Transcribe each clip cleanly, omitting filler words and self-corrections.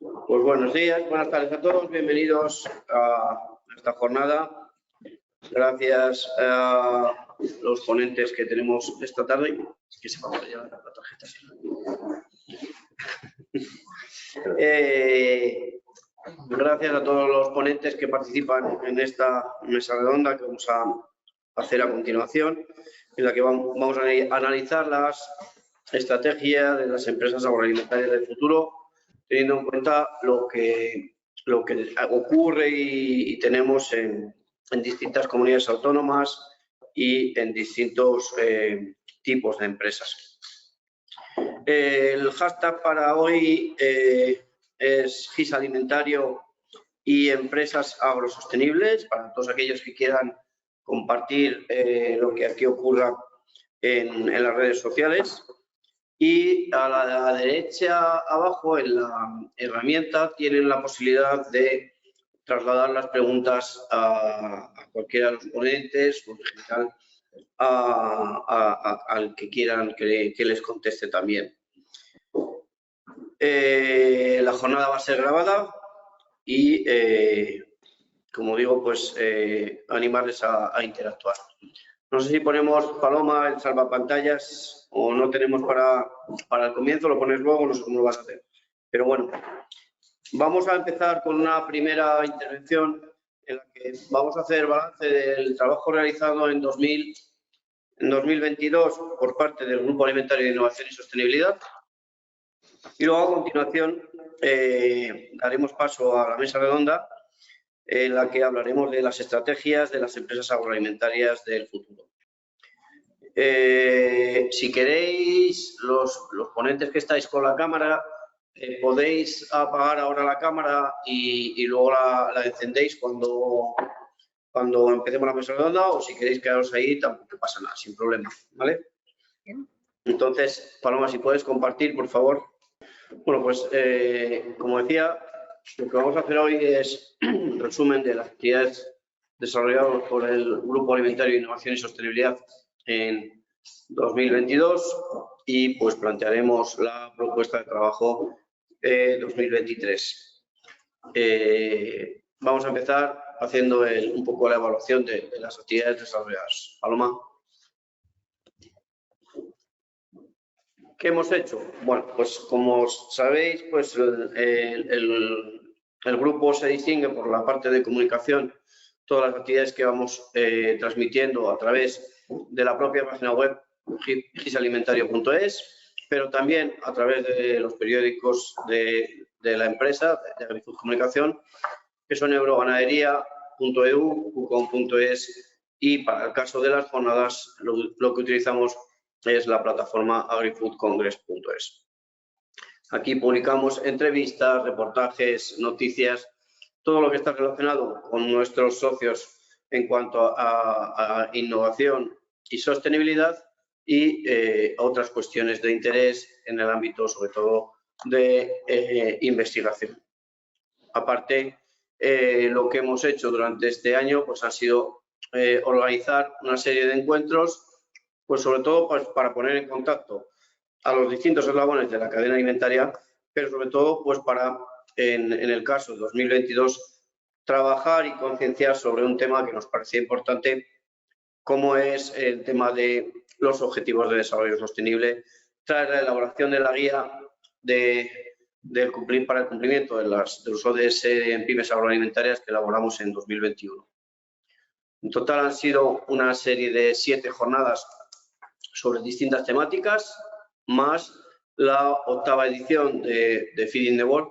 Pues buenos días, buenas tardes a todos, bienvenidos a esta jornada. Gracias a los ponentes que tenemos esta tarde. Que se va a llevar la tarjeta. Gracias a todos los ponentes que participan en esta mesa redonda que vamos a hacer a continuación, en la que vamos a analizar las estrategias de las empresas agroalimentarias del futuro, teniendo en cuenta lo que ocurre y tenemos en distintas comunidades autónomas y en distintos tipos de empresas. El hashtag para hoy es GIS alimentario y empresas agrosostenibles, para todos aquellos que quieran compartir lo que aquí ocurra en las redes sociales. Y a la derecha abajo en la herramienta tienen la posibilidad de trasladar las preguntas a cualquiera de los ponentes o en general al que quieran que les conteste también. La jornada va a ser grabada y, como digo, pues animarles a interactuar. No sé si ponemos, Paloma, el salvapantallas o no tenemos para el comienzo, lo pones luego, no sé cómo lo vas a hacer. Pero bueno, vamos a empezar con una primera intervención en la que vamos a hacer balance del trabajo realizado en 2022 por parte del Grupo Alimentario de Innovación y Sostenibilidad. Y luego, a continuación, daremos paso a la mesa redonda en la que hablaremos de las estrategias de las empresas agroalimentarias del futuro. Si queréis, los ponentes que estáis con la cámara, podéis apagar ahora la cámara y luego la encendéis cuando empecemos la mesa redonda, o si queréis quedaros ahí, tampoco pasa nada, sin problema, ¿vale? Entonces, Paloma, si puedes compartir, por favor. Bueno, pues como decía, lo que vamos a hacer hoy es un resumen de las actividades desarrolladas por el Grupo Alimentario de Innovación y Sostenibilidad en 2022 y pues plantearemos la propuesta de trabajo 2023. Vamos a empezar haciendo un poco la evaluación de las actividades desarrolladas. Paloma. ¿Qué hemos hecho? Bueno, pues como sabéis, pues el grupo se distingue por la parte de comunicación, todas las actividades que vamos transmitiendo a través de la propia página web gisalimentario.es, pero también a través de los periódicos de la empresa de Agrifood Comunicación, que son euroganadería.eu, ucom.es, y para el caso de las jornadas lo que utilizamos es la plataforma agrifoodcongress.es. Aquí publicamos entrevistas, reportajes, noticias, todo lo que está relacionado con nuestros socios en cuanto a innovación y sostenibilidad y otras cuestiones de interés en el ámbito, sobre todo, de investigación. Aparte, lo que hemos hecho durante este año pues, ha sido organizar una serie de encuentros, pues sobre todo pues, para poner en contacto a los distintos eslabones de la cadena alimentaria, pero sobre todo pues para, en el caso de 2022, trabajar y concienciar sobre un tema que nos parecía importante, como es el tema de los objetivos de desarrollo sostenible, tras la elaboración de la guía para el cumplimiento de los ODS en pymes agroalimentarias que elaboramos en 2021. En total han sido una serie de 7 jornadas sobre distintas temáticas, más la 8ª edición de Feeding the World.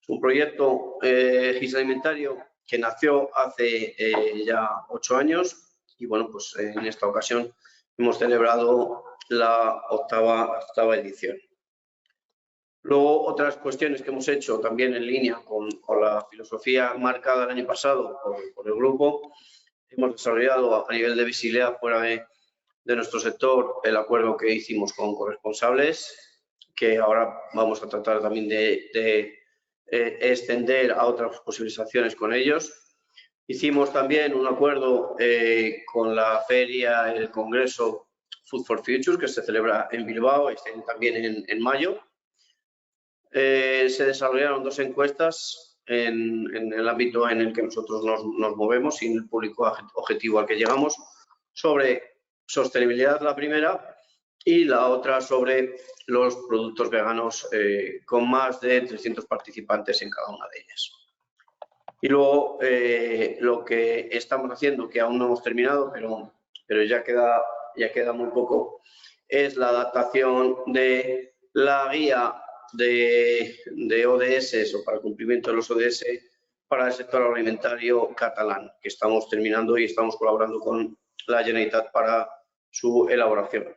Es un proyecto GIS alimentario que nació hace ya 8 años y bueno, pues en esta ocasión hemos celebrado la 8ª edición. Luego, otras cuestiones que hemos hecho también en línea con la filosofía marcada el año pasado por el grupo. Hemos desarrollado a nivel de visibilidad fuera de nuestro sector el acuerdo que hicimos con corresponsables, que ahora vamos a tratar también de extender a otras posibles acciones con ellos. Hicimos también un acuerdo con la feria, el congreso Food for Future, que se celebra en Bilbao, también en mayo. Se desarrollaron 2 encuestas en el ámbito en el que nosotros nos movemos y en el público objetivo al que llegamos, sobre sostenibilidad la primera y la otra sobre los productos veganos, con más de 300 participantes en cada una de ellas. Y luego lo que estamos haciendo, que aún no hemos terminado, pero ya queda muy poco, es la adaptación de la guía de ODS o para el cumplimiento de los ODS para el sector alimentario catalán, que estamos terminando y estamos colaborando con la Generalitat para su elaboración.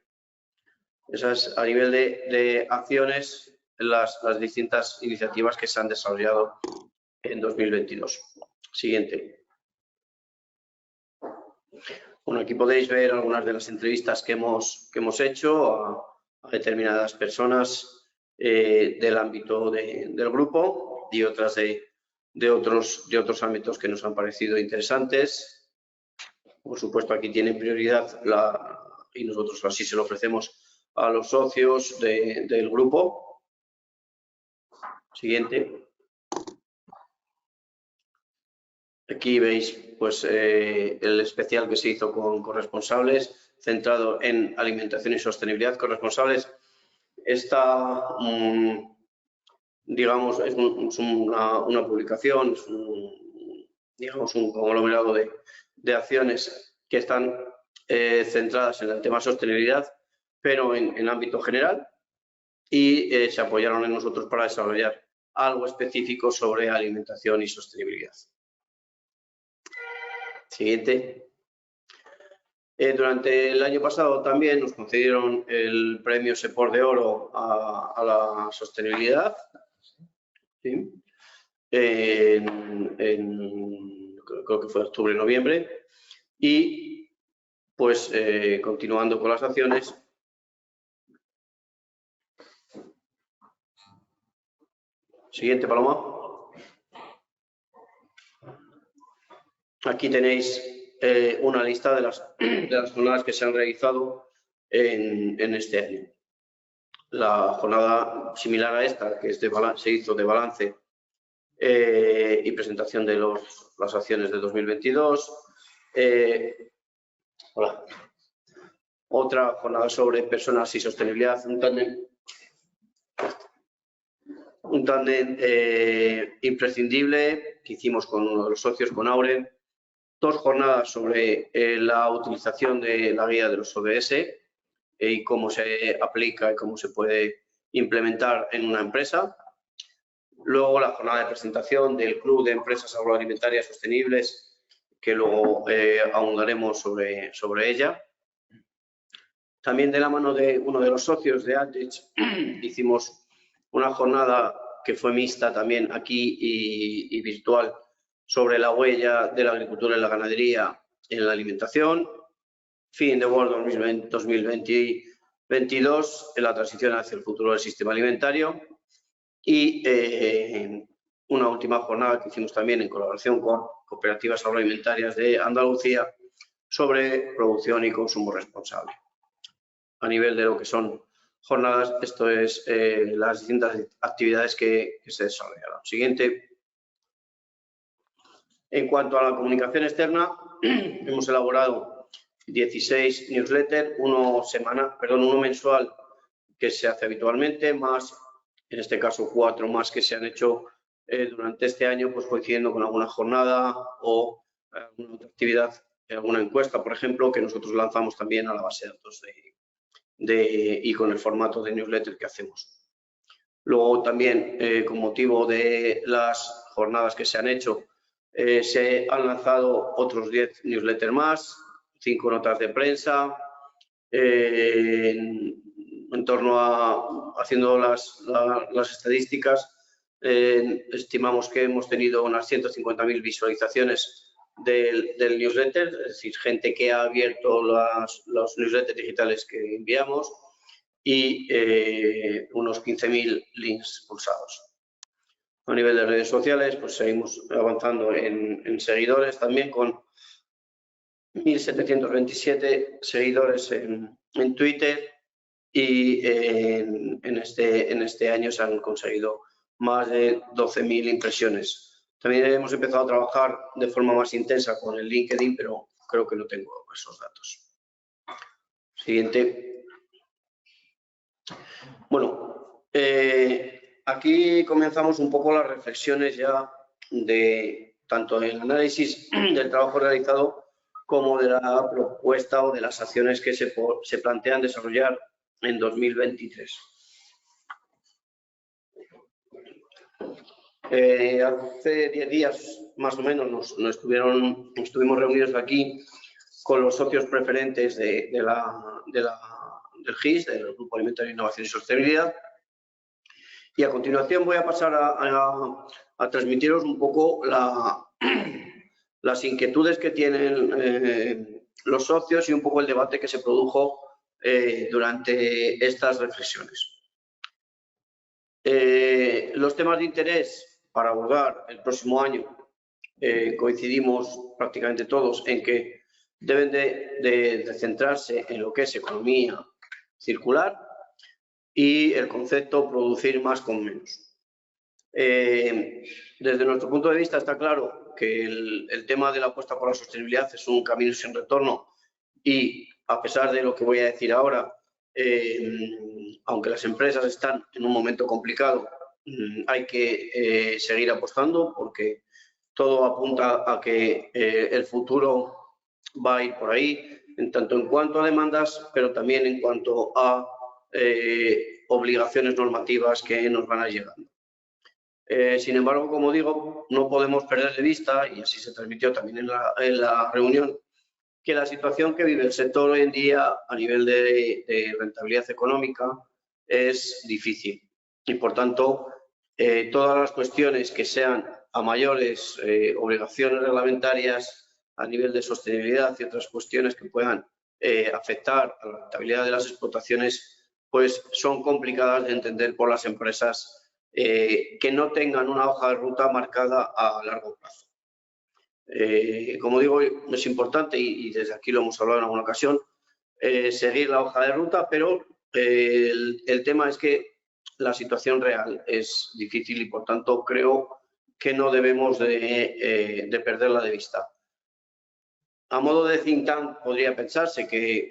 Esas a nivel de acciones, las distintas iniciativas que se han desarrollado en 2022. Siguiente. Bueno, aquí podéis ver algunas de las entrevistas que hemos hecho a determinadas personas del ámbito del grupo y otras de otros ámbitos que nos han parecido interesantes. Por supuesto, aquí tienen prioridad y nosotros así se lo ofrecemos a los socios del grupo. Siguiente. Aquí veis pues, el especial que se hizo con corresponsables, centrado en alimentación y sostenibilidad. Corresponsables está, digamos, es una publicación, es un conglomerado de acciones que están centradas en el tema sostenibilidad, pero en ámbito general, y se apoyaron en nosotros para desarrollar algo específico sobre alimentación y sostenibilidad. Siguiente. Durante el año pasado también nos concedieron el premio SEPOR de Oro a la sostenibilidad. ¿Sí? Creo que fue octubre, noviembre. Y pues continuando con las acciones. Siguiente, Paloma. Aquí tenéis una lista de las jornadas que se han realizado en este año. La jornada similar a esta, que es se hizo de balance y presentación de las acciones de 2022. Hola. Otra jornada sobre personas y sostenibilidad, un tándem imprescindible que hicimos con uno de los socios, con Auren. 2 jornadas sobre la utilización de la guía de los ODS y cómo se aplica y cómo se puede implementar en una empresa. Luego la jornada de presentación del Club de Empresas Agroalimentarias Sostenibles, que luego ahondaremos sobre ella. También de la mano de uno de los socios de Altech hicimos una jornada que fue mixta también aquí y virtual, sobre la huella de la agricultura y la ganadería en la alimentación. Feeding the World 2022 en la transición hacia el futuro del sistema alimentario. Y una última jornada que hicimos también en colaboración con cooperativas agroalimentarias de Andalucía sobre producción y consumo responsable. A nivel de lo que son jornadas, esto es las distintas actividades que se desarrollaron. Siguiente. En cuanto a la comunicación externa, hemos elaborado 16 newsletters, uno mensual que se hace habitualmente, más, en este caso 4 más que se han hecho durante este año, pues coincidiendo con alguna jornada o alguna otra actividad, alguna encuesta, por ejemplo, que nosotros lanzamos también a la base de datos y con el formato de newsletter que hacemos. Luego también, con motivo de las jornadas que se han hecho, se han lanzado otros 10 newsletters más, 5 notas de prensa, en torno a, haciendo las estadísticas, estimamos que hemos tenido unas 150.000 visualizaciones del newsletter, es decir, gente que ha abierto los newsletters digitales que enviamos y unos 15.000 links pulsados. A nivel de redes sociales, pues seguimos avanzando en seguidores también, con 1.727 seguidores en Twitter, y en este año se han conseguido más de 12.000 impresiones. También hemos empezado a trabajar de forma más intensa con el LinkedIn, pero creo que no tengo esos datos. Siguiente. Bueno, aquí comenzamos un poco las reflexiones ya de tanto el análisis del trabajo realizado como de la propuesta o de las acciones que se plantean desarrollar en 2023. Hace 10 días más o menos estuvimos reunidos aquí con los socios preferentes del GIS, del Grupo Alimentario, Innovación y Sostenibilidad. Y a continuación voy a pasar a transmitiros un poco las inquietudes que tienen los socios y un poco el debate que se produjo durante estas reflexiones. Los temas de interés para abordar el próximo año coincidimos prácticamente todos en que deben de centrarse en lo que es economía circular y el concepto producir más con menos. Desde nuestro punto de vista está claro que el tema de la apuesta por la sostenibilidad es un camino sin retorno y a pesar de lo que voy a decir ahora, aunque las empresas están en un momento complicado, hay que seguir apostando porque todo apunta a que el futuro va a ir por ahí, en tanto en cuanto a demandas, pero también en cuanto a obligaciones normativas que nos van a llegar. Sin embargo, como digo, no podemos perder de vista, y así se transmitió también en la reunión, que la situación que vive el sector hoy en día a nivel de rentabilidad económica es difícil. Y por tanto, todas las cuestiones que sean a mayores obligaciones reglamentarias a nivel de sostenibilidad y otras cuestiones que puedan afectar a la rentabilidad de las explotaciones, pues son complicadas de entender por las empresas que no tengan una hoja de ruta marcada a largo plazo. Como digo, es importante, y desde aquí lo hemos hablado en alguna ocasión, seguir la hoja de ruta, pero el tema es que la situación real es difícil y, por tanto, creo que no debemos de perderla de vista. A modo de think tank, podría pensarse que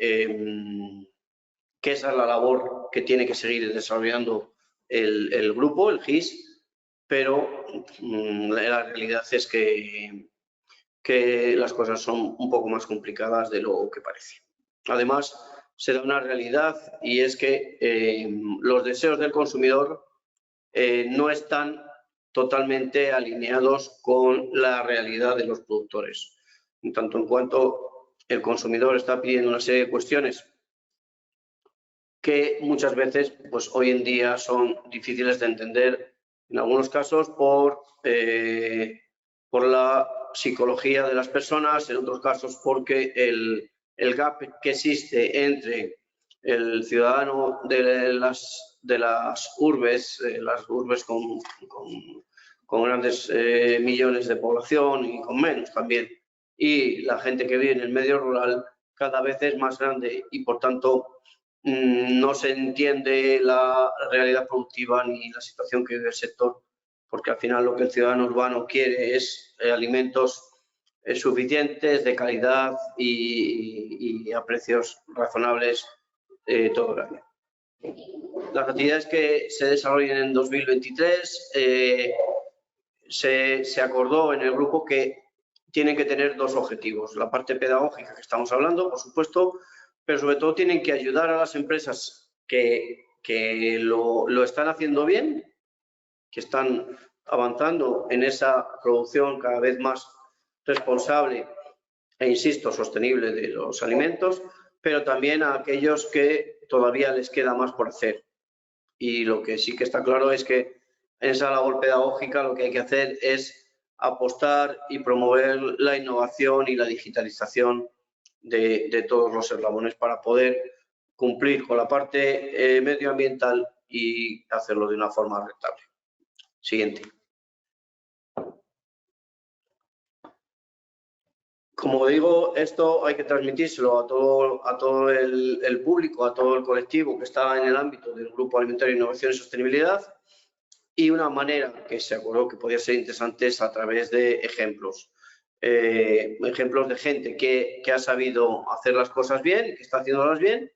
esa es la labor que tiene que seguir desarrollando el grupo, el GIS, pero la realidad es que las cosas son un poco más complicadas de lo que parece. Además, se da una realidad y es que los deseos del consumidor no están totalmente alineados con la realidad de los productores. En tanto en cuanto el consumidor está pidiendo una serie de cuestiones que muchas veces, pues hoy en día son difíciles de entender, en algunos casos por la psicología de las personas, en otros casos porque el gap que existe entre el ciudadano de las urbes con grandes millones de población y con menos también, y la gente que vive en el medio rural cada vez es más grande y, por tanto, no se entiende la realidad productiva ni la situación que vive el sector, porque al final lo que el ciudadano urbano quiere es alimentos suficientes, de calidad y a precios razonables todo el año. Las actividades que se desarrollen en 2023 se acordó en el grupo que tienen que tener dos objetivos. La parte pedagógica que estamos hablando, por supuesto, pero sobre todo tienen que ayudar a las empresas que lo están haciendo bien, que están avanzando en esa producción cada vez más responsable e, insisto, sostenible de los alimentos, pero también a aquellos que todavía les queda más por hacer. Y lo que sí que está claro es que en esa labor pedagógica lo que hay que hacer es apostar y promover la innovación y la digitalización de todos los eslabones para poder cumplir con la parte medioambiental y hacerlo de una forma rentable. Siguiente. Como digo, esto hay que transmitírselo a todo el público, a todo el colectivo que está en el ámbito del Grupo Alimentario, Innovación y Sostenibilidad. Y una manera que se acordó que podía ser interesante es a través de ejemplos. Ejemplos de gente que ha sabido hacer las cosas bien, que está haciéndolas bien,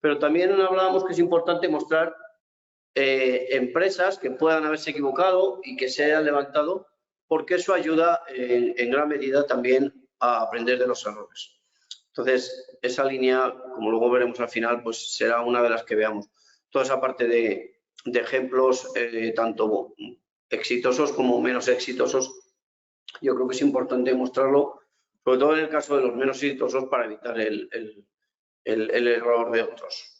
pero también hablábamos que es importante mostrar empresas que puedan haberse equivocado y que se hayan levantado, porque eso ayuda en gran medida también a aprender de los errores. Entonces, esa línea, como luego veremos al final, pues será una de las que veamos. Toda esa parte de ejemplos, tanto exitosos como menos exitosos, yo creo que es importante mostrarlo, sobre todo en el caso de los menos exitosos, para evitar el error de otros.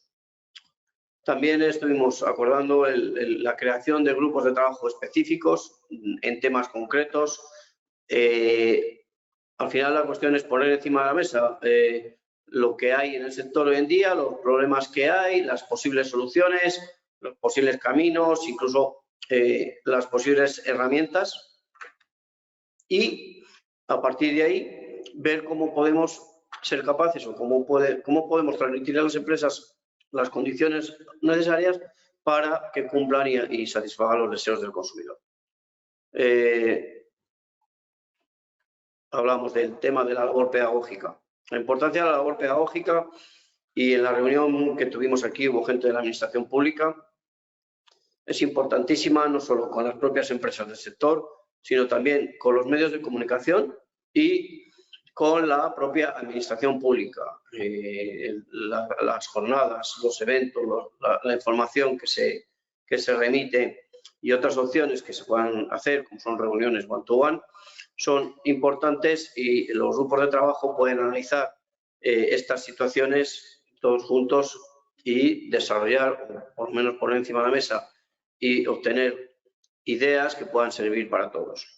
También estuvimos acordando la creación de grupos de trabajo específicos en temas concretos. Al final la cuestión es poner encima de la mesa lo que hay en el sector hoy en día, los problemas que hay, las posibles soluciones, los posibles caminos, incluso las posibles herramientas. Y a partir de ahí ver cómo podemos ser capaces o cómo podemos transmitir a las empresas las condiciones necesarias para que cumplan y satisfagan los deseos del consumidor. Hablamos del tema de la labor pedagógica. La importancia de la labor pedagógica, y en la reunión que tuvimos aquí hubo gente de la administración pública, es importantísima no solo con las propias empresas del sector, sino también con los medios de comunicación y con la propia administración pública. Las jornadas, los eventos, la información que se remite y otras opciones que se puedan hacer, como son reuniones one-to-one, son importantes, y los grupos de trabajo pueden analizar estas situaciones todos juntos y desarrollar, o por lo menos poner encima de la mesa y obtener ideas que puedan servir para todos.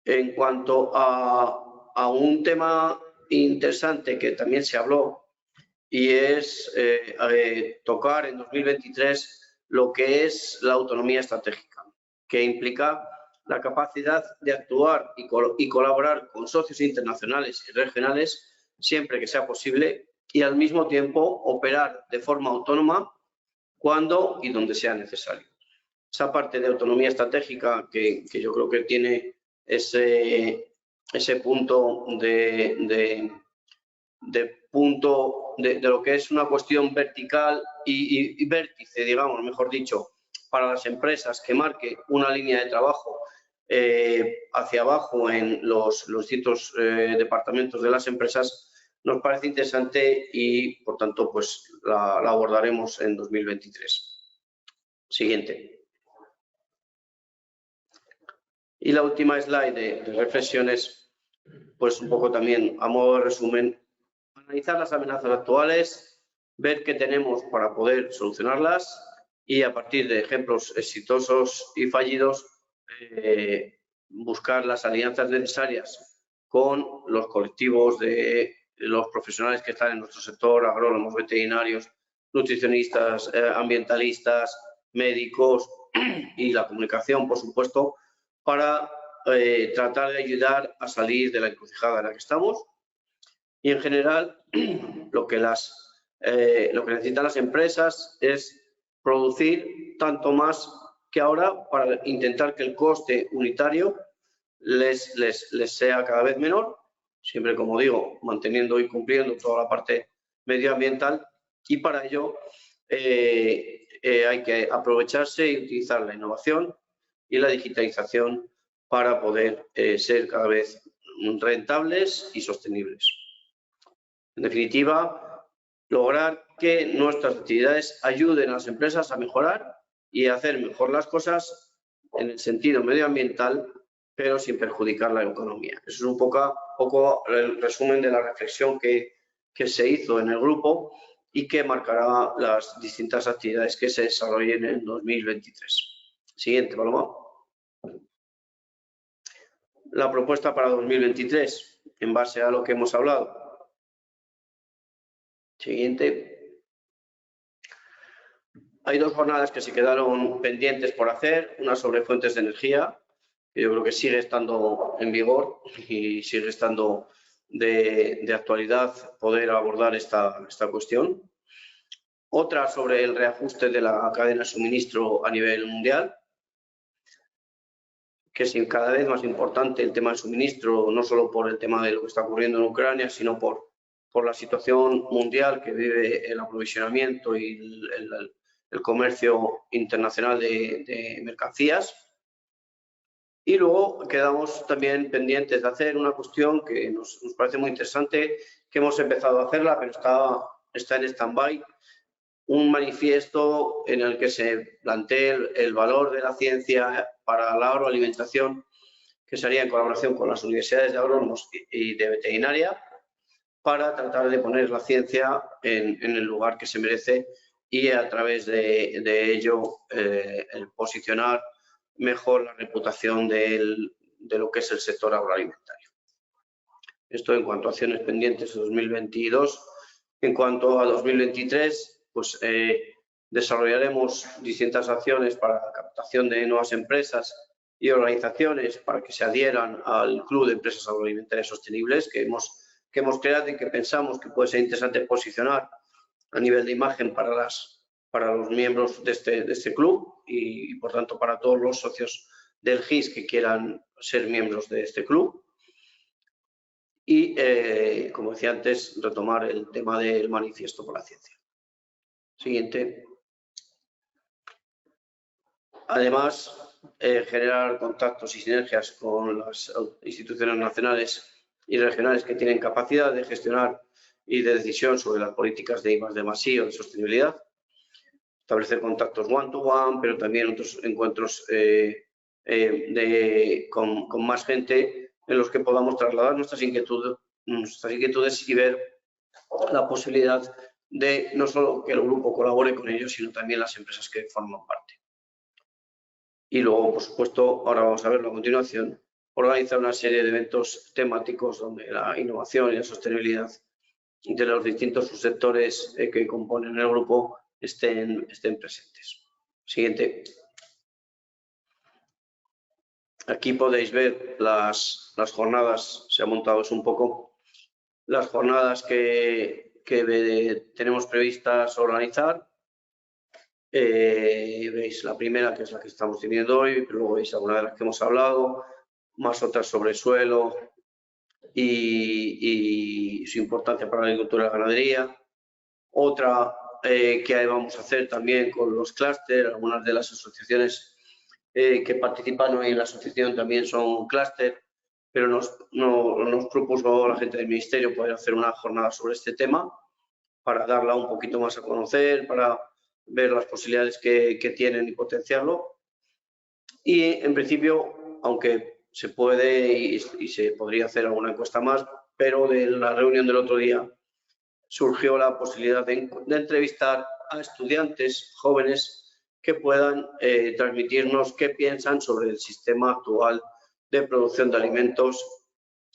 En cuanto a un tema interesante que también se habló, y es tocar en 2023 lo que es la autonomía estratégica, que implica la capacidad de actuar y colaborar con socios internacionales y regionales siempre que sea posible, y al mismo tiempo operar de forma autónoma cuando y donde sea necesario. Esa parte de autonomía estratégica que yo creo que tiene ese punto de lo que es una cuestión vertical y vértice, digamos, mejor dicho, para las empresas, que marque una línea de trabajo hacia abajo en los distintos departamentos de las empresas, nos parece interesante y, por tanto, pues la abordaremos en 2023. Siguiente. Y la última slide de reflexiones, pues un poco también a modo de resumen: analizar las amenazas actuales, ver qué tenemos para poder solucionarlas y, a partir de ejemplos exitosos y fallidos, buscar las alianzas necesarias con los colectivos de los profesionales que están en nuestro sector: agrónomos, veterinarios, nutricionistas, ambientalistas, médicos y la comunicación, por supuesto, para tratar de ayudar a salir de la encrucijada en la que estamos. Y en general, lo que necesitan las empresas es producir tanto más que ahora, para intentar que el coste unitario les sea cada vez menor, siempre, como digo, manteniendo y cumpliendo toda la parte medioambiental. Y para ello hay que aprovecharse y utilizar la innovación y la digitalización para poder ser cada vez rentables y sostenibles. En definitiva, lograr que nuestras actividades ayuden a las empresas a mejorar y a hacer mejor las cosas en el sentido medioambiental, pero sin perjudicar la economía. Eso es un poco el resumen de la reflexión que se hizo en el grupo y que marcará las distintas actividades que se desarrollen en 2023. Siguiente, Paloma. La propuesta para 2023, en base a lo que hemos hablado. Siguiente. Hay dos jornadas que se quedaron pendientes por hacer: una sobre fuentes de energía, que yo creo que sigue estando en vigor y sigue estando de actualidad poder abordar esta cuestión. Otra sobre el reajuste de la cadena de suministro a nivel mundial, que es cada vez más importante el tema del suministro, no solo por el tema de lo que está ocurriendo en Ucrania, sino por la situación mundial que vive el aprovisionamiento y el comercio internacional de mercancías. Y luego quedamos también pendientes de hacer una cuestión que nos parece muy interesante, que hemos empezado a hacerla, pero está en stand-by, un manifiesto en el que se plantee el valor de la ciencia para la agroalimentación, que sería en colaboración con las universidades de agrónomos y de veterinaria, para tratar de poner la ciencia en el lugar que se merece y a través de ello el posicionar mejor la reputación de lo que es el sector agroalimentario. Esto en cuanto a acciones pendientes de 2022. En cuanto a 2023, pues desarrollaremos distintas acciones para la captación de nuevas empresas y organizaciones para que se adhieran al Club de Empresas Agroalimentarias Sostenibles que hemos creado y que pensamos que puede ser interesante posicionar a nivel de imagen para los miembros de este club y por tanto para todos los socios del GIS que quieran ser miembros de este club. Y, como decía antes, retomar el tema del manifiesto por la ciencia. Siguiente. Además, generar contactos y sinergias con las instituciones nacionales y regionales que tienen capacidad de gestionar y de decisión sobre las políticas de I+D+I o de sostenibilidad. Establecer contactos one-to-one, pero también otros encuentros con más gente en los que podamos trasladar nuestras inquietudes y ver la posibilidad de no solo que el grupo colabore con ellos, sino también las empresas que forman parte. Y luego, por supuesto, ahora vamos a verlo a continuación, organizar una serie de eventos temáticos donde la innovación y la sostenibilidad de los distintos subsectores que componen el grupo estén presentes. Siguiente. Aquí podéis ver las jornadas, se ha montado un poco, las jornadas que tenemos previstas organizar. Veis la primera, que es la que estamos teniendo hoy, pero luego veis alguna de las que hemos hablado, más otras sobre suelo y su importancia para la agricultura y la ganadería. Otra que vamos a hacer también con los clústeres, algunas de las asociaciones que participan hoy en la asociación también son clúster, pero nos propuso la gente del Ministerio poder hacer una jornada sobre este tema para darla un poquito más a conocer, para ver las posibilidades que tienen y potenciarlo. Y en principio, aunque se puede y se podría hacer alguna encuesta más, pero de la reunión del otro día surgió la posibilidad de entrevistar a estudiantes jóvenes que puedan transmitirnos qué piensan sobre el sistema actual de producción de alimentos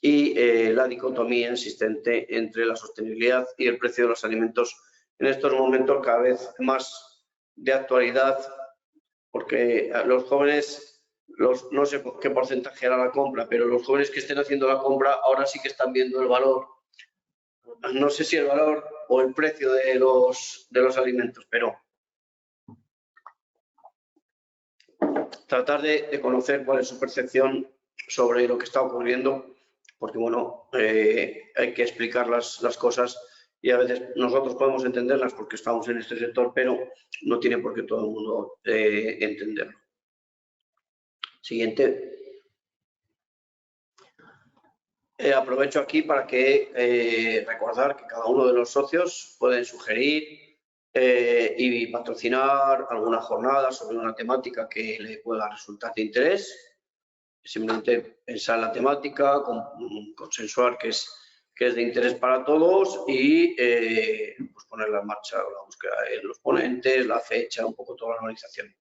y la dicotomía existente entre la sostenibilidad y el precio de los alimentos en estos momentos cada vez más de actualidad, porque los jóvenes, no sé qué porcentaje era la compra, pero los jóvenes que estén haciendo la compra ahora sí que están viendo el valor, no sé si el valor o el precio de los alimentos, pero tratar de conocer cuál es su percepción sobre lo que está ocurriendo, porque bueno, hay que explicar las cosas y a veces nosotros podemos entenderlas porque estamos en este sector, pero no tiene por qué todo el mundo entenderlo. Siguiente. Aprovecho aquí para recordar que cada uno de los socios pueden sugerir y patrocinar alguna jornada sobre una temática que le pueda resultar de interés. Simplemente pensar la temática, consensuar que es de interés para todos y pues ponerla en marcha, la búsqueda de los ponentes, la fecha, un poco toda la organización.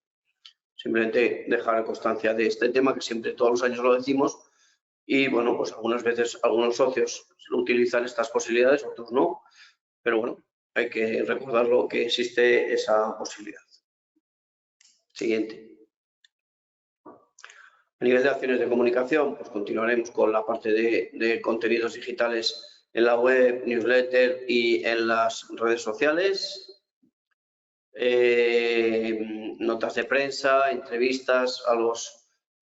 Simplemente dejar constancia de este tema que siempre todos los años lo decimos y bueno, pues algunas veces algunos socios utilizan estas posibilidades, otros no, pero bueno, hay que recordarlo que existe esa posibilidad. Siguiente. A nivel de acciones de comunicación, pues continuaremos con la parte de contenidos digitales en la web, newsletter y en las redes sociales. Notas de prensa, entrevistas a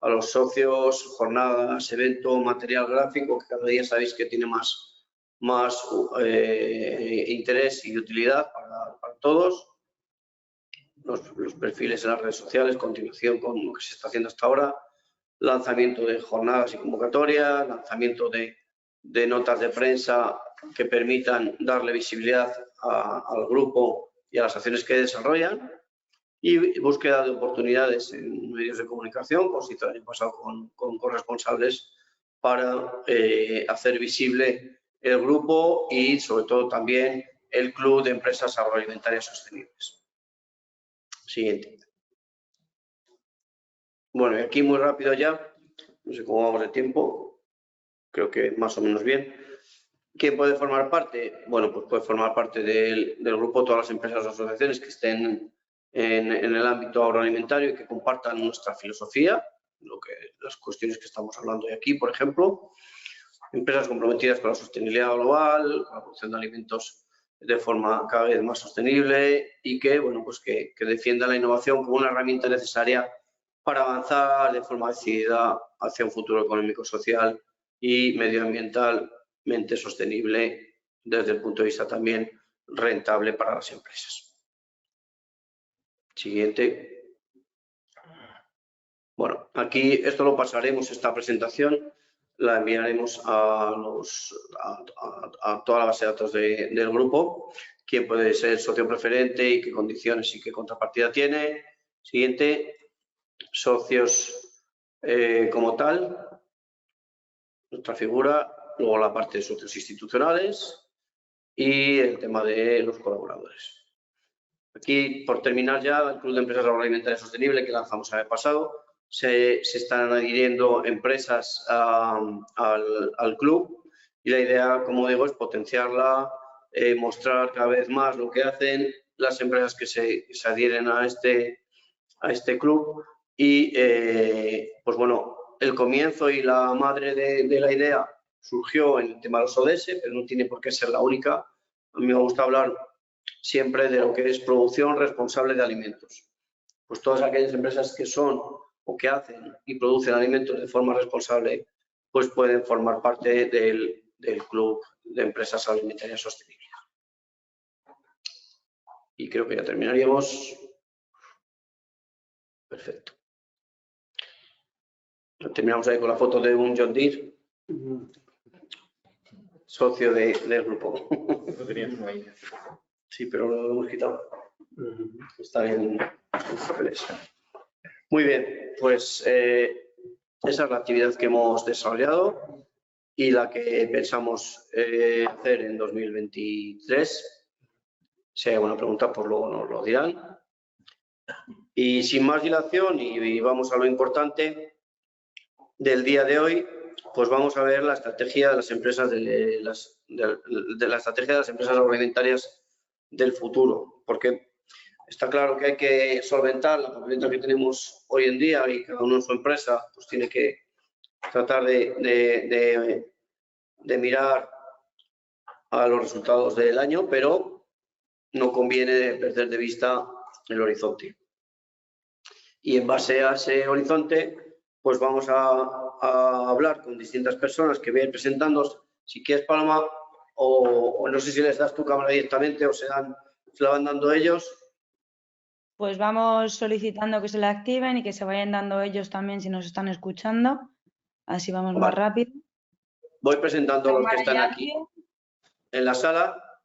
a los socios, jornadas, evento, material gráfico, que cada día sabéis que tiene más interés y utilidad para todos. Los perfiles en las redes sociales, continuación con lo que se está haciendo hasta ahora, lanzamiento de jornadas y convocatorias, lanzamiento de notas de prensa que permitan darle visibilidad al grupo y a las acciones que desarrollan, y búsqueda de oportunidades en medios de comunicación, como se hizo el año pasado con corresponsables, para hacer visible el grupo y sobre todo también el Club de Empresas Agroalimentarias Sostenibles. Siguiente. Bueno, y aquí muy rápido ya, no sé cómo vamos de tiempo, creo que más o menos bien. ¿Quién puede formar parte? Bueno, pues puede formar parte del grupo todas las empresas o asociaciones que estén en el ámbito agroalimentario y que compartan nuestra filosofía, las cuestiones que estamos hablando de aquí, por ejemplo. Empresas comprometidas con la sostenibilidad global, con la producción de alimentos de forma cada vez más sostenible y que, bueno, pues que defiendan la innovación como una herramienta necesaria para avanzar de forma decidida hacia un futuro económico, social y medioambientalmente sostenible desde el punto de vista también rentable para las empresas. Siguiente. Bueno, aquí esto lo pasaremos, esta presentación la enviaremos a toda la base de datos del grupo, quién puede ser socio preferente y qué condiciones y qué contrapartida tiene. Siguiente, socios como tal, nuestra figura, luego la parte de socios institucionales y el tema de los colaboradores. Aquí, por terminar ya, el Club de Empresas Agroalimentarias Sostenibles que lanzamos el año pasado, se están adhiriendo empresas al club y la idea, como digo, es potenciarla, mostrar cada vez más lo que hacen las empresas que se adhieren a este club y, pues bueno, el comienzo y la madre de la idea surgió en el tema de los ODS, pero no tiene por qué ser la única. A mí me gusta hablar siempre de lo que es producción responsable de alimentos. Pues todas aquellas empresas que son o que hacen y producen alimentos de forma responsable, pues pueden formar parte del Club de Empresas Alimentarias Sostenibles. Y creo que ya terminaríamos. Perfecto. Terminamos ahí con la foto de un John Deere, socio del grupo. Lo tenías ahí. Sí, pero lo hemos quitado. Está en papeles. Muy bien, pues esa es la actividad que hemos desarrollado y la que pensamos hacer en 2023. Si hay alguna pregunta, pues luego nos lo dirán. Y sin más dilación, y vamos a lo importante del día de hoy, pues vamos a ver la estrategia de las empresas la estrategia de las empresas agroalimentarias del futuro, porque está claro que hay que solventar la papeleta que tenemos hoy en día y cada uno en su empresa pues tiene que tratar de mirar a los resultados del año, pero no conviene perder de vista el horizonte. Y en base a ese horizonte, pues vamos a hablar con distintas personas que vayan presentando. Si quieres, Paloma, o no sé si les das tu cámara directamente o se la van dando ellos. Pues vamos solicitando que se la activen y que se vayan dando ellos también si nos están escuchando. Así vamos más rápido. Voy presentando a los que están aquí en la sala.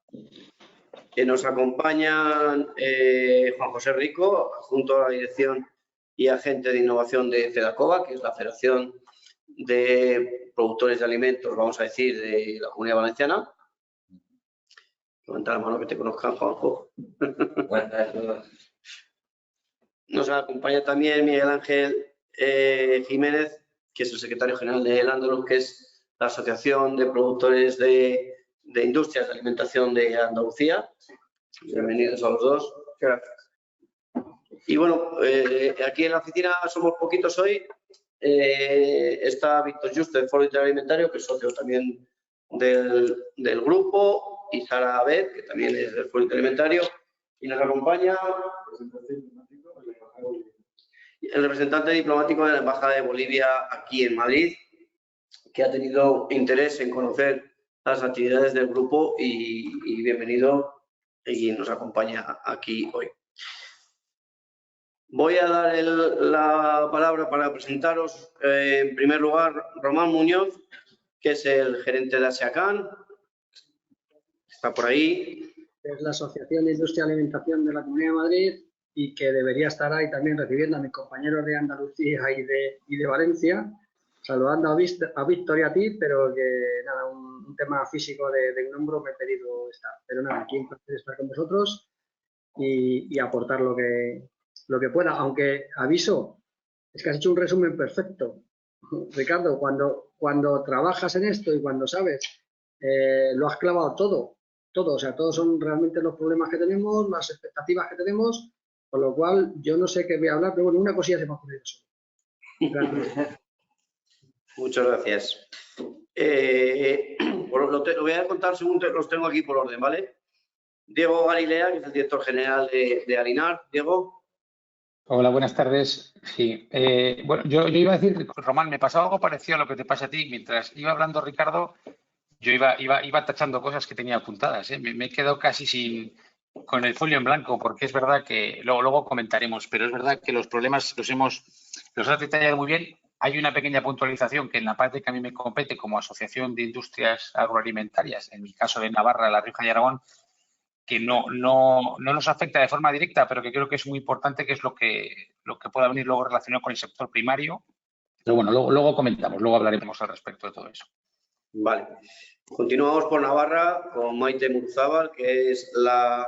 Que nos acompañan Juan José Rico, junto a la dirección y agente de innovación de FEDACOVA, que es la Federación de Productores de Alimentos, vamos a decir, de la Comunidad Valenciana. Levanta la mano que te conozcan, Juanjo. Buenas tardes. Nos acompaña también Miguel Ángel Jiménez, que es el secretario general de Landolus, que es la Asociación de Productores de Industrias de Alimentación de Andalucía. Bienvenidos a los dos. Gracias. Y bueno, aquí en la oficina somos poquitos hoy. Está Víctor Juste, del Foro Interalimentario, que es socio también del grupo, y Sara Abed, que también es del Foro Interalimentario, y nos acompaña. el representante diplomático de la Embajada de Bolivia aquí en Madrid, que ha tenido interés en conocer las actividades del grupo y bienvenido y nos acompaña aquí hoy. Voy a dar la palabra para presentaros, en primer lugar, Román Muñoz, que es el gerente de Asiacan. Está por ahí. Es la Asociación de Industria y Alimentación de la Comunidad de Madrid y que debería estar ahí también recibiendo a mis compañeros de Andalucía y de Valencia, saludando a Víctor y a ti, pero que nada, un tema físico de un hombro me he pedido estar. Pero nada, aquí un placer estar con vosotros y aportar lo que pueda, aunque aviso, es que has hecho un resumen perfecto. Ricardo, cuando trabajas en esto y cuando sabes, lo has clavado todo, o sea, todos son realmente los problemas que tenemos, las expectativas que tenemos, con lo cual yo no sé qué voy a hablar, pero bueno, una cosilla se me ha ocurrido eso. Muchas gracias. Lo voy a contar según los tengo aquí por orden, ¿vale? Diego Galilea, que es el director general de Alinar. Diego. Hola, buenas tardes. Sí, bueno, yo iba a decir, Román, me pasaba algo parecido a lo que te pasa a ti. Mientras iba hablando Ricardo, yo iba tachando cosas que tenía apuntadas, ¿eh? Me he quedado casi con el folio en blanco, porque es verdad que luego comentaremos, pero es verdad que los problemas los has detallado muy bien. Hay una pequeña puntualización que en la parte que a mí me compete como Asociación de Industrias Agroalimentarias, en mi caso de Navarra, La Rioja y Aragón, que no nos afecta de forma directa, pero que creo que es muy importante, que es lo que pueda venir luego relacionado con el sector primario. Pero bueno, luego comentamos, luego hablaremos al respecto de todo eso. Vale. Continuamos por Navarra con Maite Muruzábal, que es la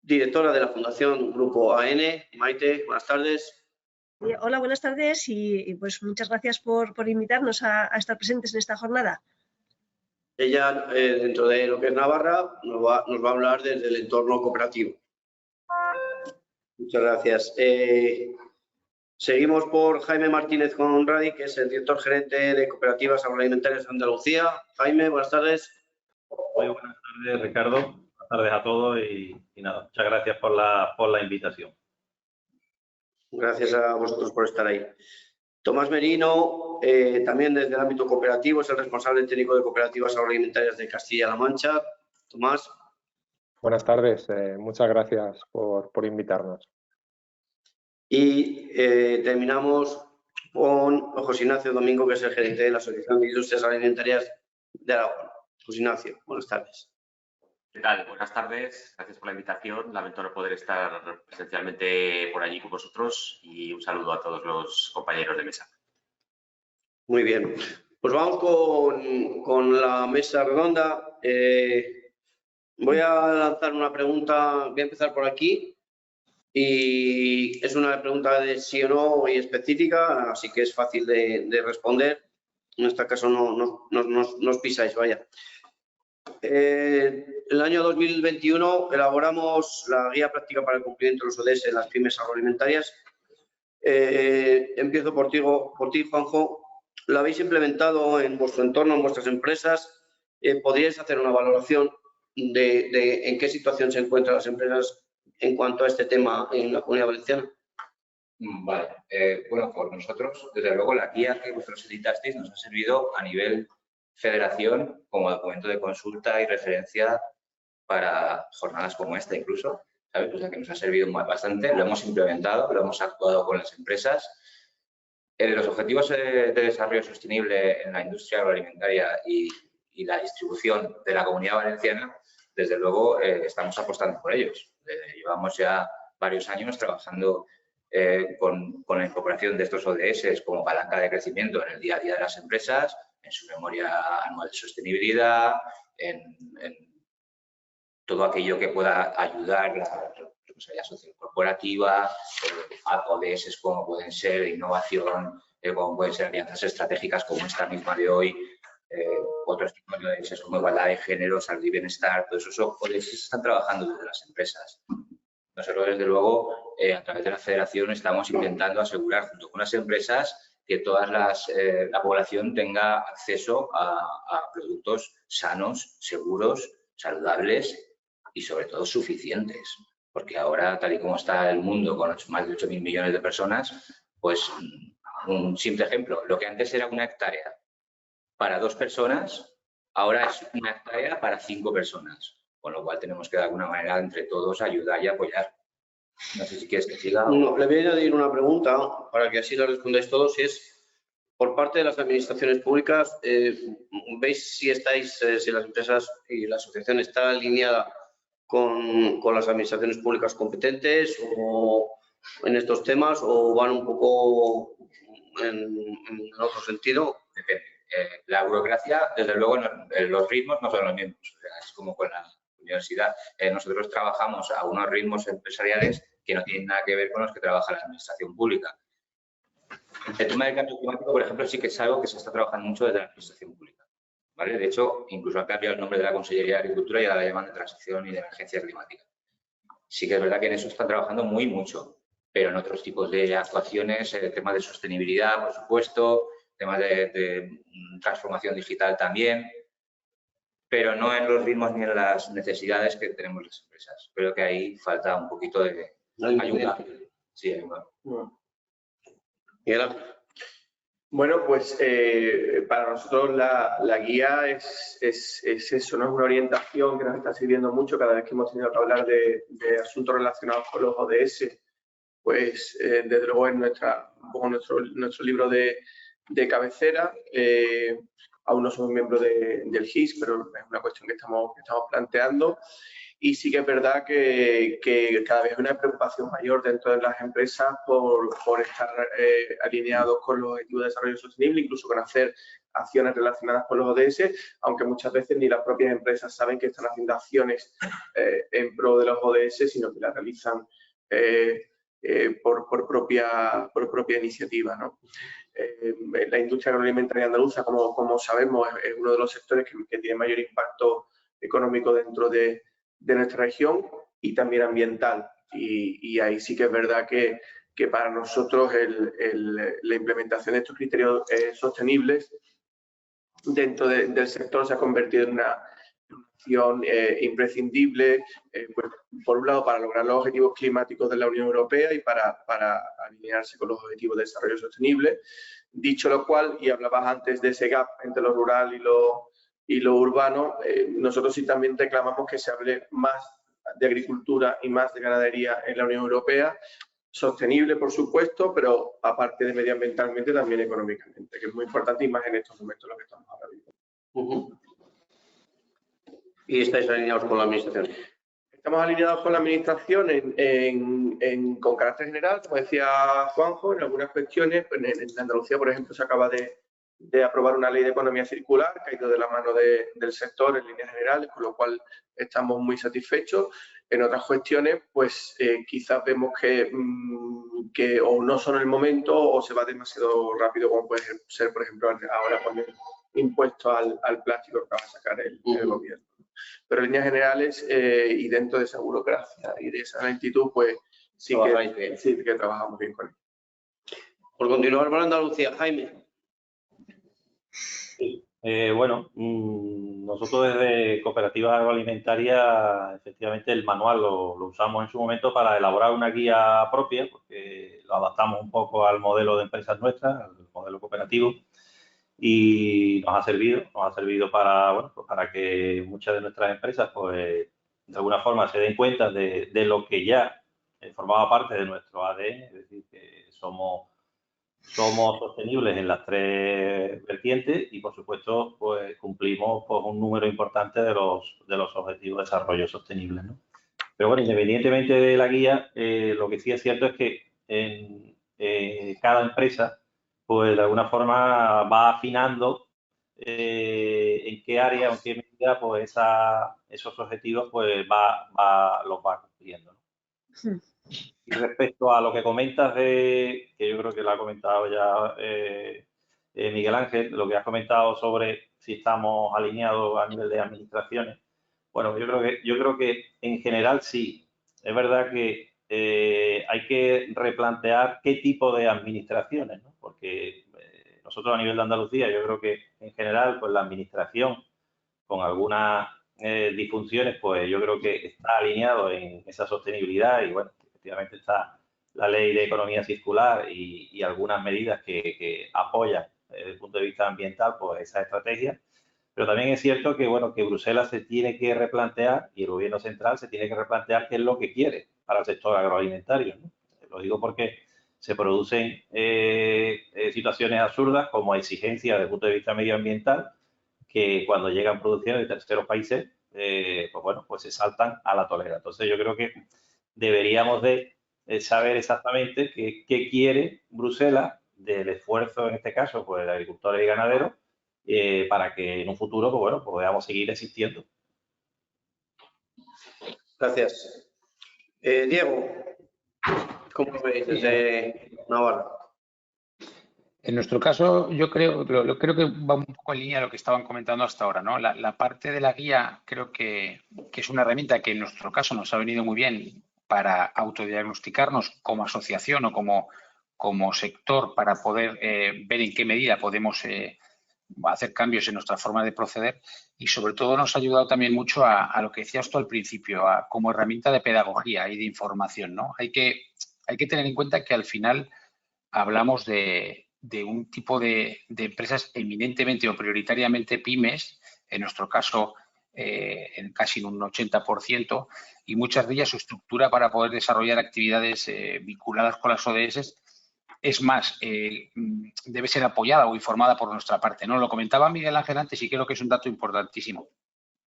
directora de la Fundación Grupo AN. Maite, buenas tardes. Hola, buenas tardes y pues muchas gracias por invitarnos a estar presentes en esta jornada. Ella, dentro de lo que es Navarra, nos va a hablar desde el entorno cooperativo. Muchas gracias. Seguimos por Jaime Martínez Conradi, que es el director gerente de Cooperativas Agroalimentarias de Andalucía. Jaime, buenas tardes. Muy buenas tardes, Ricardo. Buenas tardes a todos y nada, muchas gracias por la invitación. Gracias a vosotros por estar ahí. Tomás Merino, también desde el ámbito cooperativo, es el responsable técnico de Cooperativas Agroalimentarias de Castilla-La Mancha. Tomás. Buenas tardes, muchas gracias por invitarnos. Y terminamos con José Ignacio Domingo, que es el gerente de la Asociación de Industrias Alimentarias de Aragón. José Ignacio, buenas tardes. ¿Qué tal? Buenas tardes, gracias por la invitación. Lamento no poder estar presencialmente por allí con vosotros y un saludo a todos los compañeros de mesa. Muy bien, pues vamos con la mesa redonda. Voy a lanzar una pregunta, voy a empezar por aquí y es una pregunta de sí o no y específica, así que es fácil de responder. En este caso no os pisáis, vaya. El año 2021 elaboramos la guía práctica para el cumplimiento de los ODS en las pymes agroalimentarias. Empiezo por ti, Juanjo. ¿Lo habéis implementado en vuestro entorno, en vuestras empresas? ¿Podríais hacer una valoración de en qué situación se encuentran las empresas en cuanto a este tema en la Comunidad Valenciana? Vale. Bueno, por nosotros, desde luego, la guía que vosotros editasteis nos ha servido a nivel federación como documento de consulta y referencia para jornadas como esta incluso, ¿sabes? O sea, que nos ha servido bastante, lo hemos implementado, lo hemos actuado con las empresas. Los objetivos de desarrollo sostenible en la industria agroalimentaria y la distribución de la Comunidad Valenciana, desde luego, estamos apostando por ellos. Llevamos ya varios años trabajando con la incorporación de estos ODS como palanca de crecimiento en el día a día de las empresas, en su memoria anual de sostenibilidad, en todo aquello que pueda ayudar a la responsabilidad social corporativa, ODS como pueden ser innovación, como pueden ser alianzas estratégicas como esta misma de hoy, otros tipos de ODS como igualdad de género, salud y bienestar, todos esos ODS se están trabajando desde las empresas. Nosotros, desde luego, a través de la federación estamos intentando asegurar junto con las empresas que toda la población tenga acceso a productos sanos, seguros, saludables y sobre todo suficientes. Porque ahora, tal y como está el mundo, con más de 8.000 millones de personas, pues un simple ejemplo, lo que antes era una hectárea para 2 personas, ahora es una hectárea para 5 personas. Con lo cual tenemos que de alguna manera entre todos ayudar y apoyar. No sé si quieres que siga. No, le voy a añadir una pregunta para que así la respondáis todos, si es por parte de las administraciones públicas, ¿veis si si las empresas y la asociación está alineada con las administraciones públicas competentes o en estos temas o van un poco en otro sentido? Depende. La burocracia, desde luego, los ritmos no son los mismos. O sea, es como con la universidad. Nosotros trabajamos a unos ritmos empresariales que no tienen nada que ver con los que trabaja la administración pública. El tema del cambio climático, por ejemplo, sí que es algo que se está trabajando mucho desde la administración pública, ¿vale? De hecho, incluso han cambiado el nombre de la Consellería de Agricultura y ahora la llaman de Transición y de Emergencia Climática. Sí que es verdad que en eso están trabajando mucho, pero en otros tipos de actuaciones, temas de sostenibilidad, por supuesto, temas de transformación digital también, pero no en los ritmos ni en las necesidades que tenemos las empresas. Creo que ahí falta un poquito de ayuda. Sí, ayuda. Bueno, pues para nosotros la guía es eso, ¿no? Es una orientación que nos está sirviendo mucho cada vez que hemos tenido que hablar de asuntos relacionados con los ODS. Pues desde luego es nuestro libro de cabecera. Aún no somos miembros del GIS, pero es una cuestión que estamos planteando. Y sí que es verdad que cada vez hay una preocupación mayor dentro de las empresas por estar alineados con los objetivos de desarrollo sostenible, incluso con hacer acciones relacionadas con los ODS, aunque muchas veces ni las propias empresas saben que están haciendo acciones en pro de los ODS, sino que las realizan por propia iniciativa, ¿no? La industria agroalimentaria andaluza, como sabemos, es uno de los sectores que tiene mayor impacto económico dentro de nuestra región y también ambiental. Y ahí sí que es verdad que para nosotros la implementación de estos criterios sostenibles dentro del sector se ha convertido en una acción imprescindible, pues, por un lado, para lograr los objetivos climáticos de la Unión Europea y para alinearse con los objetivos de desarrollo sostenible. Dicho lo cual, y hablabas antes de ese gap entre lo rural y lo urbano, nosotros sí también reclamamos que se hable más de agricultura y más de ganadería en la Unión Europea, sostenible, por supuesto, pero aparte de medioambientalmente, también económicamente, que es muy importante y más en estos momentos en los que estamos ahora viviendo. ¿Y estáis alineados con la administración? Estamos alineados con la administración con carácter general, como decía Juanjo, en algunas cuestiones. En Andalucía, por ejemplo, se acaba de aprobar una ley de economía circular que ha ido de la mano del sector en líneas generales, con lo cual estamos muy satisfechos. En otras cuestiones, pues quizás vemos que o no son el momento o se va demasiado rápido, como puede ser, por ejemplo, ahora poner impuestos al plástico que va a sacar el gobierno. Pero en líneas generales y dentro de esa burocracia y de esa lentitud, pues sí que trabajamos bien con él. Por continuar por Andalucía, Jaime. Sí. Bueno, nosotros desde Cooperativa Agroalimentaria, efectivamente el manual lo usamos en su momento para elaborar una guía propia, porque lo adaptamos un poco al modelo de empresas nuestras, al modelo cooperativo, y nos ha servido para, bueno, pues para que muchas de nuestras empresas, pues de alguna forma se den cuenta de lo que ya formaba parte de nuestro ADN, es decir, que somos sostenibles en las 3 vertientes y, por supuesto, pues cumplimos pues, un número importante de los objetivos de desarrollo sostenible, ¿no? Pero bueno, independientemente de la guía, lo que sí es cierto es que en cada empresa, pues de alguna forma va afinando en qué área o en qué medida pues esos objetivos pues los va cumpliendo, ¿no? Sí. Y respecto a lo que comentas que yo creo que lo ha comentado ya Miguel Ángel, lo que has comentado sobre si estamos alineados a nivel de administraciones, bueno, yo creo que en general sí. Es verdad que hay que replantear qué tipo de administraciones, ¿no? Porque nosotros a nivel de Andalucía, yo creo que en general, pues la administración, con algunas disfunciones, pues yo creo que está alineado en esa sostenibilidad y, bueno, efectivamente está la Ley de Economía Circular y algunas medidas que apoyan desde el punto de vista ambiental pues esa estrategia. Pero también es cierto que, bueno, que Bruselas se tiene que replantear y el Gobierno central se tiene que replantear qué es lo que quiere para el sector agroalimentario, ¿no? Lo digo porque se producen situaciones absurdas como exigencias desde el punto de vista medioambiental que cuando llegan producciones de terceros países, pues bueno, pues se saltan a la tolera. Entonces yo creo que deberíamos de saber exactamente qué quiere Bruselas del esfuerzo, en este caso, pues de agricultores y ganaderos, para que en un futuro, pues bueno, podamos seguir existiendo. Gracias. Diego, ¿cómo lo veis desde Navarra? En nuestro caso, yo creo que va un poco en línea de lo que estaban comentando hasta ahora, ¿no? La parte de la guía creo que es una herramienta que en nuestro caso nos ha venido muy bien para autodiagnosticarnos como asociación o como sector para poder ver en qué medida podemos hacer cambios en nuestra forma de proceder y sobre todo nos ha ayudado también mucho a lo que decías tú al principio, como herramienta de pedagogía y de información, ¿no? Hay que tener en cuenta que al final hablamos de un tipo de empresas eminentemente o prioritariamente pymes, en nuestro caso en casi un 80%, y muchas de ellas su estructura para poder desarrollar actividades vinculadas con las ODS es más, debe ser apoyada o informada por nuestra parte, ¿no? Lo comentaba Miguel Ángel antes y creo que es un dato importantísimo.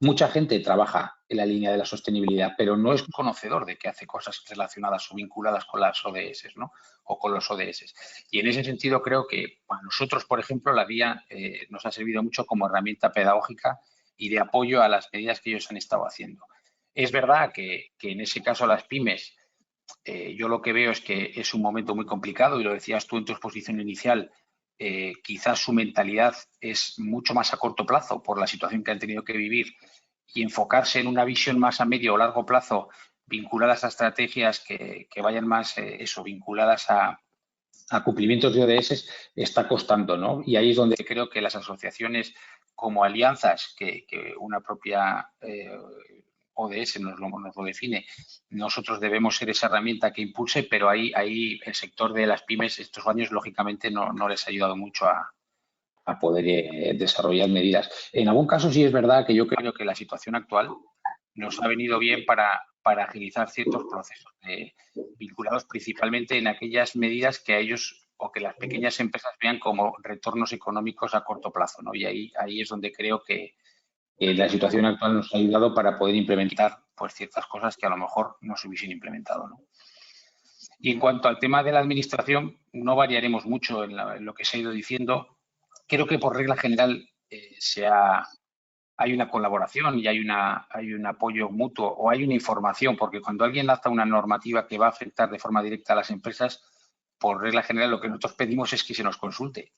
Mucha gente trabaja en la línea de la sostenibilidad, pero no es conocedor de que hace cosas relacionadas o vinculadas con las ODS, ¿no? O con los ODS. Y en ese sentido creo que para nosotros, por ejemplo, la guía nos ha servido mucho como herramienta pedagógica y de apoyo a las medidas que ellos han estado haciendo. Es verdad que en ese caso las pymes, yo lo que veo es que es un momento muy complicado y lo decías tú en tu exposición inicial, quizás su mentalidad es mucho más a corto plazo por la situación que han tenido que vivir y enfocarse en una visión más a medio o largo plazo vinculadas a estrategias que vayan más vinculadas a cumplimientos de ODS está costando, ¿no? Y ahí es donde creo que las asociaciones como alianzas que una propia ODS nos lo define, nosotros debemos ser esa herramienta que impulse, pero ahí el sector de las pymes estos años lógicamente no les ha ayudado mucho a poder desarrollar medidas. En algún caso sí es verdad que yo creo que la situación actual nos ha venido bien para agilizar ciertos procesos vinculados principalmente en aquellas medidas que a ellos o que las pequeñas empresas vean como retornos económicos a corto plazo, ¿no? Y ahí es donde creo que la situación actual nos ha ayudado para poder implementar pues ciertas cosas que a lo mejor no se hubiesen implementado, ¿no? Y en cuanto al tema de la administración, no variaremos mucho en lo que se ha ido diciendo. Creo que por regla general hay una colaboración y hay un apoyo mutuo o hay una información, porque cuando alguien lanza una normativa que va a afectar de forma directa a las empresas, por regla general lo que nosotros pedimos es que se nos consulte.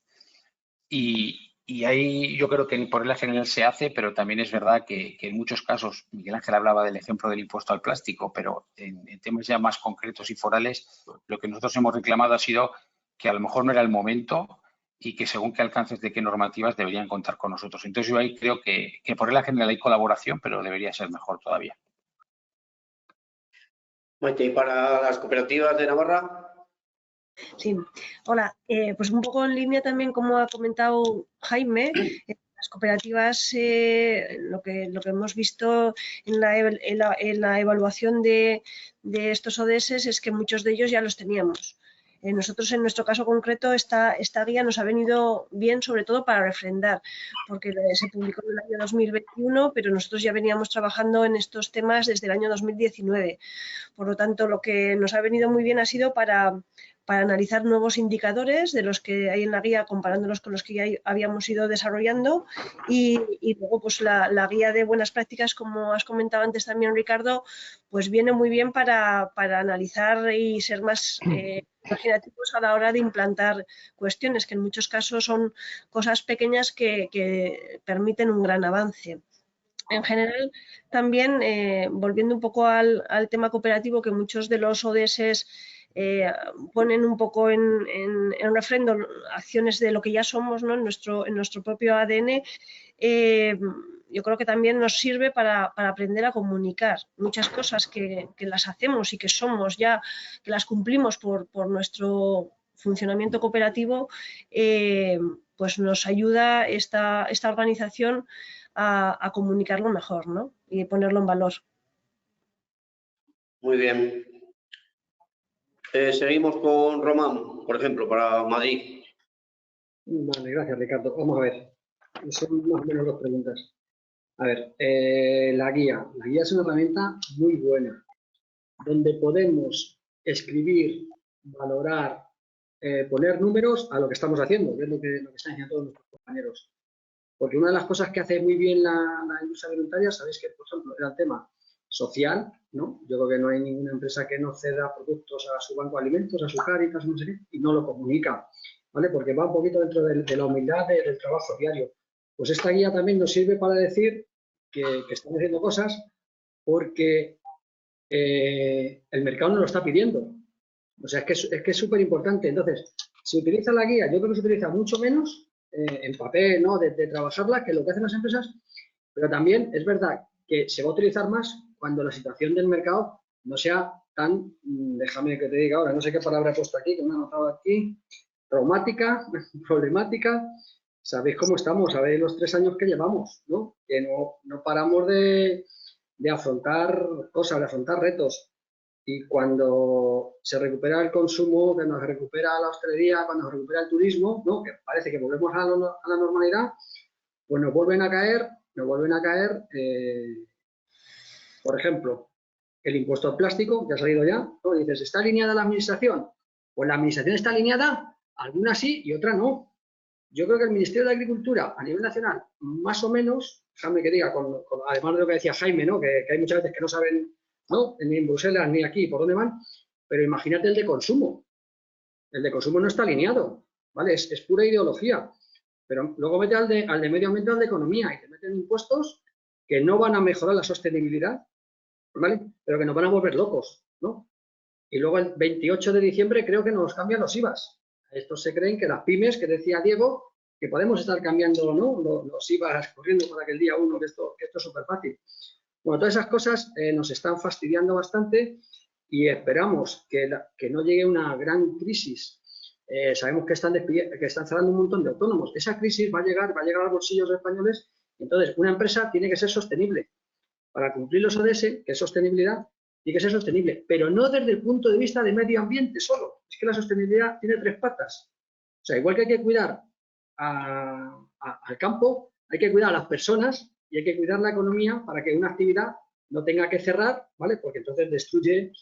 Y ahí yo creo que por regla general se hace, pero también es verdad que en muchos casos, Miguel Ángel hablaba del ejemplo del impuesto al plástico, pero en temas ya más concretos y forales, lo que nosotros hemos reclamado ha sido que a lo mejor no era el momento y que según qué alcances de qué normativas deberían contar con nosotros. Entonces yo ahí creo que por regla general hay colaboración, pero debería ser mejor todavía. Maite, ¿y para las cooperativas de Navarra? Sí, hola. Pues un poco en línea también, como ha comentado Jaime, las cooperativas, lo que hemos visto en la evaluación de estos ODS es que muchos de ellos ya los teníamos. Nosotros, en nuestro caso concreto, esta guía nos ha venido bien, sobre todo para refrendar, porque se publicó en el año 2021, pero nosotros ya veníamos trabajando en estos temas desde el año 2019. Por lo tanto, lo que nos ha venido muy bien ha sido para analizar nuevos indicadores de los que hay en la guía, comparándolos con los que ya habíamos ido desarrollando y luego pues la guía de buenas prácticas, como has comentado antes también, Ricardo, pues viene muy bien para analizar y ser más imaginativos a la hora de implantar cuestiones que en muchos casos son cosas pequeñas que permiten un gran avance. En general, también, volviendo un poco al tema cooperativo, que muchos de los ODS ponen un poco en refrendo acciones de lo que ya somos, ¿no? en nuestro propio ADN, yo creo que también nos sirve para aprender a comunicar muchas cosas que las hacemos y que somos ya, que las cumplimos por nuestro funcionamiento cooperativo, pues nos ayuda esta organización a comunicarlo mejor, ¿no? Y ponerlo en valor. Muy bien. Seguimos con Román, por ejemplo, para Madrid. Vale, gracias, Ricardo. Vamos a ver. Son más o menos dos preguntas. A ver, la guía. La guía es una herramienta muy buena, donde podemos escribir, valorar, poner números a lo que estamos haciendo, que es lo que están haciendo todos nuestros compañeros. Porque una de las cosas que hace muy bien la industria alimentaria, sabéis que, por ejemplo, era el tema social, ¿no? Yo creo que no hay ninguna empresa que no ceda productos a su banco de alimentos, a su Cáritas, no sé qué, y no lo comunica, ¿vale? Porque va un poquito dentro de la humildad del trabajo diario. Pues esta guía también nos sirve para decir que estamos haciendo cosas porque el mercado nos lo está pidiendo. O sea, es que es súper importante. Entonces, si utiliza la guía, yo creo que se utiliza mucho menos en papel, ¿no? De trabajarla, que lo que hacen las empresas, pero también es verdad que se va a utilizar más cuando la situación del mercado no sea tan, déjame que te diga ahora, no sé qué palabra he puesto aquí, que me he anotado aquí, traumática, problemática. Sabéis cómo estamos, sabéis los 3 años que llevamos, ¿no? Que no paramos de afrontar cosas, de afrontar retos. Y cuando se recupera el consumo, cuando se recupera la hostelería, cuando se recupera el turismo, ¿no? Que parece que volvemos a la normalidad, pues nos vuelven a caer, por ejemplo, el impuesto al plástico, que ha salido ya, ¿no? Dices, ¿está alineada la administración? Pues la administración está alineada, algunas sí y otras no. Yo creo que el Ministerio de Agricultura, a nivel nacional, más o menos, déjame que diga, además de lo que decía Jaime, ¿no? Que hay muchas veces que no saben, ¿no? Ni en Bruselas ni aquí por dónde van, pero imagínate el de consumo. El de consumo no está alineado, ¿vale? Es pura ideología. Pero luego mete al de medio ambiente, al de economía, y te meten impuestos que no van a mejorar la sostenibilidad, ¿vale? Pero que nos van a volver locos, ¿no? Y luego el 28 de diciembre creo que nos cambian los IVAs. Estos se creen que las pymes, que decía Diego, que podemos estar cambiando, ¿no? Los IVAs corriendo para que el día 1, que esto es súper fácil. Bueno, todas esas cosas nos están fastidiando bastante y esperamos que no llegue una gran crisis. Sabemos que están cerrando un montón de autónomos. Esa crisis va a llegar a los bolsillos españoles. Entonces, una empresa tiene que ser sostenible. Para cumplir los ODS, que es sostenibilidad, tiene que ser sostenible, pero no desde el punto de vista de medio ambiente solo. Es que la sostenibilidad tiene 3 patas. O sea, igual que hay que cuidar al campo, hay que cuidar a las personas y hay que cuidar la economía para que una actividad no tenga que cerrar, ¿vale? Porque entonces destruye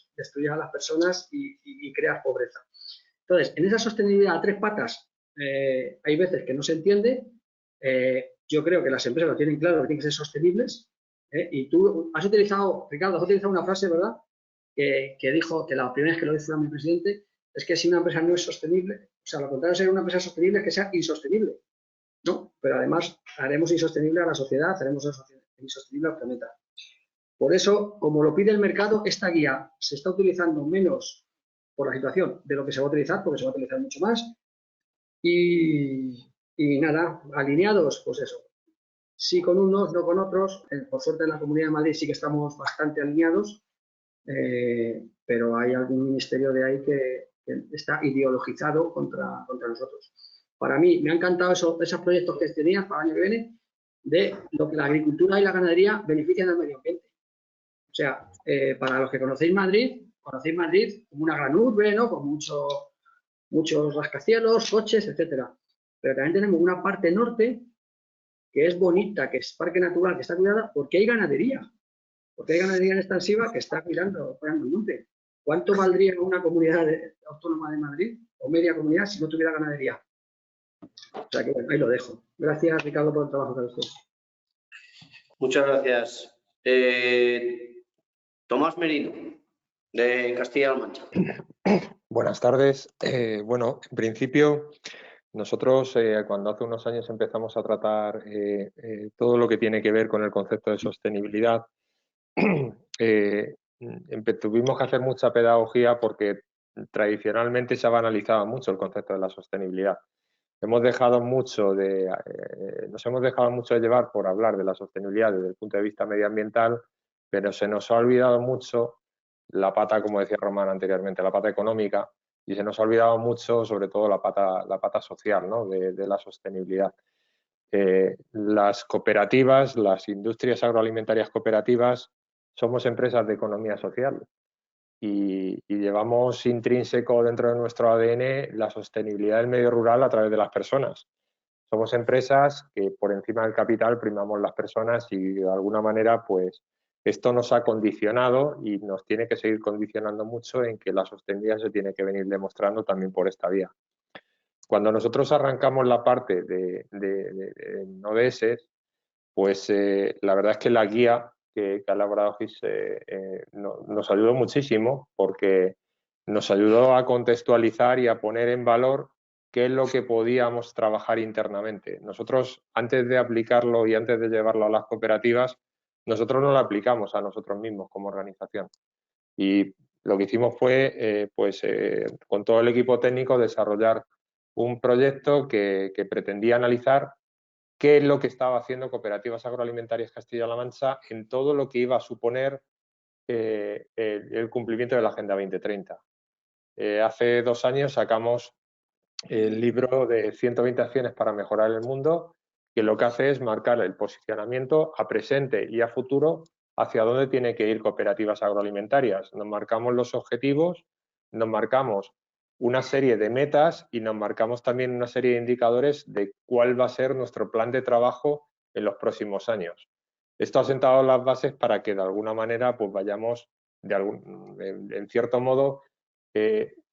a las personas y crea pobreza. Entonces, en esa sostenibilidad a 3 patas hay veces que no se entiende. Yo creo que las empresas lo tienen claro, que tienen que ser sostenibles. Y tú has utilizado, Ricardo, una frase, ¿verdad? Que dijo, que la primera vez que lo dijo mi presidente, es que si una empresa no es sostenible, o sea, lo contrario de ser una empresa sostenible es que sea insostenible, ¿no? Pero además haremos insostenible a la sociedad, haremos insostenible al planeta. Por eso, como lo pide el mercado, esta guía se está utilizando menos por la situación de lo que se va a utilizar, porque se va a utilizar mucho más. Y nada, alineados, pues eso. Sí con unos, no con otros. Por suerte en la Comunidad de Madrid sí que estamos bastante alineados, pero hay algún ministerio de ahí que está ideologizado contra nosotros. Para mí me han encantado esos proyectos que tenías para el año que viene, de lo que la agricultura y la ganadería benefician al medio ambiente. O sea, para los que conocéis Madrid como una gran urbe, ¿no? Con muchos rascacielos, coches, etcétera. Pero también tenemos una parte norte que es bonita, que es parque natural, que está cuidada, porque hay ganadería. Porque hay ganadería extensiva que está cuidando el monte. ¿Cuánto valdría una comunidad autónoma de Madrid o media comunidad si no tuviera ganadería? O sea que bueno, ahí lo dejo. Gracias, Ricardo, por el trabajo que has hecho. Muchas gracias. Tomás Merino, de Castilla-La Mancha. Buenas tardes. Bueno, en principio, nosotros cuando hace unos años empezamos a tratar todo lo que tiene que ver con el concepto de sostenibilidad, tuvimos que hacer mucha pedagogía porque tradicionalmente se ha banalizado mucho el concepto de la sostenibilidad. nos hemos dejado mucho de llevar por hablar de la sostenibilidad desde el punto de vista medioambiental, pero se nos ha olvidado mucho la pata, como decía Román anteriormente, la pata económica, y se nos ha olvidado mucho, sobre todo, la pata social, ¿no?, de la sostenibilidad. Las cooperativas, las industrias agroalimentarias cooperativas, somos empresas de economía social y llevamos intrínseco dentro de nuestro ADN la sostenibilidad del medio rural a través de las personas. Somos empresas que por encima del capital primamos las personas y de alguna manera pues esto nos ha condicionado y nos tiene que seguir condicionando mucho en que la sostenibilidad se tiene que venir demostrando también por esta vía. Cuando nosotros arrancamos la parte de ODS, pues la verdad es que la guía que ha elaborado GIS nos ayudó muchísimo porque nos ayudó a contextualizar y a poner en valor qué es lo que podíamos trabajar internamente. Nosotros, antes de aplicarlo y antes de llevarlo a las cooperativas, nosotros no lo aplicamos a nosotros mismos como organización. Y lo que hicimos fue, con todo el equipo técnico, desarrollar un proyecto que pretendía analizar qué es lo que estaba haciendo Cooperativas Agroalimentarias Castilla-La Mancha en todo lo que iba a suponer el cumplimiento de la Agenda 2030. Hace 2 años sacamos el libro de 120 acciones para mejorar el mundo, que lo que hace es marcar el posicionamiento a presente y a futuro hacia dónde tiene que ir Cooperativas Agroalimentarias. Nos marcamos los objetivos, nos marcamos una serie de metas y nos marcamos también una serie de indicadores de cuál va a ser nuestro plan de trabajo en los próximos años. Esto ha sentado las bases para que de alguna manera pues vayamos en cierto modo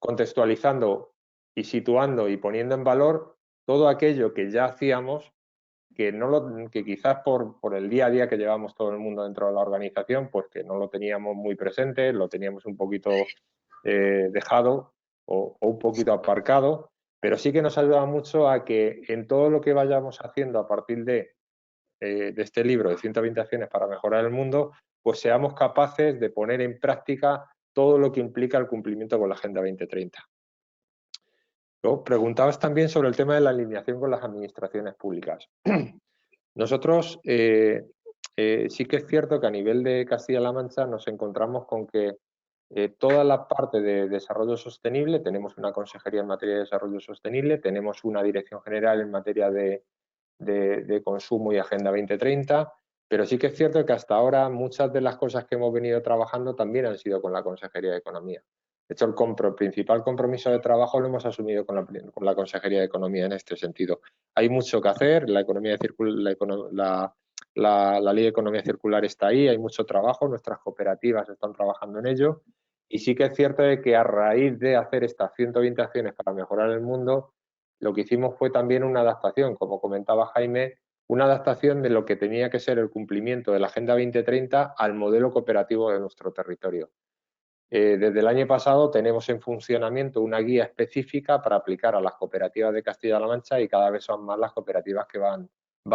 contextualizando y situando y poniendo en valor todo aquello que ya hacíamos, que quizás por el día a día que llevamos todo el mundo dentro de la organización, pues que no lo teníamos muy presente, lo teníamos un poquito dejado o un poquito aparcado, pero sí que nos ayuda mucho a que en todo lo que vayamos haciendo a partir de este libro de 120 acciones para mejorar el mundo, pues seamos capaces de poner en práctica todo lo que implica el cumplimiento con la Agenda 2030. Luego, preguntabas también sobre el tema de la alineación con las administraciones públicas. Nosotros sí que es cierto que a nivel de Castilla-La Mancha nos encontramos con que toda la parte de desarrollo sostenible, tenemos una consejería en materia de desarrollo sostenible, tenemos una dirección general en materia de consumo y Agenda 2030, pero sí que es cierto que hasta ahora muchas de las cosas que hemos venido trabajando también han sido con la Consejería de Economía. De hecho, el principal compromiso de trabajo lo hemos asumido con la Consejería de Economía en este sentido. Hay mucho que hacer, la Ley de Economía Circular está ahí, hay mucho trabajo, nuestras cooperativas están trabajando en ello y sí que es cierto de que a raíz de hacer estas 120 acciones para mejorar el mundo, lo que hicimos fue también una adaptación, como comentaba Jaime, una adaptación de lo que tenía que ser el cumplimiento de la Agenda 2030 al modelo cooperativo de nuestro territorio. Desde el año pasado tenemos en funcionamiento una guía específica para aplicar a las cooperativas de Castilla-La Mancha y cada vez son más las cooperativas que van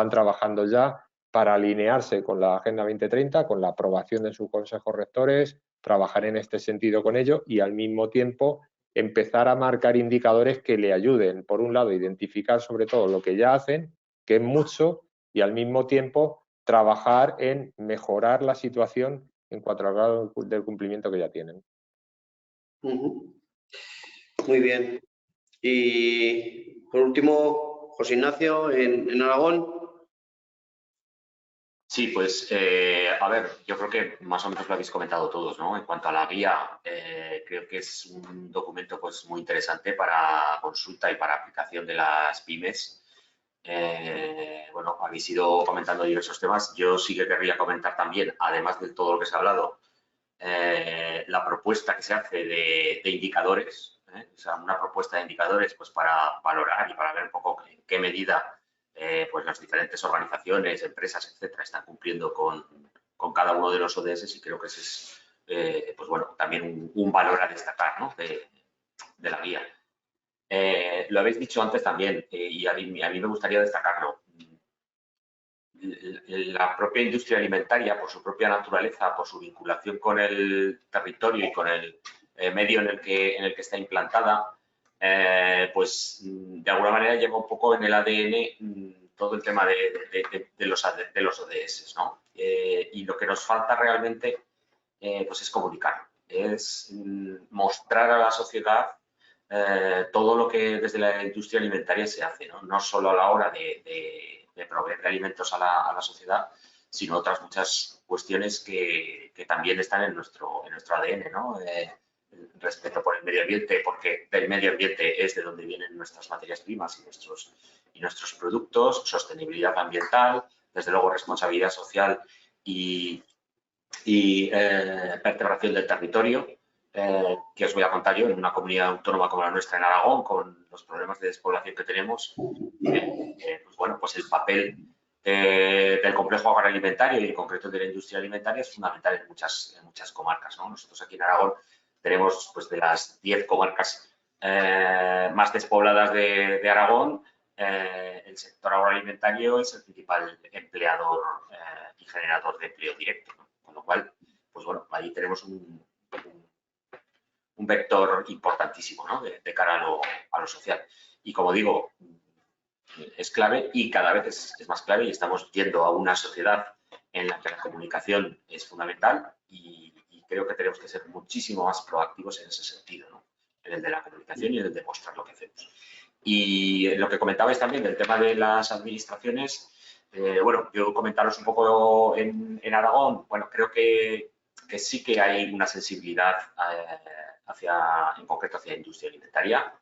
trabajando ya para alinearse con la Agenda 2030, con la aprobación de sus consejos rectores, trabajar en este sentido con ello y al mismo tiempo empezar a marcar indicadores que le ayuden, por un lado, a identificar sobre todo lo que ya hacen, que es mucho, y al mismo tiempo trabajar en mejorar la situación en cuanto al grado del cumplimiento que ya tienen. Muy bien. Y por último, José Ignacio, en Aragón. Sí, pues a ver, yo creo que más o menos lo habéis comentado todos, ¿no? En cuanto a la guía, creo que es un documento pues muy interesante para consulta y para aplicación de las pymes. Bueno, habéis ido comentando diversos temas. Yo sí que querría comentar también, además de todo lo que se ha hablado, la propuesta que se hace de indicadores, o sea, una propuesta de indicadores pues para valorar y para ver un poco en qué medida pues las diferentes organizaciones, empresas, etcétera, están cumpliendo con cada uno de los ODS y creo que ese es pues bueno, también un valor a destacar, ¿no? de la guía. Lo habéis dicho antes también y a mí me gustaría destacarlo. La propia industria alimentaria, por su propia naturaleza, por su vinculación con el territorio y con el medio en el que está implantada, pues de alguna manera lleva un poco en el ADN todo el tema de los ODS, ¿no? Y lo que nos falta realmente pues es comunicar, es mostrar a la sociedad todo lo que desde la industria alimentaria se hace, ¿no? No solo a la hora de proveer de alimentos a la sociedad, sino otras muchas cuestiones que también están en nuestro ADN, ¿no? Respeto por el medio ambiente, porque del medio ambiente es de donde vienen nuestras materias primas y nuestros productos, sostenibilidad ambiental, desde luego responsabilidad social y vertebración del territorio, que os voy a contar yo en una comunidad autónoma como la nuestra en Aragón, con los problemas de despoblación que tenemos, pues bueno, pues el papel del complejo agroalimentario y en concreto de la industria alimentaria es fundamental en muchas comarcas, ¿no? Nosotros aquí en Aragón tenemos, pues, de las 10 comarcas más despobladas de Aragón, el sector agroalimentario es el principal empleador y generador de empleo directo, ¿no? Con lo cual, pues bueno, ahí tenemos un vector importantísimo, ¿no? de cara a lo social. Y como digo, es clave y cada vez es más clave y estamos yendo a una sociedad en la que la comunicación es fundamental y creo que tenemos que ser muchísimo más proactivos en ese sentido, ¿no? En el de la comunicación y en el de mostrar lo que hacemos. Y lo que comentabais también del tema de las administraciones, bueno, yo comentaros un poco en Aragón, bueno, creo que sí que hay una sensibilidad en concreto hacia la industria alimentaria.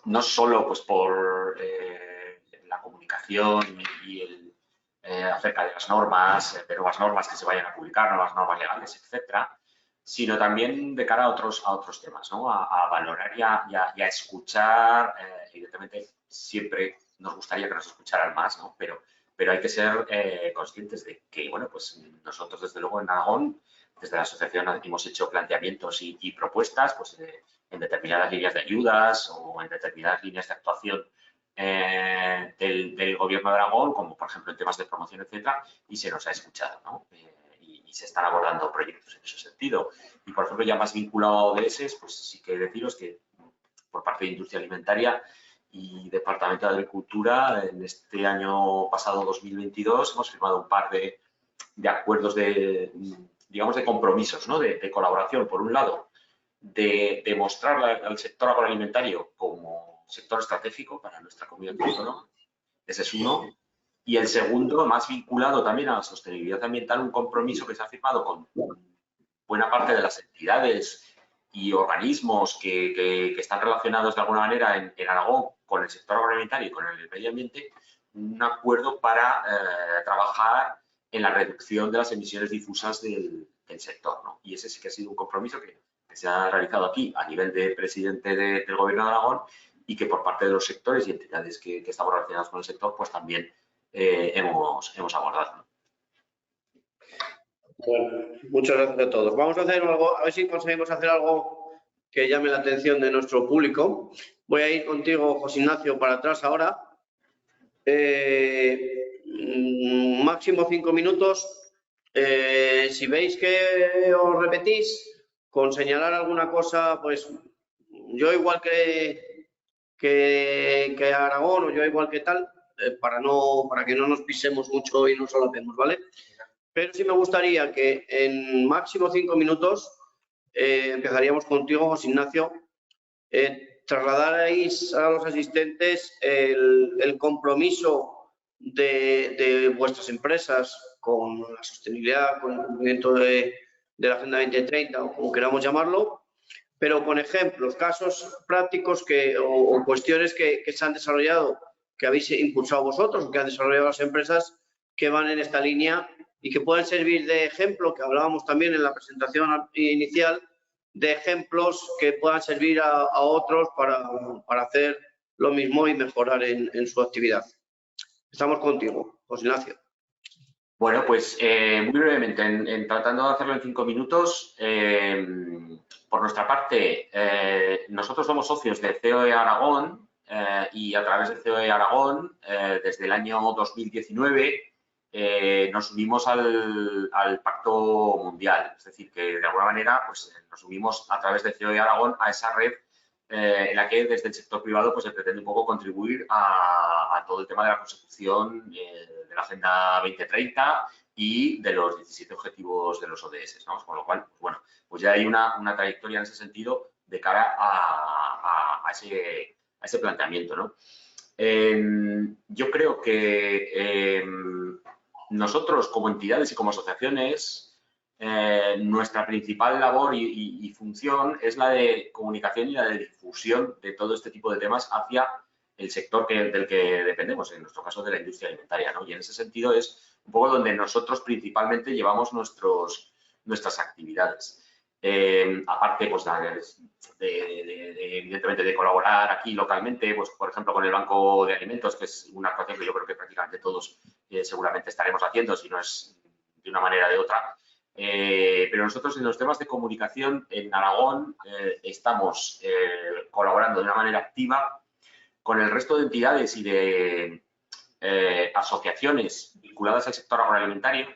No solo pues por la comunicación y acerca de las normas, de nuevas normas que se vayan a publicar, nuevas normas legales, etcétera, sino también de cara a otros temas, ¿no? A valorar y a escuchar. Evidentemente, siempre nos gustaría que nos escucharan más, ¿no? Pero hay que ser conscientes de que, bueno, pues nosotros desde luego en Aragón, desde la asociación hemos hecho planteamientos y propuestas, pues en determinadas líneas de ayudas o en determinadas líneas de actuación del Gobierno de Aragón, como por ejemplo en temas de promoción, etcétera, y se nos ha escuchado, ¿no? Y se están abordando proyectos en ese sentido. Y por ejemplo, ya más vinculado a ODS, pues sí que deciros que por parte de Industria Alimentaria y Departamento de Agricultura, en este año pasado 2022 hemos firmado un par de acuerdos digamos, de compromisos, ¿no? De colaboración, por un lado, de mostrar al sector agroalimentario como sector estratégico para nuestra comunidad autónoma. Ese es uno. Y el segundo, más vinculado también a la sostenibilidad ambiental, un compromiso que se ha firmado con buena parte de las entidades y organismos que están relacionados de alguna manera en Aragón con el sector agroalimentario y con el medio ambiente, un acuerdo para trabajar en la reducción de las emisiones difusas del sector, ¿no? Y ese sí que ha sido un compromiso que se ha realizado aquí a nivel de presidente del Gobierno de Aragón y que por parte de los sectores y entidades que estamos relacionados con el sector, pues también hemos abordado. Bueno, muchas gracias a todos. Vamos a hacer algo, a ver si conseguimos hacer algo que llame la atención de nuestro público. Voy a ir contigo, José Ignacio, para atrás ahora. Máximo 5 minutos. Si veis que os repetís, con señalar alguna cosa, pues yo igual que Aragón o yo igual que tal, para que no nos pisemos mucho y no solapemos, ¿vale? Pero sí me gustaría que en máximo 5 minutos empezaríamos contigo, José Ignacio, trasladaréis a los asistentes el compromiso de vuestras empresas con la sostenibilidad, con el cumplimiento de la Agenda 2030 o como queramos llamarlo, pero con ejemplos, casos prácticos o cuestiones que se han desarrollado, que habéis impulsado vosotros o que han desarrollado las empresas que van en esta línea y que pueden servir de ejemplo, que hablábamos también en la presentación inicial, de ejemplos que puedan servir a otros para hacer lo mismo y mejorar en su actividad. Estamos contigo, José Ignacio. Bueno, pues muy brevemente, tratando de hacerlo en 5 minutos, por nuestra parte, nosotros somos socios de COE Aragón y a través de COE Aragón, desde el año 2019, nos unimos al Pacto Mundial. Es decir, que de alguna manera pues, nos unimos a través de COE Aragón a esa red en la que desde el sector privado pues se pretende un poco contribuir a todo el tema de la consecución de la Agenda 2030 y de los 17 objetivos de los ODS, ¿no? Con lo cual, pues bueno, pues ya hay una trayectoria en ese sentido de cara a ese planteamiento, ¿no? Yo creo que nosotros como entidades y como asociaciones, nuestra principal labor y función es la de comunicación y la de difusión de todo este tipo de temas hacia el sector del que dependemos, en nuestro caso de la industria alimentaria, ¿no? Y en ese sentido es un poco donde nosotros principalmente llevamos nuestras actividades. Aparte, pues, evidentemente, de colaborar aquí localmente, pues, por ejemplo, con el Banco de Alimentos, que es una actuación que yo creo que prácticamente todos seguramente estaremos haciendo, si no es de una manera o de otra. Pero nosotros en los temas de comunicación en Aragón estamos colaborando de una manera activa con el resto de entidades y de asociaciones vinculadas al sector agroalimentario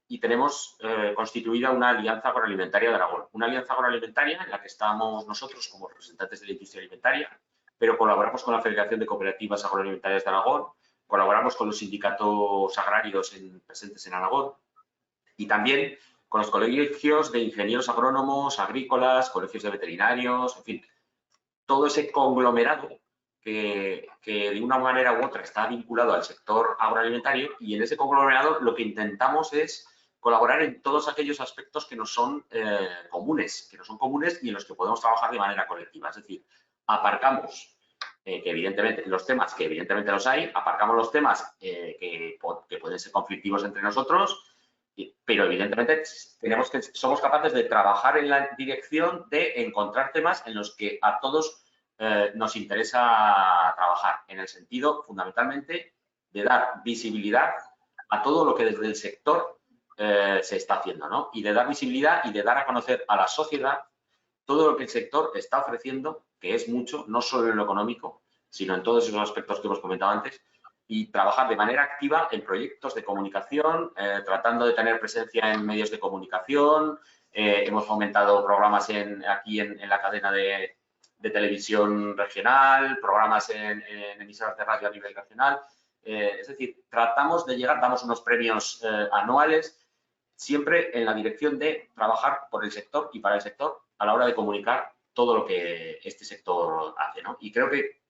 y tenemos constituida una alianza agroalimentaria de Aragón. Una alianza agroalimentaria en la que estamos nosotros como representantes de la industria alimentaria, pero colaboramos con la Federación de Cooperativas Agroalimentarias de Aragón, colaboramos con los sindicatos agrarios presentes en Aragón y también con los colegios de ingenieros agrónomos, agrícolas, colegios de veterinarios, en fin, todo ese conglomerado que de una manera u otra está vinculado al sector agroalimentario y en ese conglomerado lo que intentamos es colaborar en todos aquellos aspectos que nos son comunes y en los que podemos trabajar de manera colectiva. Es decir, aparcamos que evidentemente los temas que evidentemente los hay, aparcamos los temas que pueden ser conflictivos entre nosotros, pero evidentemente somos capaces de trabajar en la dirección de encontrar temas en los que a todos nos interesa trabajar, en el sentido fundamentalmente de dar visibilidad a todo lo que desde el sector se está haciendo, ¿no? Y de dar visibilidad y de dar a conocer a la sociedad todo lo que el sector está ofreciendo, que es mucho, no solo en lo económico, sino en todos esos aspectos que hemos comentado antes, y trabajar de manera activa en proyectos de comunicación, tratando de tener presencia en medios de comunicación. Hemos fomentado programas aquí en la cadena de televisión regional, programas en emisoras de radio a nivel regional. Es decir, tratamos de llegar, damos unos premios anuales, siempre en la dirección de trabajar por el sector y para el sector a la hora de comunicar todo lo que este sector hace, ¿no? Y creo que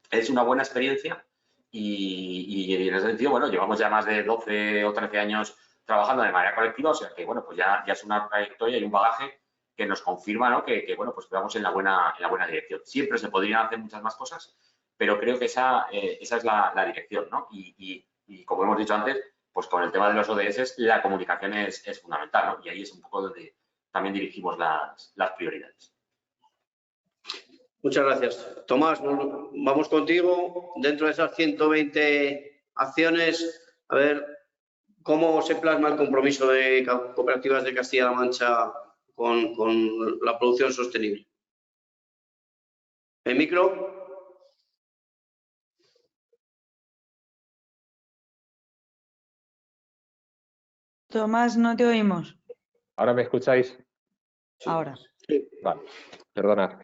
es una buena experiencia y en ese sentido, bueno, llevamos ya más de 12 o 13 años trabajando de manera colectiva, o sea que, bueno, pues ya es una trayectoria y un bagaje que nos confirma, ¿no? Que bueno, pues vamos en la buena dirección. Siempre se podrían hacer muchas más cosas, pero creo que esa es la dirección, ¿no? Y como hemos dicho antes, pues con el tema de los ODS la comunicación es fundamental, ¿no? Y ahí es un poco donde también dirigimos las prioridades. Muchas gracias. Tomás, vamos contigo. Dentro de esas 120 acciones, a ver cómo se plasma el compromiso de cooperativas de Castilla-La Mancha con la producción sostenible. ¿El micro? Tomás, no te oímos. ¿Ahora me escucháis? Ahora. Sí. Vale, perdonad.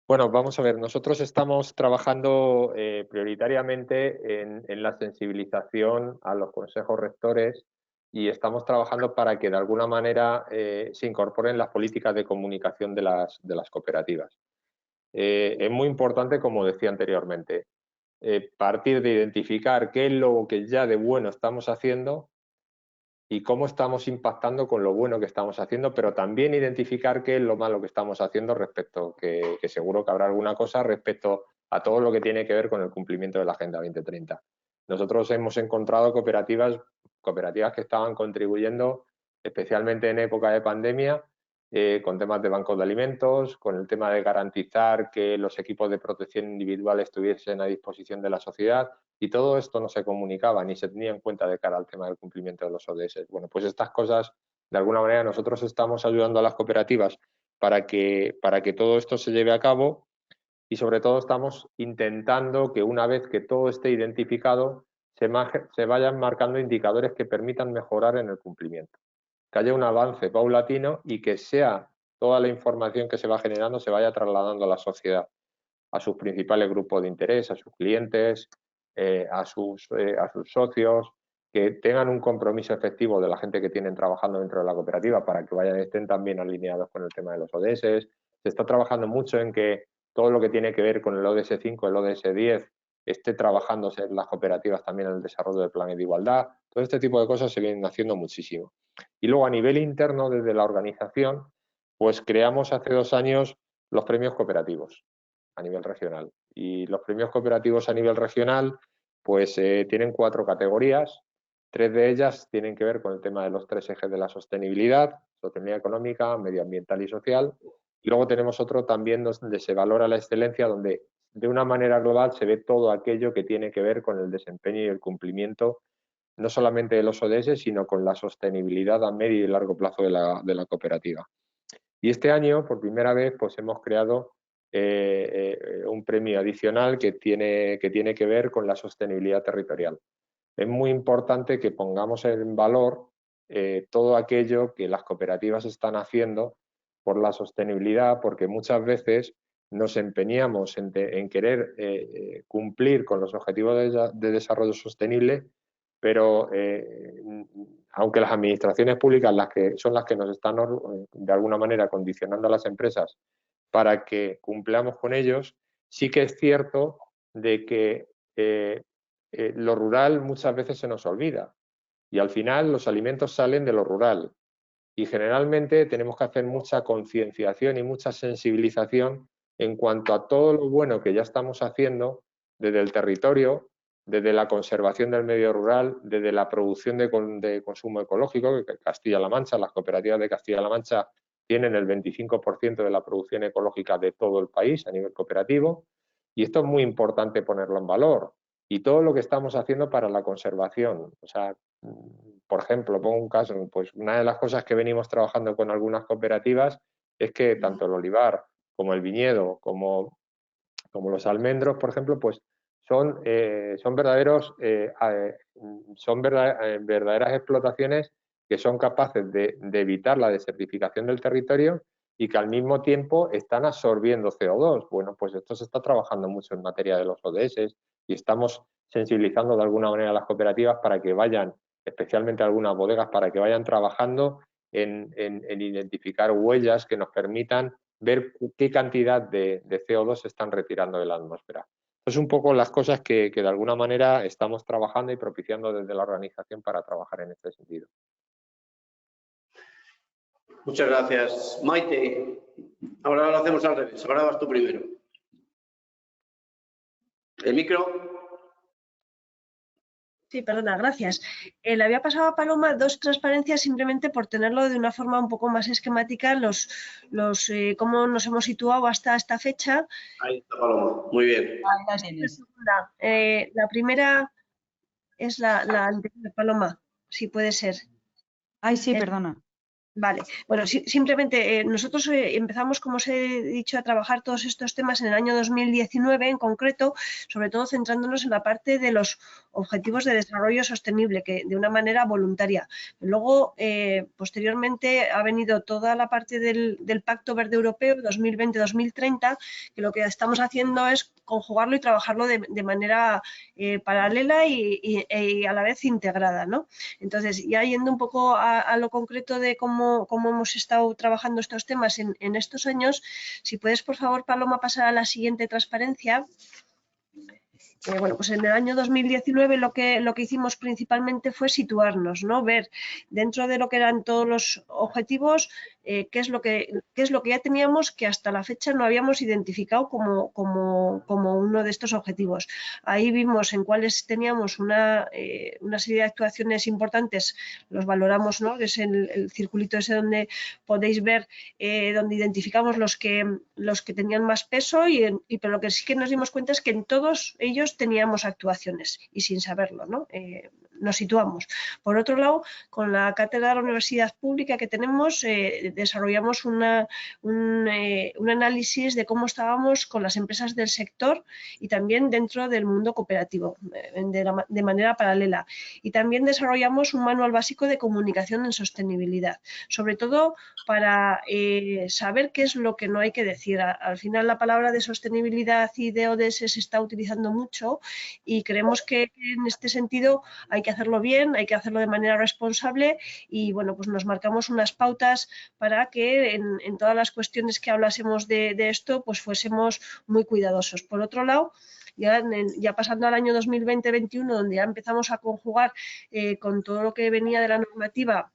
Bueno, vamos a ver, nosotros estamos trabajando prioritariamente en la sensibilización a los consejos rectores y estamos trabajando para que de alguna manera se incorporen las políticas de comunicación de las cooperativas. Es muy importante, como decía anteriormente, partir de identificar qué es lo que ya de bueno estamos haciendo y cómo estamos impactando con lo bueno que estamos haciendo, pero también identificar qué es lo malo que estamos haciendo respecto, que seguro que habrá alguna cosa respecto a todo lo que tiene que ver con el cumplimiento de la Agenda 2030. Nosotros hemos encontrado cooperativas que estaban contribuyendo, especialmente en época de pandemia, con temas de bancos de alimentos, con el tema de garantizar que los equipos de protección individual estuviesen a disposición de la sociedad, y todo esto no se comunicaba ni se tenía en cuenta de cara al tema del cumplimiento de los ODS. Bueno, pues estas cosas, de alguna manera, nosotros estamos ayudando a las cooperativas para que todo esto se lleve a cabo y, sobre todo, estamos intentando que una vez que todo esté identificado, se vayan marcando indicadores que permitan mejorar en el cumplimiento. Que haya un avance paulatino y que sea toda la información que se va generando se vaya trasladando a la sociedad. a sus principales grupos de interés, a sus clientes, a sus socios, que tengan un compromiso efectivo de la gente que tienen trabajando dentro de la cooperativa para que estén también alineados con el tema de los ODS. Se está trabajando mucho en que todo lo que tiene que ver con el ODS 5, el ODS 10, esté trabajándose en las cooperativas también en el desarrollo de planes de igualdad. Todo este tipo de cosas se vienen haciendo muchísimo. Y luego a nivel interno, desde la organización, pues creamos hace 2 años los premios cooperativos a nivel regional. Y los premios cooperativos a nivel regional pues tienen 4 categorías. 3 de ellas tienen que ver con el tema de los 3 ejes de la sostenibilidad económica, medioambiental y social. Y luego tenemos otro también donde se valora la excelencia, donde de una manera global se ve todo aquello que tiene que ver con el desempeño y el cumplimiento no solamente de los ODS, sino con la sostenibilidad a medio y largo plazo de la cooperativa. Y este año, por primera vez, pues hemos creado un premio adicional que tiene que ver con la sostenibilidad territorial. Es muy importante que pongamos en valor todo aquello que las cooperativas están haciendo por la sostenibilidad, porque muchas veces nos empeñamos en querer cumplir con los objetivos de desarrollo sostenible, pero aunque las administraciones públicas son las que nos están de alguna manera condicionando a las empresas para que cumplamos con ellos, sí que es cierto de que lo rural muchas veces se nos olvida y al final los alimentos salen de lo rural y generalmente tenemos que hacer mucha concienciación y mucha sensibilización en cuanto a todo lo bueno que ya estamos haciendo desde el territorio, desde la conservación del medio rural, desde la producción de consumo ecológico, que Castilla-La Mancha, las cooperativas de Castilla-La Mancha tienen el 25% de la producción ecológica de todo el país a nivel cooperativo y esto es muy importante ponerlo en valor. Y todo lo que estamos haciendo para la conservación. O sea, por ejemplo, pongo un caso, pues una de las cosas que venimos trabajando con algunas cooperativas es que tanto el olivar como el viñedo, como los almendros, por ejemplo, pues son verdaderas explotaciones que son capaces de evitar la desertificación del territorio y que al mismo tiempo están absorbiendo CO2. Bueno, pues esto se está trabajando mucho en materia de los ODS y estamos sensibilizando de alguna manera a las cooperativas para que vayan, especialmente algunas bodegas, para que vayan trabajando en identificar huellas que nos permitan ver qué cantidad de CO2 se están retirando de la atmósfera. Es un poco las cosas que de alguna manera estamos trabajando y propiciando desde la organización para trabajar en este sentido. Muchas gracias. Maite, ahora lo hacemos al revés. Ahora vas tú primero. ¿El micro? Sí, perdona, gracias. Le había pasado a Paloma 2 transparencias simplemente por tenerlo de una forma un poco más esquemática, cómo nos hemos situado hasta esta fecha. Ahí está Paloma, muy bien. La primera es la anterior, Paloma, si puede ser. Ay, sí, perdona. Vale, bueno, simplemente nosotros empezamos, como os he dicho, a trabajar todos estos temas en el año 2019 en concreto, sobre todo centrándonos en la parte de los objetivos de desarrollo sostenible, que de una manera voluntaria. Luego, posteriormente, ha venido toda la parte del Pacto Verde Europeo 2020-2030, que lo que estamos haciendo es conjugarlo y trabajarlo de manera paralela y a la vez integrada, ¿no? Entonces, ya yendo un poco a lo concreto de cómo hemos estado trabajando estos temas en estos años, si puedes, por favor, Paloma, pasar a la siguiente transparencia. Bueno, pues en el año 2019 lo que hicimos principalmente fue situarnos, ¿no? Ver dentro de lo que eran todos los objetivos qué es lo que ya teníamos que hasta la fecha no habíamos identificado como uno de estos objetivos. Ahí vimos en cuáles teníamos una serie de actuaciones importantes, los valoramos, ¿no? Que es el circulito ese donde podéis ver donde identificamos los que tenían más peso pero lo que sí que nos dimos cuenta es que en todos ellos teníamos actuaciones y sin saberlo, ¿no? Nos situamos. Por otro lado, con la cátedra de la Universidad Pública que tenemos, desarrollamos un análisis de cómo estábamos con las empresas del sector y también dentro del mundo cooperativo, de manera paralela. Y también desarrollamos un manual básico de comunicación en sostenibilidad, sobre todo para saber qué es lo que no hay que decir. Al final la palabra de sostenibilidad y de ODS se está utilizando mucho y creemos que en este sentido hay que hacerlo bien, hay que hacerlo de manera responsable y bueno, pues nos marcamos unas pautas para que en todas las cuestiones que hablásemos de esto pues fuésemos muy cuidadosos. Por otro lado, ya pasando al año 2020-21, donde ya empezamos a conjugar con todo lo que venía de la normativa,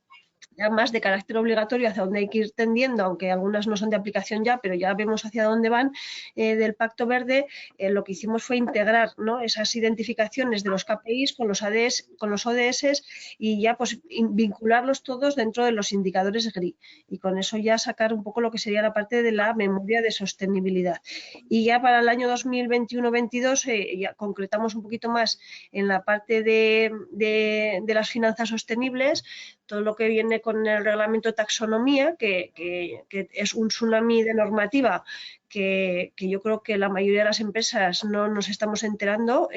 ya más de carácter obligatorio, hacia donde hay que ir tendiendo, aunque algunas no son de aplicación ya, pero ya vemos hacia dónde van, del Pacto Verde, lo que hicimos fue integrar, ¿no?, esas identificaciones de los KPIs con los ODS y ya pues vincularlos todos dentro de los indicadores GRI y con eso ya sacar un poco lo que sería la parte de la memoria de sostenibilidad. Y ya para el año 2021-22 ya concretamos un poquito más en la parte de las finanzas sostenibles, todo lo que viene con el reglamento de taxonomía, que es un tsunami de normativa que yo creo que la mayoría de las empresas no nos estamos enterando.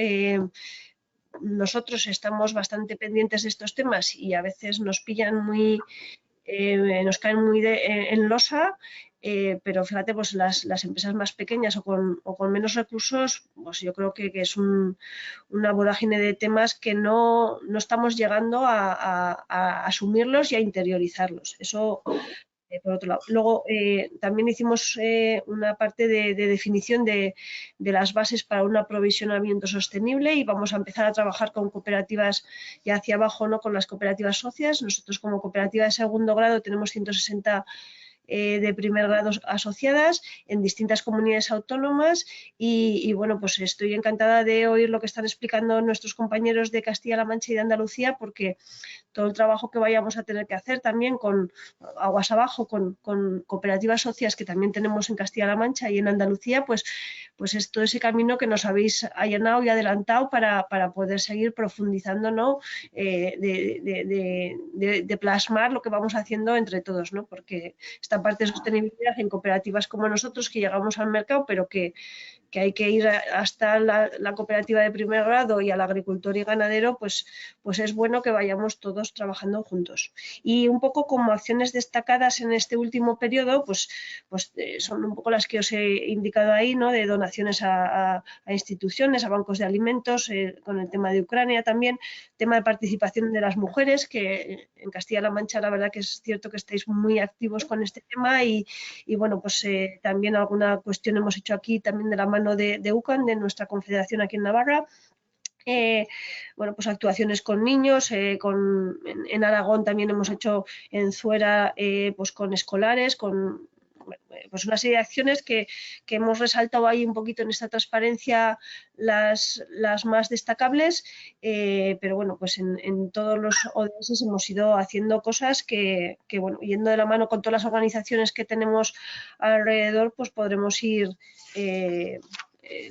Nosotros estamos bastante pendientes de estos temas y a veces nos pillan nos caen muy en losa. Pero fíjate, pues las empresas más pequeñas o con menos recursos, pues yo creo que es una vorágine de temas que no estamos llegando a asumirlos y a interiorizarlos. Eso, por otro lado. Luego, también hicimos una parte de definición de las bases para un aprovisionamiento sostenible y vamos a empezar a trabajar con cooperativas ya hacia abajo, ¿no?, con las cooperativas socias. Nosotros como cooperativa de segundo grado tenemos 160 de primer grado asociadas en distintas comunidades autónomas y bueno, pues estoy encantada de oír lo que están explicando nuestros compañeros de Castilla-La Mancha y de Andalucía, porque todo el trabajo que vayamos a tener que hacer también con aguas abajo, con cooperativas socias que también tenemos en Castilla-La Mancha y en Andalucía, pues es todo ese camino que nos habéis allanado y adelantado para poder seguir profundizando, ¿no?, de plasmar lo que vamos haciendo entre todos, ¿no?, porque esta parte de sostenibilidad en cooperativas como nosotros, que llegamos al mercado, pero que hay que ir hasta la cooperativa de primer grado y al agricultor y ganadero, pues es bueno que vayamos todos trabajando juntos. Y un poco como acciones destacadas en este último periodo, pues son un poco las que os he indicado ahí, ¿no?, de donaciones a instituciones, a bancos de alimentos, con el tema de Ucrania también, tema de participación de las mujeres, que en Castilla-La Mancha la verdad que es cierto que estáis muy activos con este tema y bueno, pues también alguna cuestión hemos hecho aquí también de la mano de UCAN, de nuestra confederación aquí en Navarra. Bueno, pues actuaciones con niños, en Aragón también hemos hecho en Zuera, pues con escolares, con pues una serie de acciones que hemos resaltado ahí un poquito en esta transparencia, las más destacables, pero bueno, pues en todos los ODS hemos ido haciendo cosas que bueno, yendo de la mano con todas las organizaciones que tenemos alrededor, pues podremos ir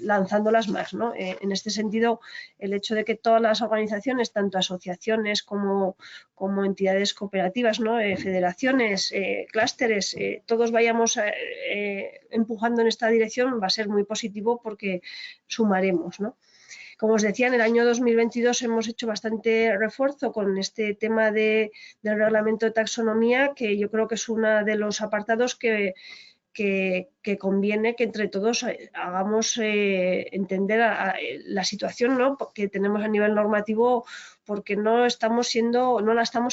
lanzándolas más, ¿no? En este sentido, el hecho de que todas las organizaciones, tanto asociaciones como entidades cooperativas, ¿no?, federaciones, clústeres, todos vayamos empujando en esta dirección, va a ser muy positivo porque sumaremos, ¿no? Como os decía, en el año 2022 hemos hecho bastante refuerzo con este tema del reglamento de taxonomía, que yo creo que es uno de los apartados que conviene que entre todos hagamos entender la situación, ¿no?, que tenemos a nivel normativo, porque no la estamos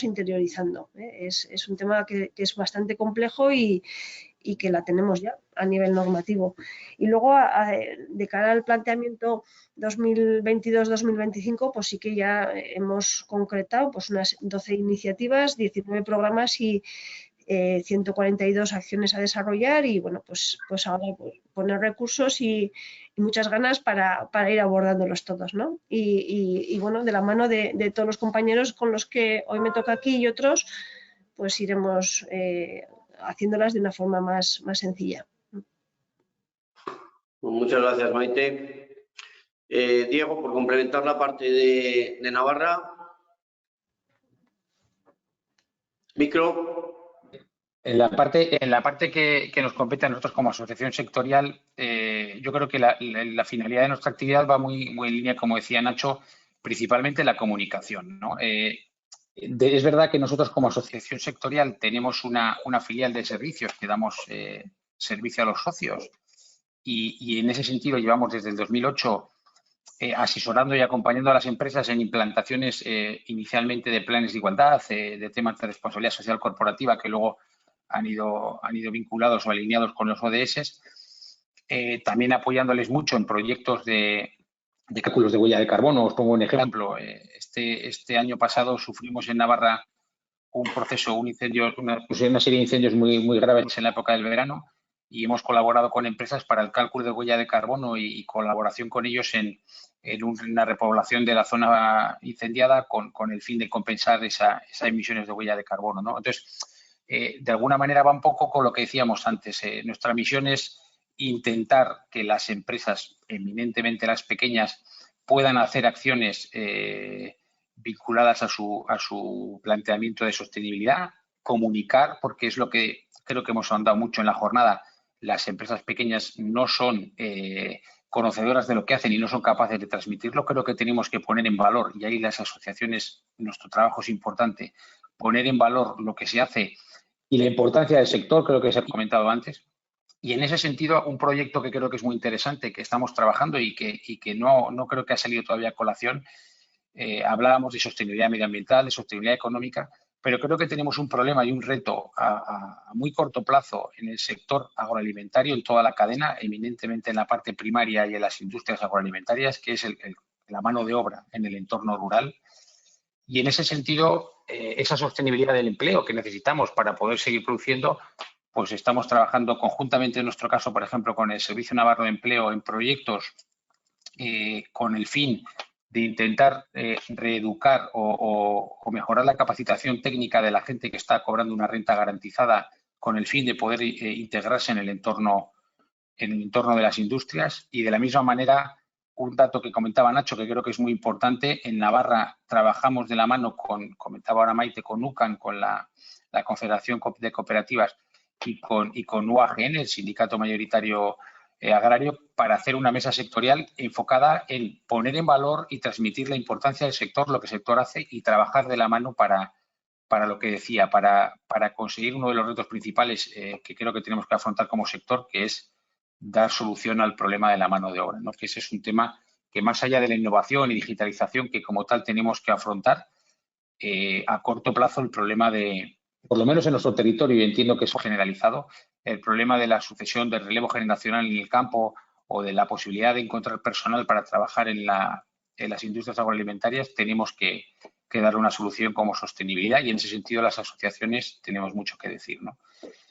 interiorizando. Es un tema que es bastante complejo y que la tenemos ya a nivel normativo. Y luego, de cara al planteamiento 2022-2025, pues sí que ya hemos concretado pues unas 12 iniciativas, 19 programas y 142 acciones a desarrollar y bueno, pues ahora poner recursos y muchas ganas para ir abordándolos todos, ¿no? Y bueno, de la mano de todos los compañeros con los que hoy me toca aquí y otros, pues iremos haciéndolas de una forma más sencilla. Muchas gracias, Maite. Diego, por complementar la parte de Navarra. Micro. En la parte que nos compete a nosotros como asociación sectorial, yo creo que la finalidad de nuestra actividad va muy en línea, como decía Nacho, principalmente la comunicación, ¿no? Es verdad que nosotros como asociación sectorial tenemos una filial de servicios que damos servicio a los socios y en ese sentido llevamos desde el 2008 asesorando y acompañando a las empresas en implantaciones inicialmente de planes de igualdad, de temas de responsabilidad social corporativa que luego han ido vinculados o alineados con los ODS, también apoyándoles mucho en proyectos de cálculos de huella de carbono. Os pongo un ejemplo. Este año pasado sufrimos en Navarra una serie de incendios muy graves en la época del verano y hemos colaborado con empresas para el cálculo de huella de carbono y colaboración con ellos en una repoblación de la zona incendiada con el fin de compensar esas emisiones de huella de carbono, ¿no? Entonces, de alguna manera va un poco con lo que decíamos antes. Nuestra misión es intentar que las empresas, eminentemente las pequeñas, puedan hacer acciones vinculadas a su planteamiento de sostenibilidad, comunicar, porque es lo que creo que hemos ahondado mucho en la jornada. Las empresas pequeñas no son conocedoras de lo que hacen y no son capaces de transmitirlo. Creo que tenemos que poner en valor, y ahí las asociaciones, nuestro trabajo es importante, poner en valor lo que se hace y la importancia del sector, creo que se ha comentado antes. Y en ese sentido, un proyecto que creo que es muy interesante, que estamos trabajando y que no creo que ha salido todavía a colación, hablábamos de sostenibilidad medioambiental, de sostenibilidad económica, pero creo que tenemos un problema y un reto a muy corto plazo en el sector agroalimentario, en toda la cadena, eminentemente en la parte primaria y en las industrias agroalimentarias, que es la mano de obra en el entorno rural. Y en ese sentido, esa sostenibilidad del empleo que necesitamos para poder seguir produciendo, pues estamos trabajando conjuntamente, en nuestro caso, por ejemplo, con el Servicio Navarro de Empleo en proyectos con el fin de intentar reeducar o mejorar la capacitación técnica de la gente que está cobrando una renta garantizada con el fin de poder integrarse en el entorno de las industrias. Y de la misma manera, un dato que comentaba Nacho, que creo que es muy importante, en Navarra trabajamos de la mano comentaba ahora Maite, con UCAN, con la Confederación de Cooperativas y con UAGN, el sindicato mayoritario agrario, para hacer una mesa sectorial enfocada en poner en valor y transmitir la importancia del sector, lo que el sector hace y trabajar de la mano para lo que decía, para conseguir uno de los retos principales que creo que tenemos que afrontar como sector, que es dar solución al problema de la mano de obra, ¿no? Que ese es un tema que, más allá de la innovación y digitalización que como tal tenemos que afrontar, a corto plazo el problema por lo menos en nuestro territorio, y entiendo que eso es generalizado, el problema de la sucesión, del relevo generacional en el campo o de la posibilidad de encontrar personal para trabajar en las industrias agroalimentarias, tenemos que darle una solución como sostenibilidad, y en ese sentido las asociaciones tenemos mucho que decir, ¿no?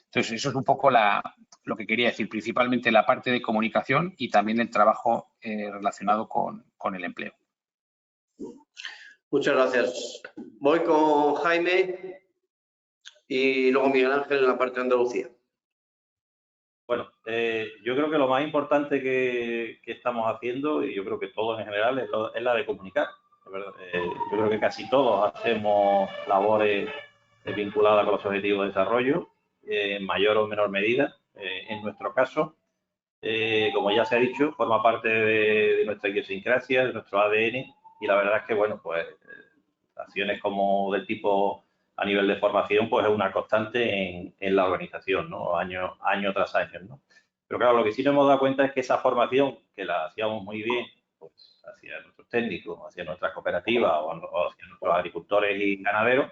Entonces, eso es un poco lo que quería decir, principalmente la parte de comunicación y también el trabajo relacionado con el empleo. Muchas gracias. Voy con Jaime y luego Miguel Ángel en la parte de Andalucía. Bueno, yo creo que lo más importante que estamos haciendo, y yo creo que todos en general, es la de comunicar. Yo creo que casi todos hacemos labores vinculadas con los objetivos de desarrollo, en mayor o menor medida. En nuestro caso, como ya se ha dicho, forma parte de nuestra idiosincrasia, de nuestro ADN, y la verdad es que, bueno, pues acciones como del tipo a nivel de formación, pues es una constante en la organización, ¿no? Año tras año, ¿no? Pero claro, lo que sí nos hemos dado cuenta es que esa formación, que la hacíamos muy bien, pues hacia nuestros técnicos, hacia nuestras cooperativas o hacia nuestros agricultores y ganaderos,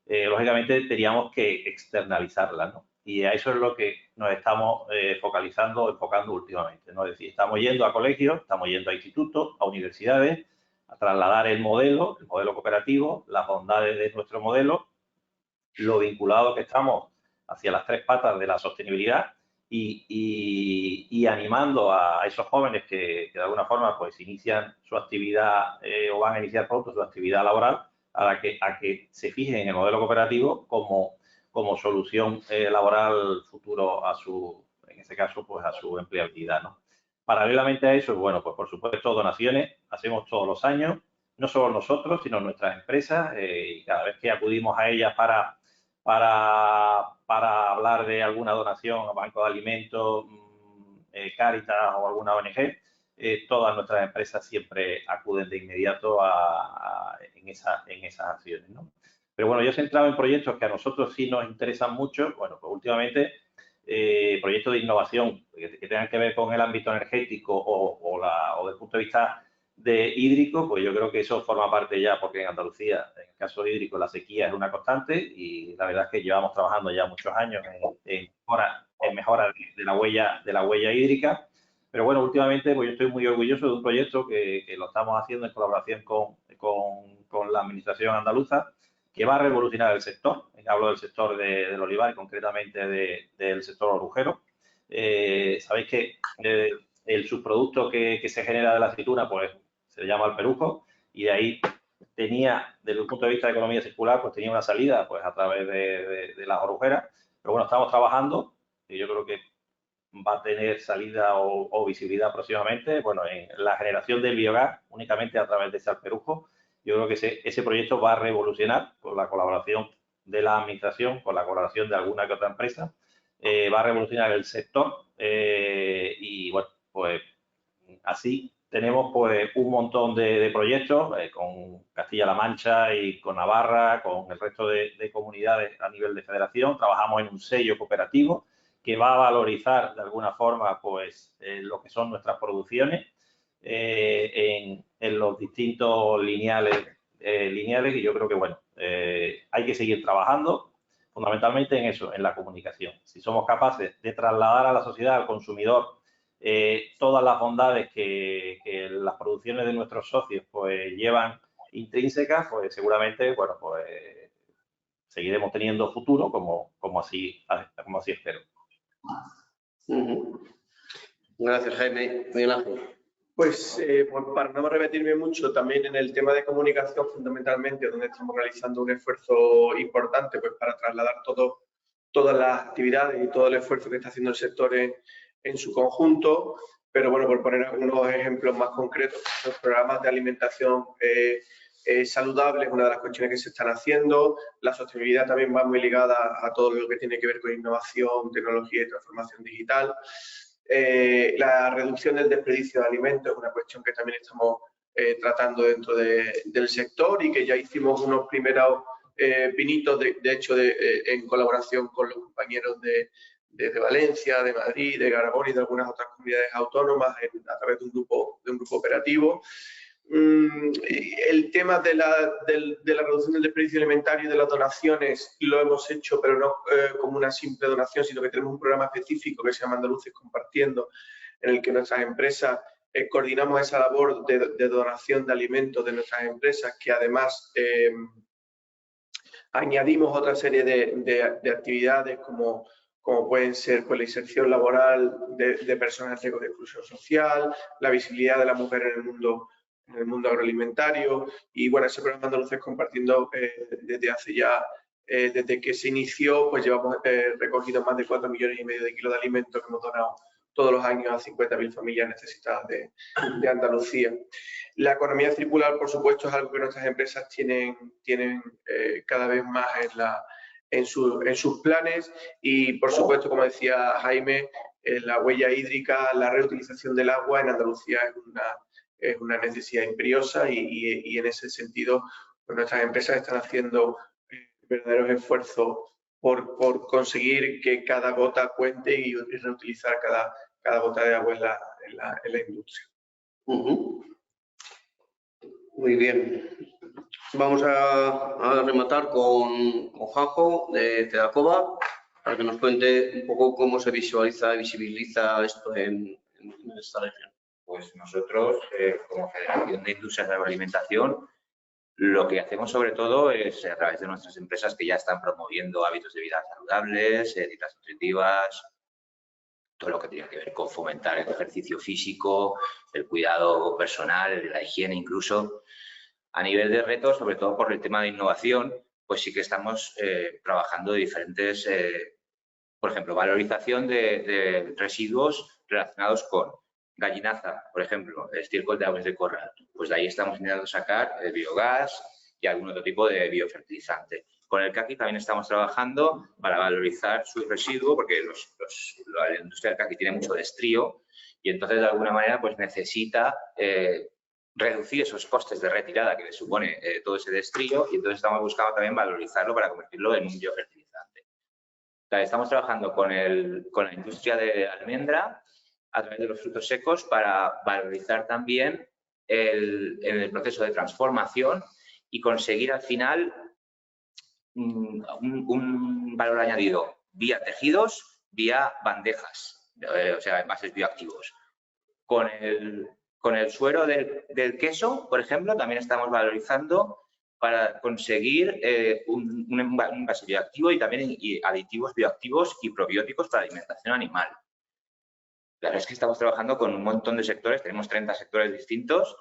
lógicamente teníamos que externalizarla, ¿no? Y a eso es lo que nos estamos enfocando últimamente, ¿no? Es decir, estamos yendo a colegios, estamos yendo a institutos, a universidades, a trasladar el modelo cooperativo, las bondades de nuestro modelo, lo vinculado que estamos hacia las tres patas de la sostenibilidad y animando a esos jóvenes que de alguna forma pues inician su actividad o van a iniciar pronto su actividad laboral a que se fijen en el modelo cooperativo como solución laboral futuro en este caso, pues a su empleabilidad, ¿no? Paralelamente a eso, bueno, pues por supuesto donaciones hacemos todos los años, no solo nosotros, sino nuestras empresas, y cada vez que acudimos a ellas para hablar de alguna donación a Banco de Alimentos, Cáritas o alguna ONG, todas nuestras empresas siempre acuden de inmediato en esas acciones, ¿no? Pero bueno, yo he centrado en proyectos que a nosotros sí nos interesan mucho. Bueno, pues últimamente proyectos de innovación que tengan que ver con el ámbito energético o desde el punto de vista de hídrico, pues yo creo que eso forma parte ya, porque en Andalucía, en el caso hídrico, la sequía es una constante y la verdad es que llevamos trabajando ya muchos años en mejora de la huella hídrica. Pero bueno, últimamente pues yo estoy muy orgulloso de un proyecto que lo estamos haciendo en colaboración con la Administración andaluza, que va a revolucionar el sector. Hablo del sector del olivar y concretamente del sector orujero. Sabéis que el subproducto que se genera de la aceituna pues se llama alperujo y de ahí tenía, desde el punto de vista de economía circular, pues tenía una salida pues a través de las orujeras. Pero bueno, estamos trabajando y yo creo que va a tener salida o visibilidad próximamente, bueno, en la generación del biogás únicamente a través de ese alperujo. Yo creo que ese proyecto va a revolucionar con la colaboración de la administración, con la colaboración de alguna que otra empresa, va a revolucionar el sector y bueno, pues así tenemos pues un montón de proyectos con Castilla-La Mancha y con Navarra, con el resto de comunidades a nivel de federación. Trabajamos en un sello cooperativo que va a valorizar de alguna forma pues lo que son nuestras producciones en los distintos lineales y yo creo que bueno, hay que seguir trabajando fundamentalmente en eso, en la comunicación. Si somos capaces de trasladar a la sociedad, al consumidor, todas las bondades que las producciones de nuestros socios pues llevan intrínsecas, pues seguramente, bueno, pues seguiremos teniendo futuro como así espero. Gracias, Jaime. Miguel Ángel. Pues para no repetirme mucho, también en el tema de comunicación, fundamentalmente, donde estamos realizando un esfuerzo importante pues para trasladar todas las actividades y todo el esfuerzo que está haciendo el sector en su conjunto. Pero bueno, por poner algunos ejemplos más concretos, los programas de alimentación saludable es una de las cuestiones que se están haciendo. La sostenibilidad también va muy ligada a todo lo que tiene que ver con innovación, tecnología y transformación digital. La reducción del desperdicio de alimentos es una cuestión que también estamos tratando dentro del sector y que ya hicimos unos primeros pinitos, de hecho, en colaboración con los compañeros de Valencia, de Madrid, de Aragón y de algunas otras comunidades autónomas a través de un grupo operativo. El tema de la reducción del desperdicio alimentario y de las donaciones lo hemos hecho, pero no como una simple donación, sino que tenemos un programa específico que se llama Andaluces Compartiendo, en el que nuestras empresas coordinamos esa labor de donación de alimentos de nuestras empresas, que además añadimos otra serie de actividades como pueden ser pues, la inserción laboral de personas en riesgo de exclusión social, la visibilidad de la mujer en el mundo agroalimentario y bueno, ese programa Andaluces Compartiendo desde que se inició, pues llevamos recogido más de 4,5 millones de kilos de alimentos que hemos donado todos los años a 50.000 familias necesitadas de Andalucía. La economía circular, por supuesto, es algo que nuestras empresas tienen cada vez más en sus planes y, por supuesto, como decía Jaime, la huella hídrica, la reutilización del agua en Andalucía es una necesidad imperiosa y en ese sentido pues nuestras empresas están haciendo verdaderos esfuerzos por conseguir que cada gota cuente y reutilizar cada gota de agua en la industria. Muy bien. Vamos a rematar con Juanjo de Tedacoba para que nos cuente un poco cómo se visibiliza esto en esta región. Pues nosotros, como Federación de Industrias de Agroalimentación, lo que hacemos sobre todo es a través de nuestras empresas que ya están promoviendo hábitos de vida saludables, dietas nutritivas, todo lo que tiene que ver con fomentar el ejercicio físico, el cuidado personal, la higiene incluso. A nivel de retos, sobre todo por el tema de innovación, pues sí que estamos trabajando de diferentes, por ejemplo, valorización de residuos relacionados con gallinaza, por ejemplo, estiércol de aves de corral. Pues de ahí estamos intentando sacar biogás y algún otro tipo de biofertilizante. Con el caqui también estamos trabajando para valorizar su residuo, porque la industria del caqui tiene mucho de estrío y entonces de alguna manera pues necesita reducir esos costes de retirada que le supone todo ese destrillo, y entonces estamos buscando también valorizarlo para convertirlo en un biofertilizante. Estamos trabajando con la industria de almendra a través de los frutos secos para valorizar también el proceso de transformación y conseguir al final un valor añadido vía tejidos, vía bandejas, o sea, envases bioactivos. Con el suero del queso, por ejemplo, también estamos valorizando para conseguir un envase bioactivo y también aditivos bioactivos y probióticos para alimentación animal. La verdad es que estamos trabajando con un montón de sectores, tenemos 30 sectores distintos,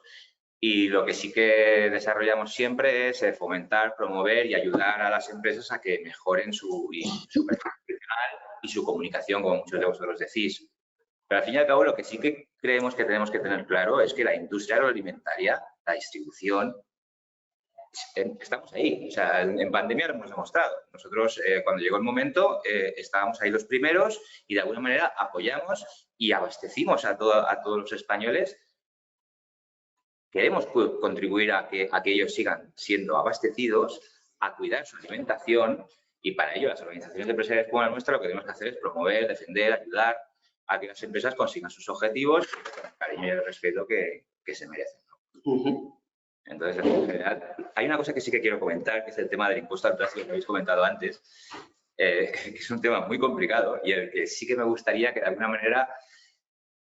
y lo que sí que desarrollamos siempre es fomentar, promover y ayudar a las empresas a que mejoren su perfil profesional y su comunicación, como muchos de vosotros decís. Pero al fin y al cabo, lo que sí que creemos que tenemos que tener claro es que la industria agroalimentaria, la distribución, estamos ahí. O sea, en pandemia lo hemos demostrado. Nosotros, cuando llegó el momento, estábamos ahí los primeros y de alguna manera apoyamos y abastecimos a todos los españoles. Queremos contribuir a que ellos sigan siendo abastecidos, a cuidar su alimentación, y para ello las organizaciones empresariales como la nuestra lo que tenemos que hacer es promover, defender, ayudar a que las empresas consigan sus objetivos con el cariño y el respeto que se merecen, ¿no? Entonces, en general, hay una cosa que sí que quiero comentar, que es el tema del impuesto al plástico que habéis comentado antes, que es un tema muy complicado y el que sí que me gustaría que de alguna manera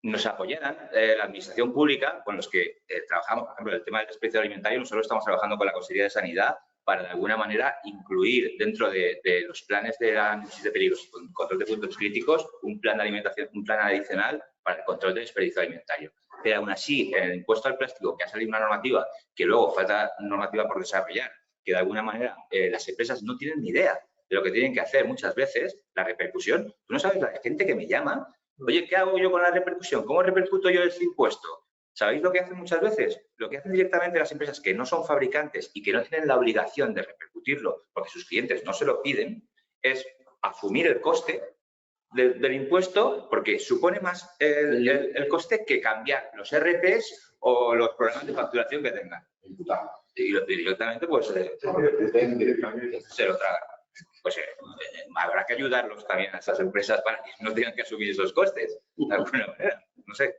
nos apoyaran la administración pública con los que trabajamos. Por ejemplo, el tema del desperdicio alimentario, nosotros estamos trabajando con la Consejería de Sanidad para de alguna manera incluir dentro de los planes de análisis de peligros y control de puntos críticos un plan de alimentación, un plan adicional para el control del desperdicio alimentario. Pero aún así, en el impuesto al plástico, que ha salido una normativa, que luego falta normativa por desarrollar, que de alguna manera las empresas no tienen ni idea de lo que tienen que hacer muchas veces, la repercusión. Tú no sabes la gente que me llama, oye, ¿qué hago yo con la repercusión? ¿Cómo repercuto yo este impuesto? ¿Sabéis lo que hacen muchas veces? Lo que hacen directamente las empresas que no son fabricantes y que no tienen la obligación de repercutirlo porque sus clientes no se lo piden, es asumir el coste del impuesto, porque supone más el coste que cambiar los RPs o los programas de facturación que tengan. Y directamente pues se lo tragan. Pues habrá que ayudarlos también a esas empresas para que no tengan que asumir esos costes, de alguna manera, no sé.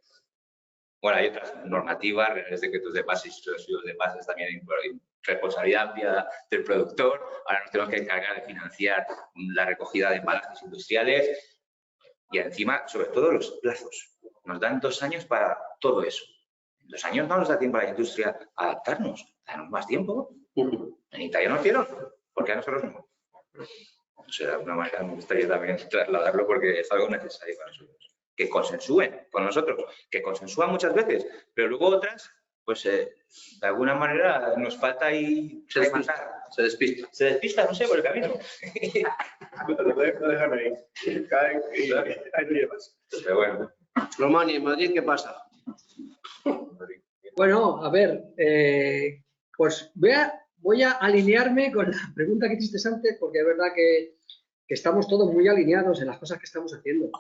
Bueno, hay otras normativas, reales decretos de bases, estudios de bases también, responsabilidad amplia del productor. Ahora nos tenemos que encargar de financiar la recogida de embalajes industriales y encima, sobre todo, los plazos. Nos dan 2 años para todo eso. 2 años no nos da tiempo a la industria a adaptarnos, danos más tiempo. En Italia no hicieron, ¿por qué a nosotros no? O sea, de alguna manera me gustaría también trasladarlo porque es algo necesario para nosotros. Que consensúen con nosotros, que consensúan muchas veces, pero luego otras, pues de alguna manera nos falta ahí rematar. Se despista. Se despista, no sé, por el camino. Lo dejan ahí. Caen y ahí lo llevas. Pero bueno. Román, ¿y en Madrid qué pasa? Bueno, a ver, pues voy a alinearme con la pregunta que hiciste antes, porque es verdad que estamos todos muy alineados en las cosas que estamos haciendo.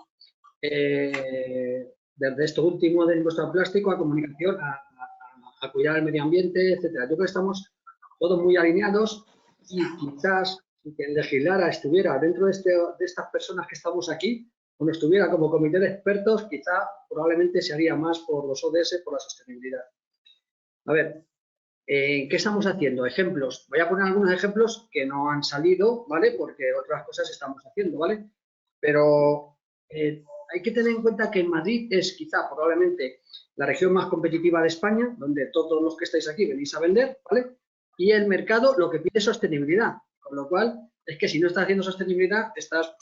Desde esto último del impuesto al plástico, a comunicación, a cuidar el medio ambiente, etcétera. Yo creo que estamos todos muy alineados y quizás si quien legislara estuviera dentro de estas personas que estamos aquí, o no estuviera como comité de expertos, quizá probablemente se haría más por los ODS, por la sostenibilidad. A ver, ¿qué estamos haciendo? Ejemplos. Voy a poner algunos ejemplos que no han salido, ¿vale? Porque otras cosas estamos haciendo, ¿vale? Pero hay que tener en cuenta que Madrid es quizá probablemente la región más competitiva de España, donde todos los que estáis aquí venís a vender, ¿vale? Y el mercado lo que pide es sostenibilidad, con lo cual es que si no estás haciendo sostenibilidad, estás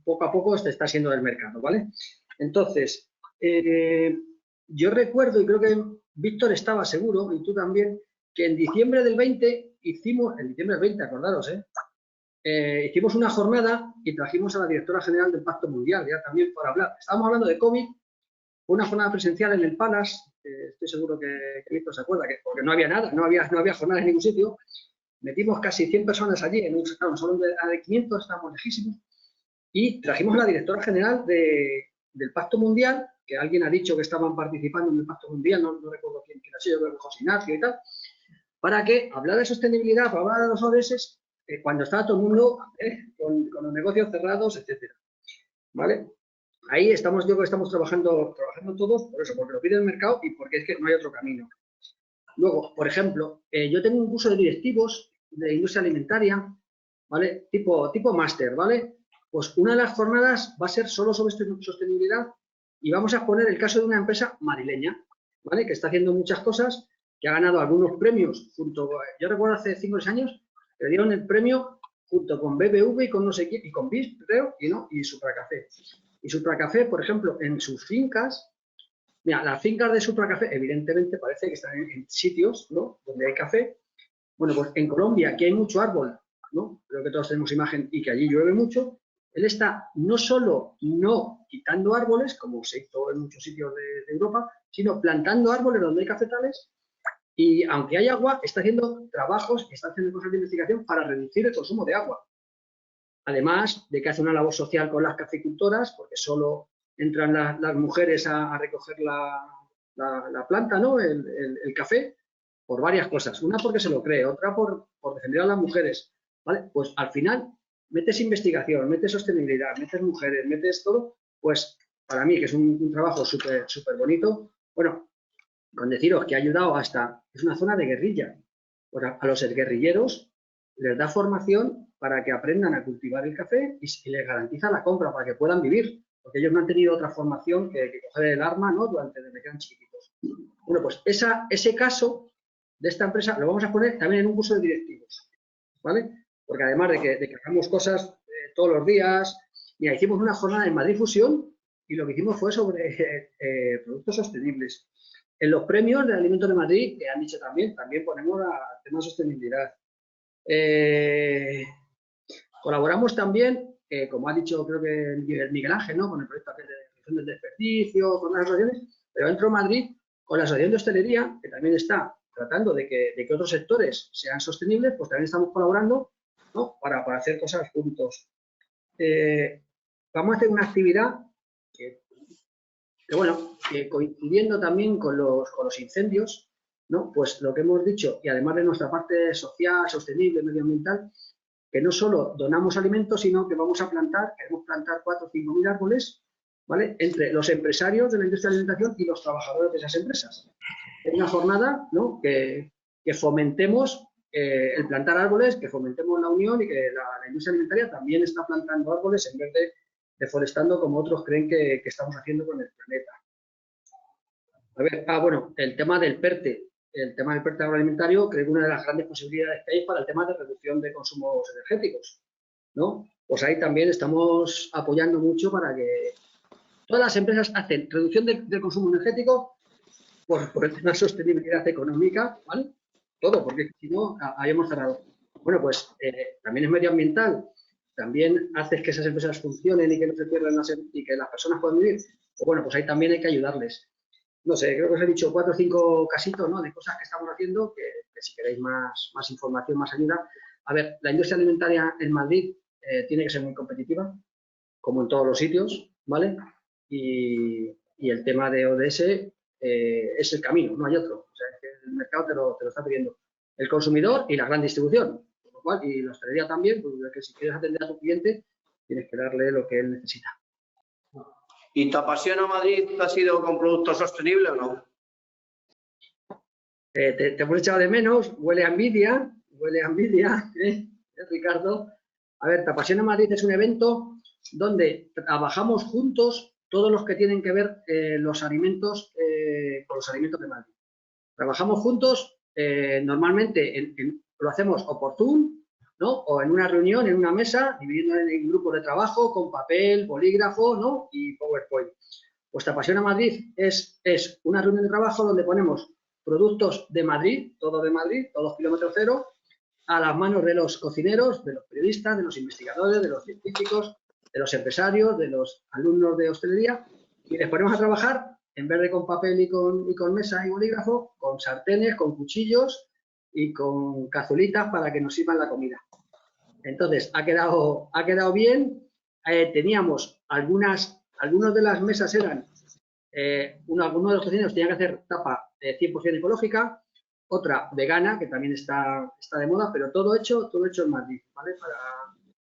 poco a poco te estás yendo del mercado, ¿vale? Entonces, yo recuerdo, y creo que Víctor estaba seguro, y tú también, que en diciembre del 20 hicimos, en diciembre del 20, acordaros, hicimos una jornada y trajimos a la directora general del Pacto Mundial, ya también para hablar. Estábamos hablando de COVID, una jornada presencial en el Palace, estoy seguro que Víctor se acuerda, porque no había nada, no había jornada en ningún sitio. Metimos casi 100 personas allí, en un salón de 500, estábamos lejísimos, y trajimos a la directora general del Pacto Mundial que alguien ha dicho que estaban participando en el Pacto Mundial, no recuerdo quién ha sido, creo que José Ignacio y tal, para que hablar de sostenibilidad, para hablar de los ODS, cuando estaba todo el mundo con los negocios cerrados, etcétera. ¿Vale? Ahí estamos, yo creo que estamos trabajando todos por eso, porque lo pide el mercado y porque es que no hay otro camino. Luego, por ejemplo, yo tengo un curso de directivos de industria alimentaria, ¿vale? Tipo máster, ¿vale? Pues una de las jornadas va a ser solo sobre sostenibilidad y vamos a poner el caso de una empresa madrileña, ¿vale? Que está haciendo muchas cosas, que ha ganado algunos premios yo recuerdo hace 5 o 6 años, le dieron el premio junto con BBV y con no sé quién, y con BIS, creo, y Supracafé. Y Supracafé, por ejemplo, en sus fincas, mira, las fincas de Supracafé, evidentemente, parece que están en sitios, ¿no?, donde hay café. Bueno, pues en Colombia, aquí hay mucho árbol, ¿no? Creo que todos tenemos imagen y que allí llueve mucho. Él está no solo no quitando árboles, como se hizo en muchos sitios de Europa, sino plantando árboles donde hay cafetales. Y aunque hay agua, está haciendo trabajos, está haciendo cosas de investigación para reducir el consumo de agua. Además de que hace una labor social con las caficultoras, porque solo entran las mujeres a recoger la planta, ¿no?, el café, por varias cosas. Una porque se lo cree, otra por defender a las mujeres. ¿Vale? Pues al final metes investigación, metes sostenibilidad, metes mujeres, metes todo, pues para mí, que es un trabajo súper bonito, bueno, con deciros que ha ayudado hasta, es una zona de guerrilla, pues a los guerrilleros les da formación para que aprendan a cultivar el café y les garantiza la compra para que puedan vivir, porque ellos no han tenido otra desde que eran chiquititos. Bueno, pues ese caso de esta empresa lo vamos a poner también en un curso de directivos, ¿vale? Porque además de que hagamos cosas todos los días, mira, hicimos una jornada en Madrid Fusión y lo que hicimos fue sobre productos sostenibles. En los premios de Alimentos de Madrid, que han dicho también ponemos el tema de sostenibilidad. Colaboramos también, como ha dicho creo que Miguel Ángel, ¿no?, con el proyecto de reducción del desperdicio, con las asociaciones, pero dentro de Madrid, con la Asociación de Hostelería, que también está tratando de que otros sectores sean sostenibles, pues también estamos colaborando, ¿no?, para hacer cosas juntos. Vamos a hacer una actividad que coincidiendo también con los incendios, ¿no?, pues lo que hemos dicho, y además de nuestra parte social, sostenible, medioambiental, que no solo donamos alimentos, sino que queremos plantar 4.000 o 5.000 árboles, ¿vale?, entre los empresarios de la industria de la alimentación y los trabajadores de esas empresas. Es una jornada, ¿no?, que fomentemos el plantar árboles, que fomentemos la unión y que la industria alimentaria también está plantando árboles en vez de deforestando como otros creen que estamos haciendo con el planeta. A ver, bueno, el tema del PERTE. El tema del PERTE agroalimentario, creo que una de las grandes posibilidades que hay para el tema de reducción de consumos energéticos, ¿no? Pues ahí también estamos apoyando mucho para que todas las empresas hacen reducción del consumo energético por el tema de sostenibilidad económica, ¿vale? Todo, porque si no, habíamos cerrado. Bueno, pues también es medioambiental, también haces que esas empresas funcionen y que no se pierdan y que las personas puedan vivir. Pues bueno, pues ahí también hay que ayudarles. No sé, creo que os he dicho 4 o 5 casitos, ¿no?, de cosas que estamos haciendo, que si queréis más información, más ayuda. A ver, la industria alimentaria en Madrid tiene que ser muy competitiva, como en todos los sitios, ¿vale? Y el tema de ODS es el camino, no hay otro. O sea, es que el mercado te lo está pidiendo. El consumidor y la gran distribución, por lo cual, y la hostelería también, pues que si quieres atender a tu cliente, tienes que darle lo que él necesita. ¿Y tu apasiona Madrid ha sido con productos sostenibles o no? Te hemos echado de menos, huele a envidia, Ricardo. A ver, Te apasiona Madrid es un evento donde trabajamos juntos todos los que tienen que ver los alimentos con los alimentos de Madrid. Trabajamos juntos, normalmente lo hacemos oportuno, ¿no?, o en una reunión, en una mesa, dividiendo en grupos de trabajo, con papel, bolígrafo, ¿no?, y PowerPoint. Pues Te apasiona Madrid es una reunión de trabajo donde ponemos productos de Madrid, todos kilómetro cero, a las manos de los cocineros, de los periodistas, de los investigadores, de los científicos, de los empresarios, de los alumnos de hostelería, y les ponemos a trabajar, en vez de con papel y con mesa y bolígrafo, con sartenes, con cuchillos y con cazuelitas para que nos sirvan la comida. Entonces, ha quedado bien. Teníamos algunas de las mesas eran algunos de los cocineros tenían que hacer tapa 100% ecológica, otra vegana, que también está de moda, pero todo hecho en Madrid, ¿vale?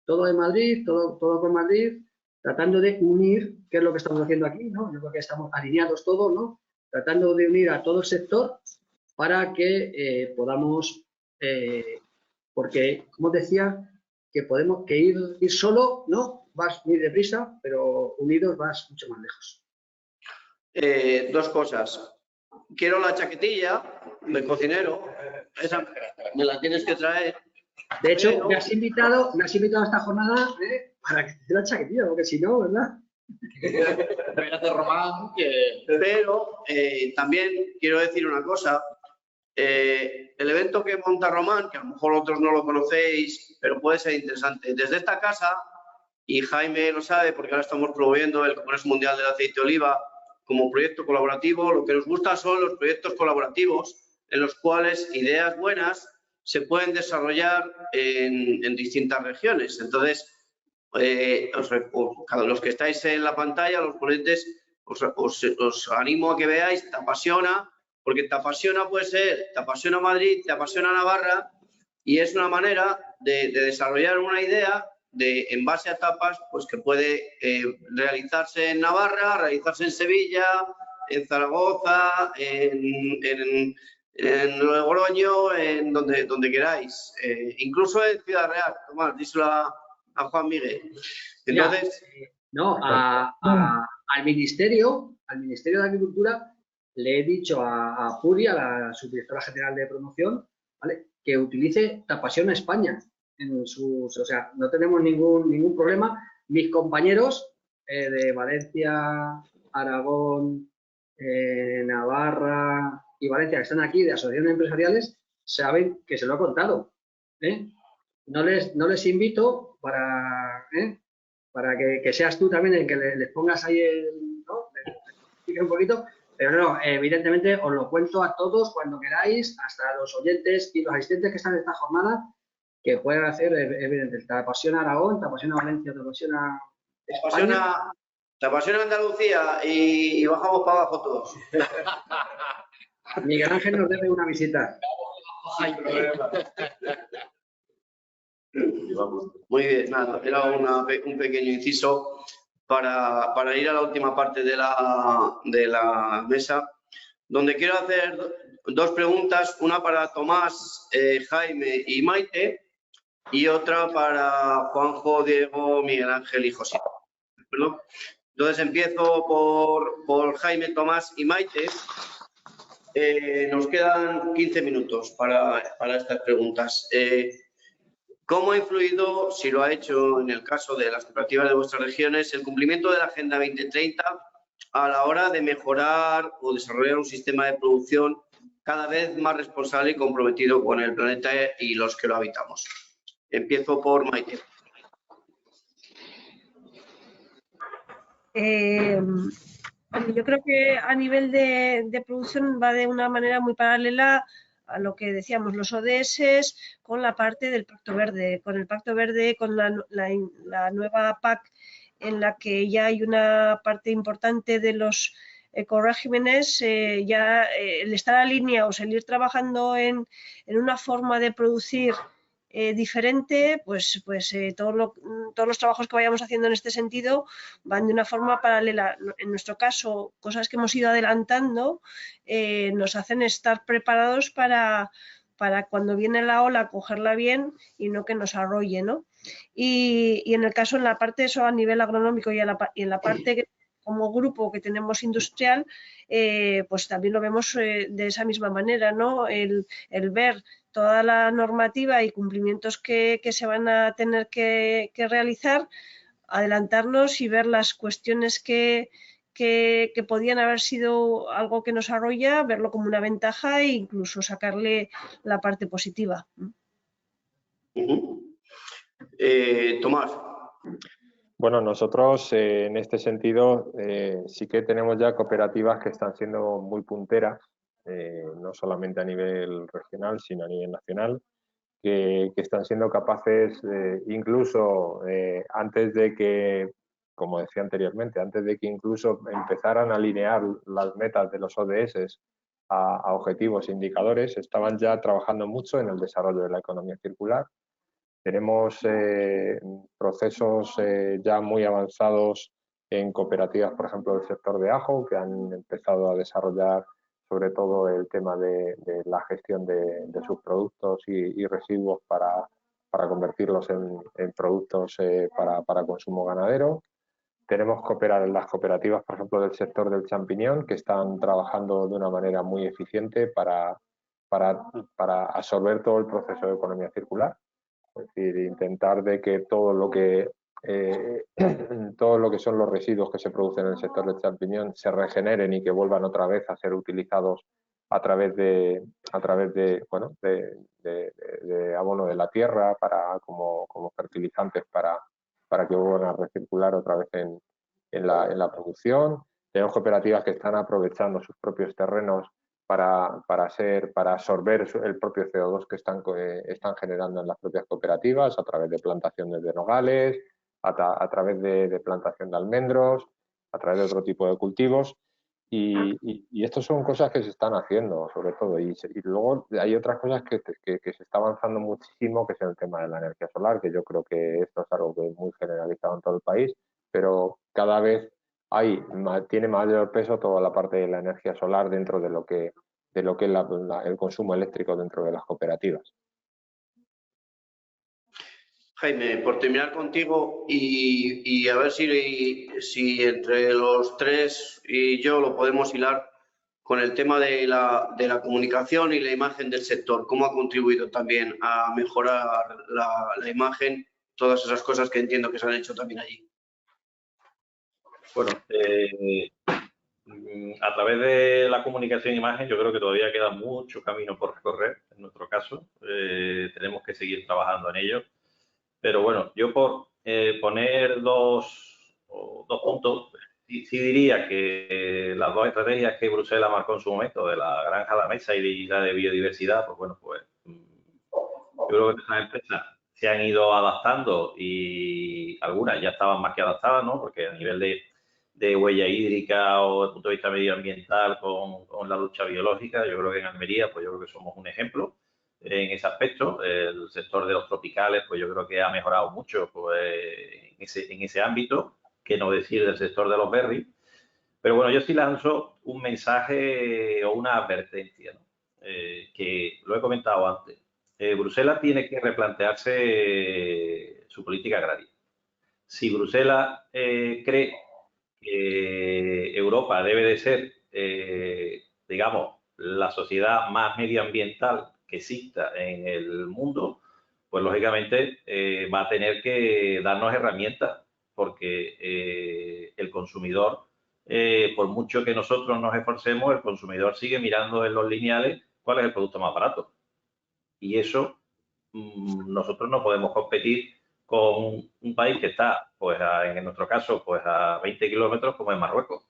Todo en Madrid, todo con Madrid, tratando de unir, que es lo que estamos haciendo aquí, ¿no? Yo creo que estamos alineados todos, ¿no? Tratando de unir a todo el sector para que podamos, porque, como decía, que podemos que ir solo, ¿no? Vas muy deprisa, pero unidos vas mucho más lejos. Dos cosas. Quiero la chaquetilla del cocinero. Esa me la tienes que traer. De hecho, me has invitado a esta jornada para que te dé la chaquetilla, porque si no, ¿verdad? Pero también quiero decir una cosa. El evento que monta Román, que a lo mejor otros no lo conocéis, pero puede ser interesante. Desde esta casa, y Jaime lo sabe porque ahora estamos promoviendo el Congreso Mundial del Aceite de Oliva como proyecto colaborativo, lo que nos gusta son los proyectos colaborativos en los cuales ideas buenas se pueden desarrollar en distintas regiones. Entonces, los que estáis en la pantalla, los ponentes, os animo a que veáis, te apasiona, porque te apasiona puede ser, te apasiona Madrid, te apasiona Navarra, y es una manera de desarrollar una idea en base a etapas, pues que puede realizarse en Navarra, realizarse en Sevilla, en Zaragoza, en Logroño, en donde queráis, incluso en Ciudad Real. Tomás, díselo a Juan Miguel. Entonces, al Ministerio de Agricultura le he dicho a Puri, a la subdirectora general de promoción, ¿vale?, que utilice Te apasiona España en sus, o sea, no tenemos ningún problema. Mis compañeros de Valencia, Aragón, Navarra y Valencia, que están aquí de asociaciones empresariales, saben que se lo he contado. No les invito para que seas tú también el que les pongas ahí ¿no? un poquito, pero no, evidentemente os lo cuento a todos cuando queráis, hasta los oyentes y los asistentes que están en esta jornada, que puedan hacer, evidentemente, te apasiona Aragón, te apasiona Valencia, te apasiona España. Te apasiona Andalucía y bajamos para abajo todos. Miguel Ángel nos debe una visita. Muy bien, nada, era un pequeño inciso para ir a la última parte de la mesa, donde quiero hacer dos preguntas, una para Tomás, Jaime y Maite, y otra para Juanjo, Diego, Miguel Ángel y José. ¿Perdón? Entonces empiezo por Jaime, Tomás y Maite. Nos quedan 15 minutos para estas preguntas. ¿Cómo ha influido, si lo ha hecho en el caso de las cooperativas de vuestras regiones, el cumplimiento de la Agenda 2030 a la hora de mejorar o desarrollar un sistema de producción cada vez más responsable y comprometido con el planeta y los que lo habitamos? Empiezo por Maite. Yo creo que a nivel de producción va de una manera muy paralela a lo que decíamos, los ODS, con la parte del Pacto Verde, con el Pacto Verde, con la nueva PAC, en la que ya hay una parte importante de los ecoregímenes, ya el estar alineados, el ir trabajando en una forma de producir diferente, pues todos los trabajos que vayamos haciendo en este sentido van de una forma paralela. En nuestro caso, cosas que hemos ido adelantando nos hacen estar preparados para cuando viene la ola cogerla bien y no que nos arrolle, ¿no? Y en el caso, en la parte eso a nivel agronómico y en la parte que, como grupo que tenemos industrial, pues también lo vemos de esa misma manera, ¿no? El ver toda la normativa y cumplimientos que se van a tener que realizar, adelantarnos y ver las cuestiones que podían haber sido algo que nos arrolla, verlo como una ventaja e incluso sacarle la parte positiva. Tomás. Bueno, nosotros en este sentido sí que tenemos ya cooperativas que están siendo muy punteras, no solamente a nivel regional, sino a nivel nacional, que están siendo capaces, incluso antes de que como decía anteriormente, antes de que incluso empezaran a alinear las metas de los ODS a objetivos e indicadores, estaban ya trabajando mucho en el desarrollo de la economía circular. Tenemos procesos ya muy avanzados en cooperativas, por ejemplo, del sector de ajo, que han empezado a desarrollar sobre todo el tema de la gestión de sus productos y residuos para convertirlos en productos para consumo ganadero. Tenemos las cooperativas, por ejemplo, del sector del champiñón, que están trabajando de una manera muy eficiente para absorber todo el proceso de economía circular. Es decir, intentar de que todo lo que son los residuos que se producen en el sector del champiñón se regeneren y que vuelvan otra vez a ser utilizados a través de abono de la tierra como fertilizantes para que vuelvan a recircular otra vez en la producción. Tenemos cooperativas que están aprovechando sus propios terrenos para absorber el propio CO2 que están generando en las propias cooperativas a través de plantaciones de nogales, a través de plantación de almendros, a través de otro tipo de cultivos. Y estas son cosas que se están haciendo, sobre todo. Y luego hay otras cosas que se está avanzando muchísimo, que es el tema de la energía solar, que yo creo que esto es algo que es muy generalizado en todo el país, pero cada vez tiene mayor peso toda la parte de la energía solar dentro de lo que es el consumo eléctrico dentro de las cooperativas. Jaime, por terminar contigo y a ver si entre los tres y yo lo podemos hilar con el tema de la comunicación y la imagen del sector. ¿Cómo ha contribuido también a mejorar la imagen? Todas esas cosas que entiendo que se han hecho también allí. Bueno, a través de la comunicación e imagen yo creo que todavía queda mucho camino por recorrer en nuestro caso. Tenemos que seguir trabajando en ello. Pero bueno, yo por poner dos puntos, sí diría que las dos estrategias que Bruselas marcó en su momento, de la granja a la mesa y la de biodiversidad, pues bueno, pues yo creo que estas empresas se han ido adaptando y algunas ya estaban más que adaptadas, ¿no? Porque a nivel de huella hídrica o desde el punto de vista medioambiental con la lucha biológica, yo creo que en Almería, pues yo creo que somos un ejemplo en ese aspecto. El sector de los tropicales, pues yo creo que ha mejorado mucho pues, en ese ámbito, que no decir del sector de los berries. Pero bueno, yo sí lanzo un mensaje o una advertencia, ¿no? Que lo he comentado antes. Bruselas tiene que replantearse su política agraria. Si Bruselas cree que Europa debe de ser, digamos, la sociedad más medioambiental que exista en el mundo, pues lógicamente va a tener que darnos herramientas, porque el consumidor, por mucho que nosotros nos esforcemos, el consumidor sigue mirando en los lineales cuál es el producto más barato. Y eso nosotros no podemos competir con un país que está, pues en nuestro caso, pues a 20 kilómetros como es Marruecos.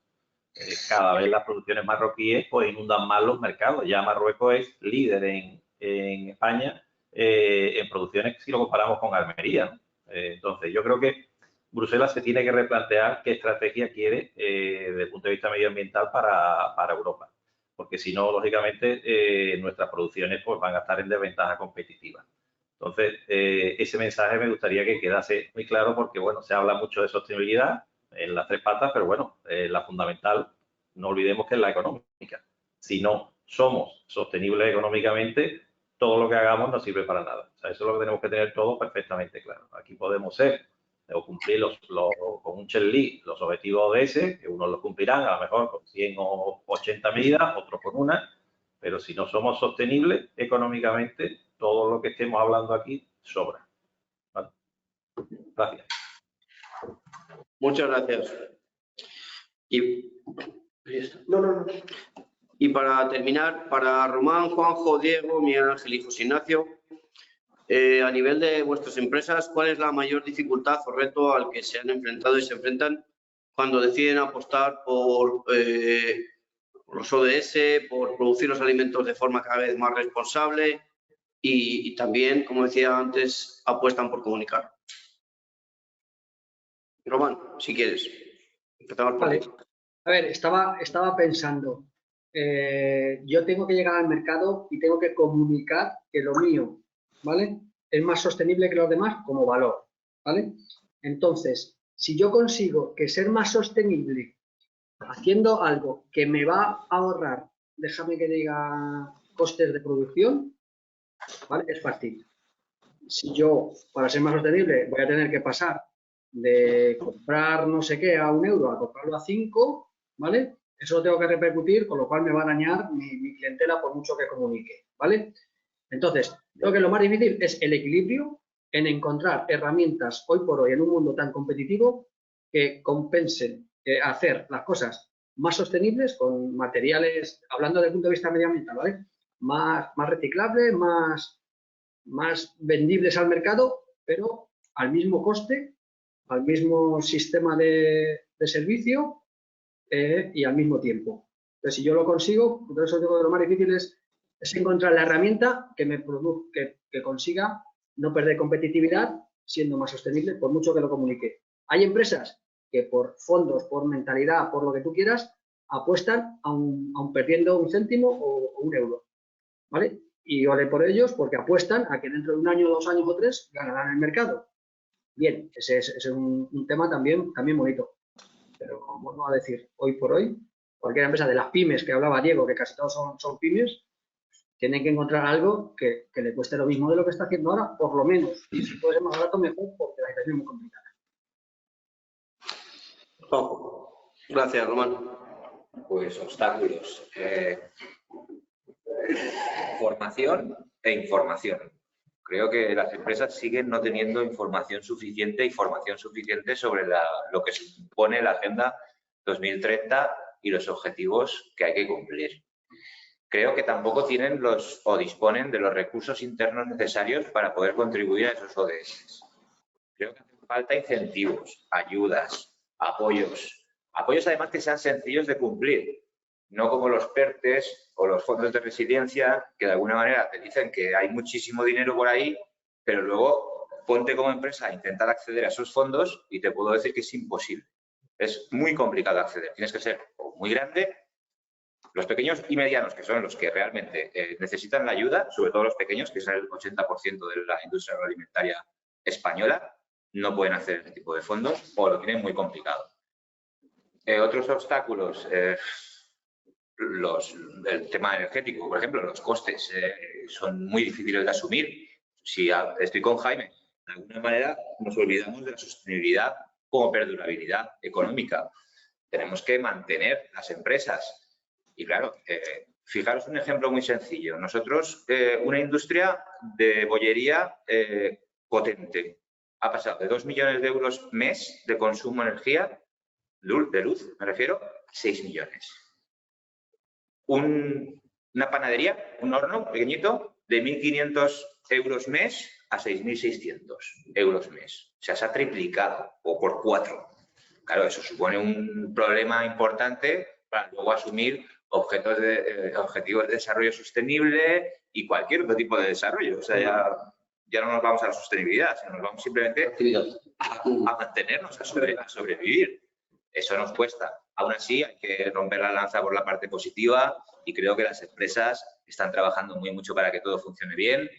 Cada vez las producciones marroquíes pues inundan más los mercados. Ya Marruecos es líder en España en producciones si lo comparamos con Almería, ¿no? Entonces yo creo que Bruselas se tiene que replantear qué estrategia quiere desde el punto de vista medioambiental para Europa, porque si no, lógicamente, nuestras producciones pues, van a estar en desventaja competitiva. Entonces, ese mensaje me gustaría que quedase muy claro porque, bueno, se habla mucho de sostenibilidad en las tres patas, pero bueno, la fundamental, no olvidemos que es la económica. Si no somos sostenibles económicamente, todo lo que hagamos no sirve para nada. O sea, eso es lo que tenemos que tener todo perfectamente claro. Aquí podemos ser o cumplir con un checklist los objetivos ODS, que unos los cumplirán a lo mejor con 100 o 80 medidas, otros con una, pero si no somos sostenibles económicamente, todo lo que estemos hablando aquí sobra. ¿Vale? Gracias. Muchas gracias. Y para terminar, para Román, Juanjo, Diego, Miguel Ángel y José Ignacio, a nivel de vuestras empresas, ¿cuál es la mayor dificultad o reto al que se han enfrentado y se enfrentan cuando deciden apostar por los ODS, por producir los alimentos de forma cada vez más responsable y también, como decía antes, apuestan por comunicar? Román, si quieres. Empezamos por Vale. ti. A ver, estaba pensando, yo tengo que llegar al mercado y tengo que comunicar que lo mío, ¿vale?, es más sostenible que los demás como valor, ¿vale? Entonces, si yo consigo que ser más sostenible haciendo algo que me va a ahorrar, déjame que diga, costes de producción, ¿vale?, es fácil. Si yo, para ser más sostenible, voy a tener que pasar de comprar no sé qué a 1 euro a comprarlo a 5, ¿vale? Eso lo tengo que repercutir, con lo cual me va a dañar mi clientela por mucho que comunique, ¿vale? Entonces, creo que lo más difícil es el equilibrio en encontrar herramientas hoy por hoy en un mundo tan competitivo que compensen hacer las cosas más sostenibles con materiales, hablando desde el punto de vista medioambiental, ¿vale?, más reciclables, más vendibles al mercado, pero al mismo coste, al mismo sistema de servicio y al mismo tiempo. Entonces, si yo lo consigo, por eso digo que lo más difícil es encontrar la herramienta que consiga no perder competitividad siendo más sostenible, por mucho que lo comunique. Hay empresas que por fondos, por mentalidad, por lo que tú quieras, apuestan aun perdiendo 1 céntimo o 1 euro, ¿vale? Y ole por ellos porque apuestan a que dentro de 1 año, 2 años o 3 ganarán el mercado. Bien, ese es un tema también bonito. Pero vamos a decir, hoy por hoy, cualquier empresa de las pymes que hablaba Diego, que casi todos son pymes, tienen que encontrar algo que le cueste lo mismo de lo que está haciendo ahora, por lo menos. Y si puede ser más barato, mejor, porque la situación es muy complicada. Gracias, Román. Pues obstáculos. Formación e información. Creo que las empresas siguen no teniendo información suficiente y formación suficiente sobre lo que supone la Agenda 2030 y los objetivos que hay que cumplir. Creo que tampoco tienen o disponen de los recursos internos necesarios para poder contribuir a esos ODS. Creo que hacen falta incentivos, ayudas, apoyos además que sean sencillos de cumplir, no como los PERTES o los fondos de resiliencia, que de alguna manera te dicen que hay muchísimo dinero por ahí, pero luego ponte como empresa a intentar acceder a esos fondos y te puedo decir que es imposible. Es muy complicado acceder. Tienes que ser muy grande. Los pequeños y medianos, que son los que realmente necesitan la ayuda, sobre todo los pequeños, que es el 80% de la industria agroalimentaria española, no pueden hacer este tipo de fondos o lo tienen muy complicado. Otros obstáculos, el tema energético, por ejemplo, los costes son muy difíciles de asumir. Si estoy con Jaime, de alguna manera nos olvidamos de la sostenibilidad como perdurabilidad económica. Tenemos que mantener las empresas. Y claro, fijaros un ejemplo muy sencillo. Nosotros, una industria de bollería potente, ha pasado de 2 millones de euros mes de consumo de energía, de luz, me refiero, a 6 millones. Una panadería, un horno pequeñito, de 1.500 euros mes a 6.600 euros mes. O sea, se ha triplicado, o por 4. Claro, eso supone un problema importante para luego asumir objetivos de desarrollo sostenible y cualquier otro tipo de desarrollo. O sea, ya no nos vamos a la sostenibilidad, sino nos vamos simplemente a mantenernos, a sobrevivir. Eso nos cuesta. Aún así, hay que romper la lanza por la parte positiva y creo que las empresas están trabajando muy mucho para que todo funcione bien.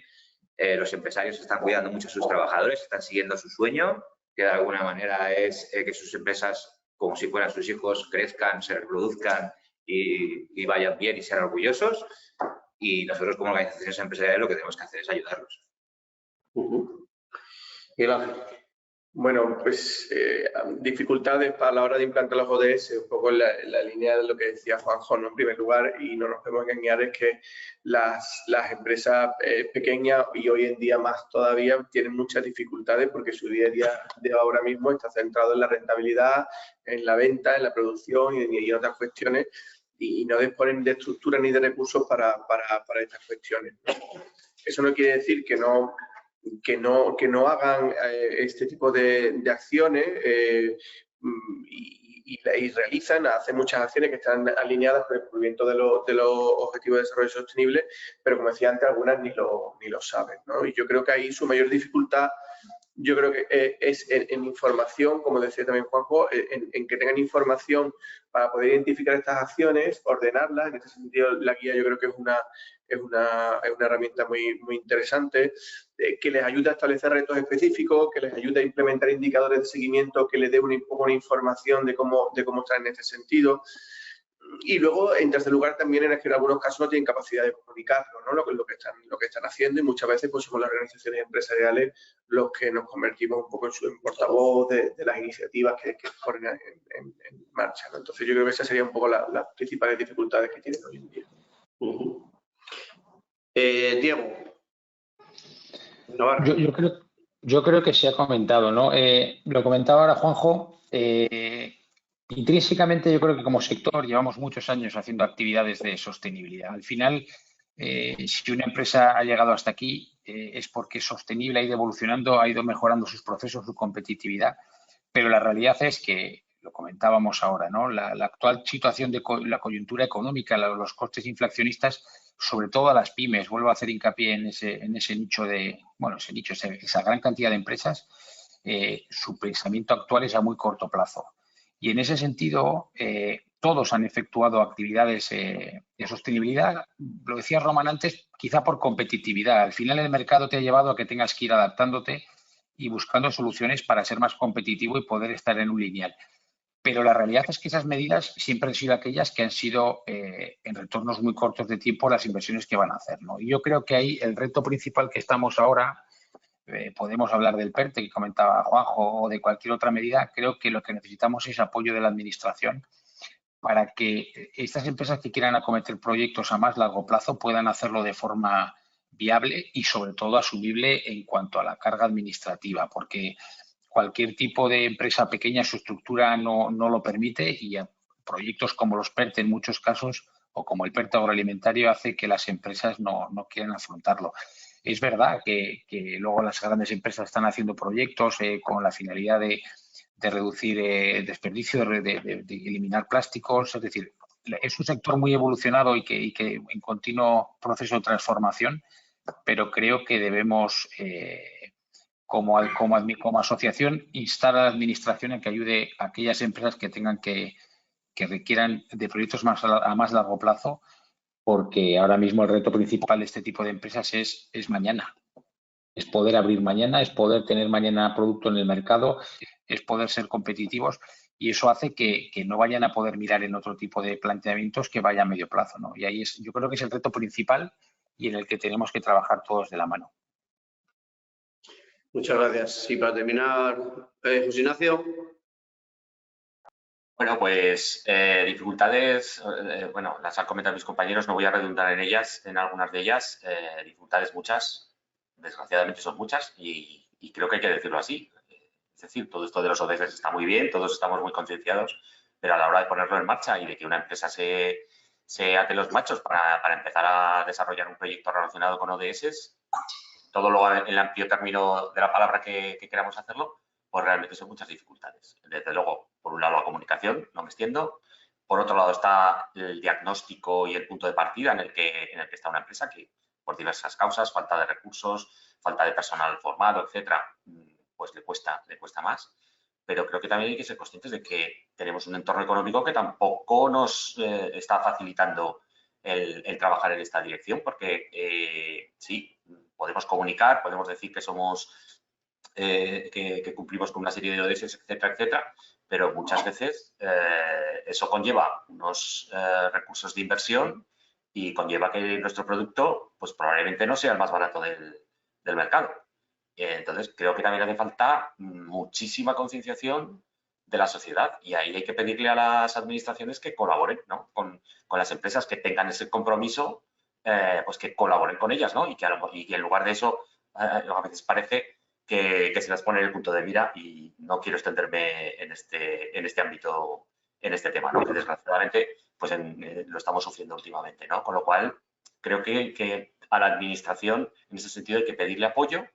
Los empresarios están cuidando mucho a sus trabajadores, están siguiendo su sueño, que de alguna manera es que sus empresas, como si fueran sus hijos, crezcan, se reproduzcan y vayan bien y sean orgullosos. Y nosotros, como organizaciones empresariales, lo que tenemos que hacer es ayudarlos. Bueno, pues dificultades a la hora de implantar los ODS, un poco en la línea de lo que decía Juanjo, ¿no? En primer lugar, y no nos podemos engañar, es que las empresas pequeñas y hoy en día más todavía tienen muchas dificultades porque su día a día de ahora mismo está centrado en la rentabilidad, en la venta, en la producción y en otras cuestiones y no disponen de estructura ni de recursos para estas cuestiones, ¿no? Eso no quiere decir que no hagan este tipo de acciones y hacen muchas acciones que están alineadas con el cumplimiento de los objetivos de desarrollo sostenible, pero como decía antes, algunas ni lo saben, ¿no? Y yo creo que ahí su mayor dificultad yo creo que es en información, como decía también Juanjo, en que tengan información para poder identificar estas acciones, ordenarlas. En este sentido, la guía yo creo que es una herramienta muy interesante, que les ayuda a establecer retos específicos, que les ayuda a implementar indicadores de seguimiento, que les dé un poco una información de cómo están en este sentido. Y luego, en tercer lugar, también en algunos casos no tienen capacidad de comunicarlo, ¿no? Lo que están haciendo, y muchas veces pues somos las organizaciones empresariales los que nos convertimos un poco en portavoz de las iniciativas que ponen en marcha, ¿no? Entonces yo creo que esas serían un poco las principales dificultades que tienen hoy en día. Diego. Yo creo que se ha comentado, ¿no? Lo comentaba ahora Juanjo. Intrínsecamente yo creo que como sector llevamos muchos años haciendo actividades de sostenibilidad. Al final, si una empresa ha llegado hasta aquí es porque es sostenible, ha ido evolucionando, ha ido mejorando sus procesos, su competitividad, pero la realidad es que, lo comentábamos ahora, ¿no? La actual situación de la coyuntura económica, los costes inflacionistas, sobre todo a las pymes, vuelvo a hacer hincapié en ese nicho esa gran cantidad de empresas, su pensamiento actual es a muy corto plazo. Y en ese sentido, todos han efectuado actividades de sostenibilidad. Lo decía Román antes, quizá por competitividad. Al final el mercado te ha llevado a que tengas que ir adaptándote y buscando soluciones para ser más competitivo y poder estar en un lineal. Pero la realidad es que esas medidas siempre han sido aquellas que han sido en retornos muy cortos de tiempo las inversiones que van a hacer, ¿no? Y yo creo que ahí el reto principal que estamos ahora, podemos hablar del PERTE que comentaba Juanjo o de cualquier otra medida, creo que lo que necesitamos es apoyo de la Administración para que estas empresas que quieran acometer proyectos a más largo plazo puedan hacerlo de forma viable y sobre todo asumible en cuanto a la carga administrativa, porque cualquier tipo de empresa pequeña su estructura no lo permite y proyectos como los PERTE en muchos casos o como el PERTE agroalimentario hace que las empresas no quieran afrontarlo. Es verdad que luego las grandes empresas están haciendo proyectos con la finalidad de reducir desperdicio, de eliminar plásticos. Es decir, es un sector muy evolucionado y que en continuo proceso de transformación, pero creo que debemos, como asociación, instar a la Administración a que ayude a aquellas empresas que tengan que requieran de proyectos a más largo plazo, porque ahora mismo el reto principal de este tipo de empresas es mañana. Es poder abrir mañana, es poder tener mañana producto en el mercado, es poder ser competitivos, y eso hace que no vayan a poder mirar en otro tipo de planteamientos que vaya a medio plazo, ¿no? Y ahí yo creo que es el reto principal y en el que tenemos que trabajar todos de la mano. Muchas gracias. Y para terminar, José Ignacio. Bueno, pues dificultades, bueno, las han comentado mis compañeros, no voy a redundar en algunas de ellas. Dificultades muchas, desgraciadamente son muchas y creo que hay que decirlo así. Es decir, todo esto de los ODS está muy bien, todos estamos muy concienciados, pero a la hora de ponerlo en marcha y de que una empresa se ate los machos para empezar a desarrollar un proyecto relacionado con ODS, todo lo en el amplio término de la palabra que queramos hacerlo, pues realmente son muchas dificultades. Desde luego, por un lado la comunicación, no me extiendo. Por otro lado está el diagnóstico y el punto de partida en el que está una empresa que por diversas causas, falta de recursos, falta de personal formado, etcétera, pues le cuesta más. Pero creo que también hay que ser conscientes de que tenemos un entorno económico que tampoco nos está facilitando el trabajar en esta dirección, porque sí, podemos comunicar, podemos decir que somos que cumplimos con una serie de ODS, etcétera, etcétera, pero muchas veces eso conlleva unos recursos de inversión y conlleva que nuestro producto pues probablemente no sea el más barato del mercado. Entonces, creo que también hace falta muchísima concienciación de la sociedad y ahí hay que pedirle a las administraciones que colaboren, ¿no? con las empresas que tengan ese compromiso, pues que colaboren con ellas, ¿no? Y que en lugar de eso, a veces parece que se las pone en el punto de mira y no quiero extenderme en este ámbito, en este tema, ¿no? Que desgraciadamente pues lo estamos sufriendo últimamente, ¿no? Con lo cual, creo que a la administración en ese sentido hay que pedirle apoyo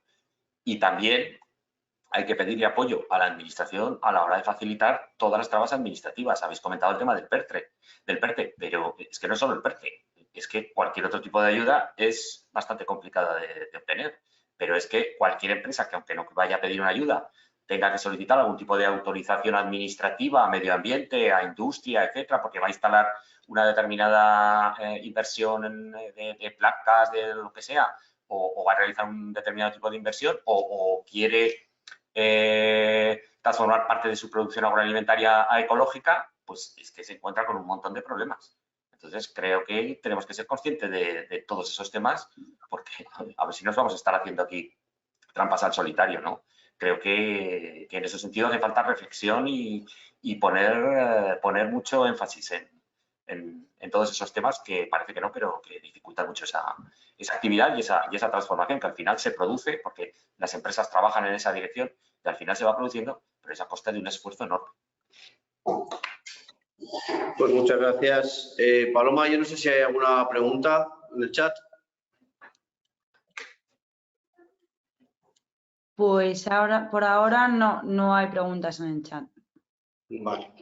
y también hay que pedirle apoyo a la administración a la hora de facilitar todas las trabas administrativas. Habéis comentado el tema del PERTE, pero es que no es solo el PERTE, es que cualquier otro tipo de ayuda es bastante complicada de obtener. pero es que cualquier empresa que aunque no vaya a pedir una ayuda, tenga que solicitar algún tipo de autorización administrativa a medio ambiente, a industria, etcétera, porque va a instalar una determinada inversión de placas, de lo que sea, o va a realizar un determinado tipo de inversión, o quiere transformar parte de su producción agroalimentaria a ecológica, pues es que se encuentra con un montón de problemas. Entonces, creo que tenemos que ser conscientes de todos esos temas, porque a ver si nos vamos a estar haciendo aquí trampas al solitario, ¿no? Creo que en ese sentido hace falta reflexión y poner mucho énfasis en todos esos temas que parece que no, pero que dificultan mucho esa actividad y esa transformación que al final se produce porque las empresas trabajan en esa dirección y al final se va produciendo, pero es a costa de un esfuerzo enorme. Pues muchas gracias. Paloma, yo no sé si hay alguna pregunta en el chat. Pues ahora, por ahora no hay preguntas en el chat. Vale.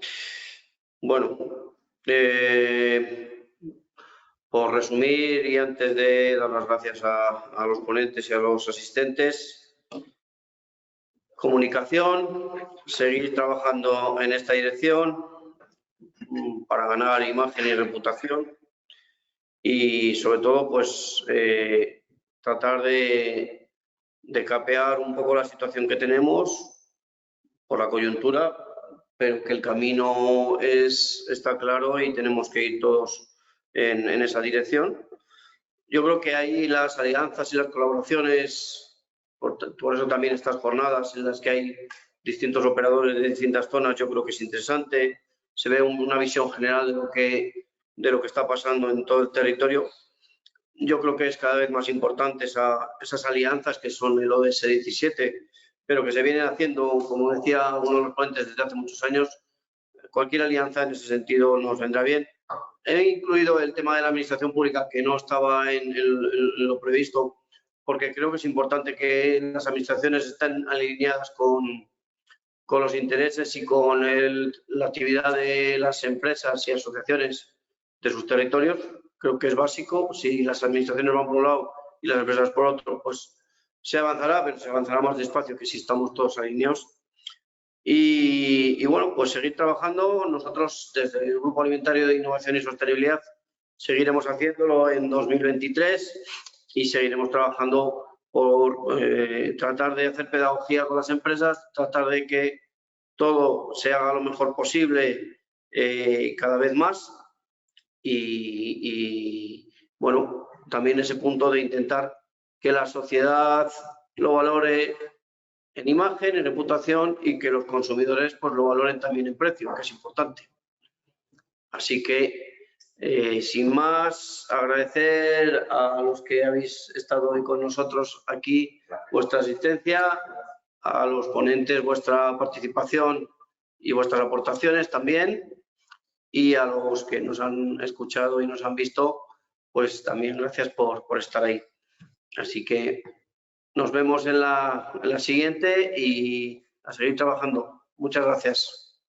Bueno, por resumir y antes de dar las gracias a los ponentes y a los asistentes, comunicación, seguir trabajando en esta dirección para ganar imagen y reputación y sobre todo pues tratar de capear un poco la situación que tenemos por la coyuntura, pero que el camino está claro y tenemos que ir todos en esa dirección. Yo creo que ahí las alianzas y las colaboraciones, por eso también estas jornadas en las que hay distintos operadores de distintas zonas, yo creo que es interesante. Se ve una visión general de lo que está pasando en todo el territorio. Yo creo que es cada vez más importante esas alianzas que son el ODS 17, pero que se vienen haciendo, como decía uno de los ponentes, desde hace muchos años. Cualquier alianza en ese sentido nos vendrá bien. He incluido el tema de la administración pública, que no estaba en lo previsto, porque creo que es importante que las administraciones estén alineadas con los intereses y con la actividad de las empresas y asociaciones de sus territorios. Creo que es básico. Si las administraciones van por un lado y las empresas por otro, pues se avanzará, pero se avanzará más despacio que si estamos todos alineados. Y bueno, pues seguir trabajando. Nosotros desde el Grupo Alimentario de Innovación y Sostenibilidad seguiremos haciéndolo en 2023 y seguiremos trabajando por tratar de hacer pedagogía con las empresas, tratar de que todo se haga lo mejor posible cada vez más y bueno, también ese punto de intentar que la sociedad lo valore en imagen, en reputación y que los consumidores pues lo valoren también en precio, que es importante. Así que, sin más, agradecer a los que habéis estado hoy con nosotros aquí vuestra asistencia, a los ponentes vuestra participación y vuestras aportaciones también, y a los que nos han escuchado y nos han visto, pues también gracias por estar ahí. Así que nos vemos en la siguiente y a seguir trabajando. Muchas gracias.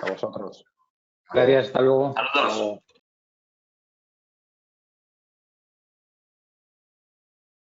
A vosotros. Gracias, hasta luego. Saludos.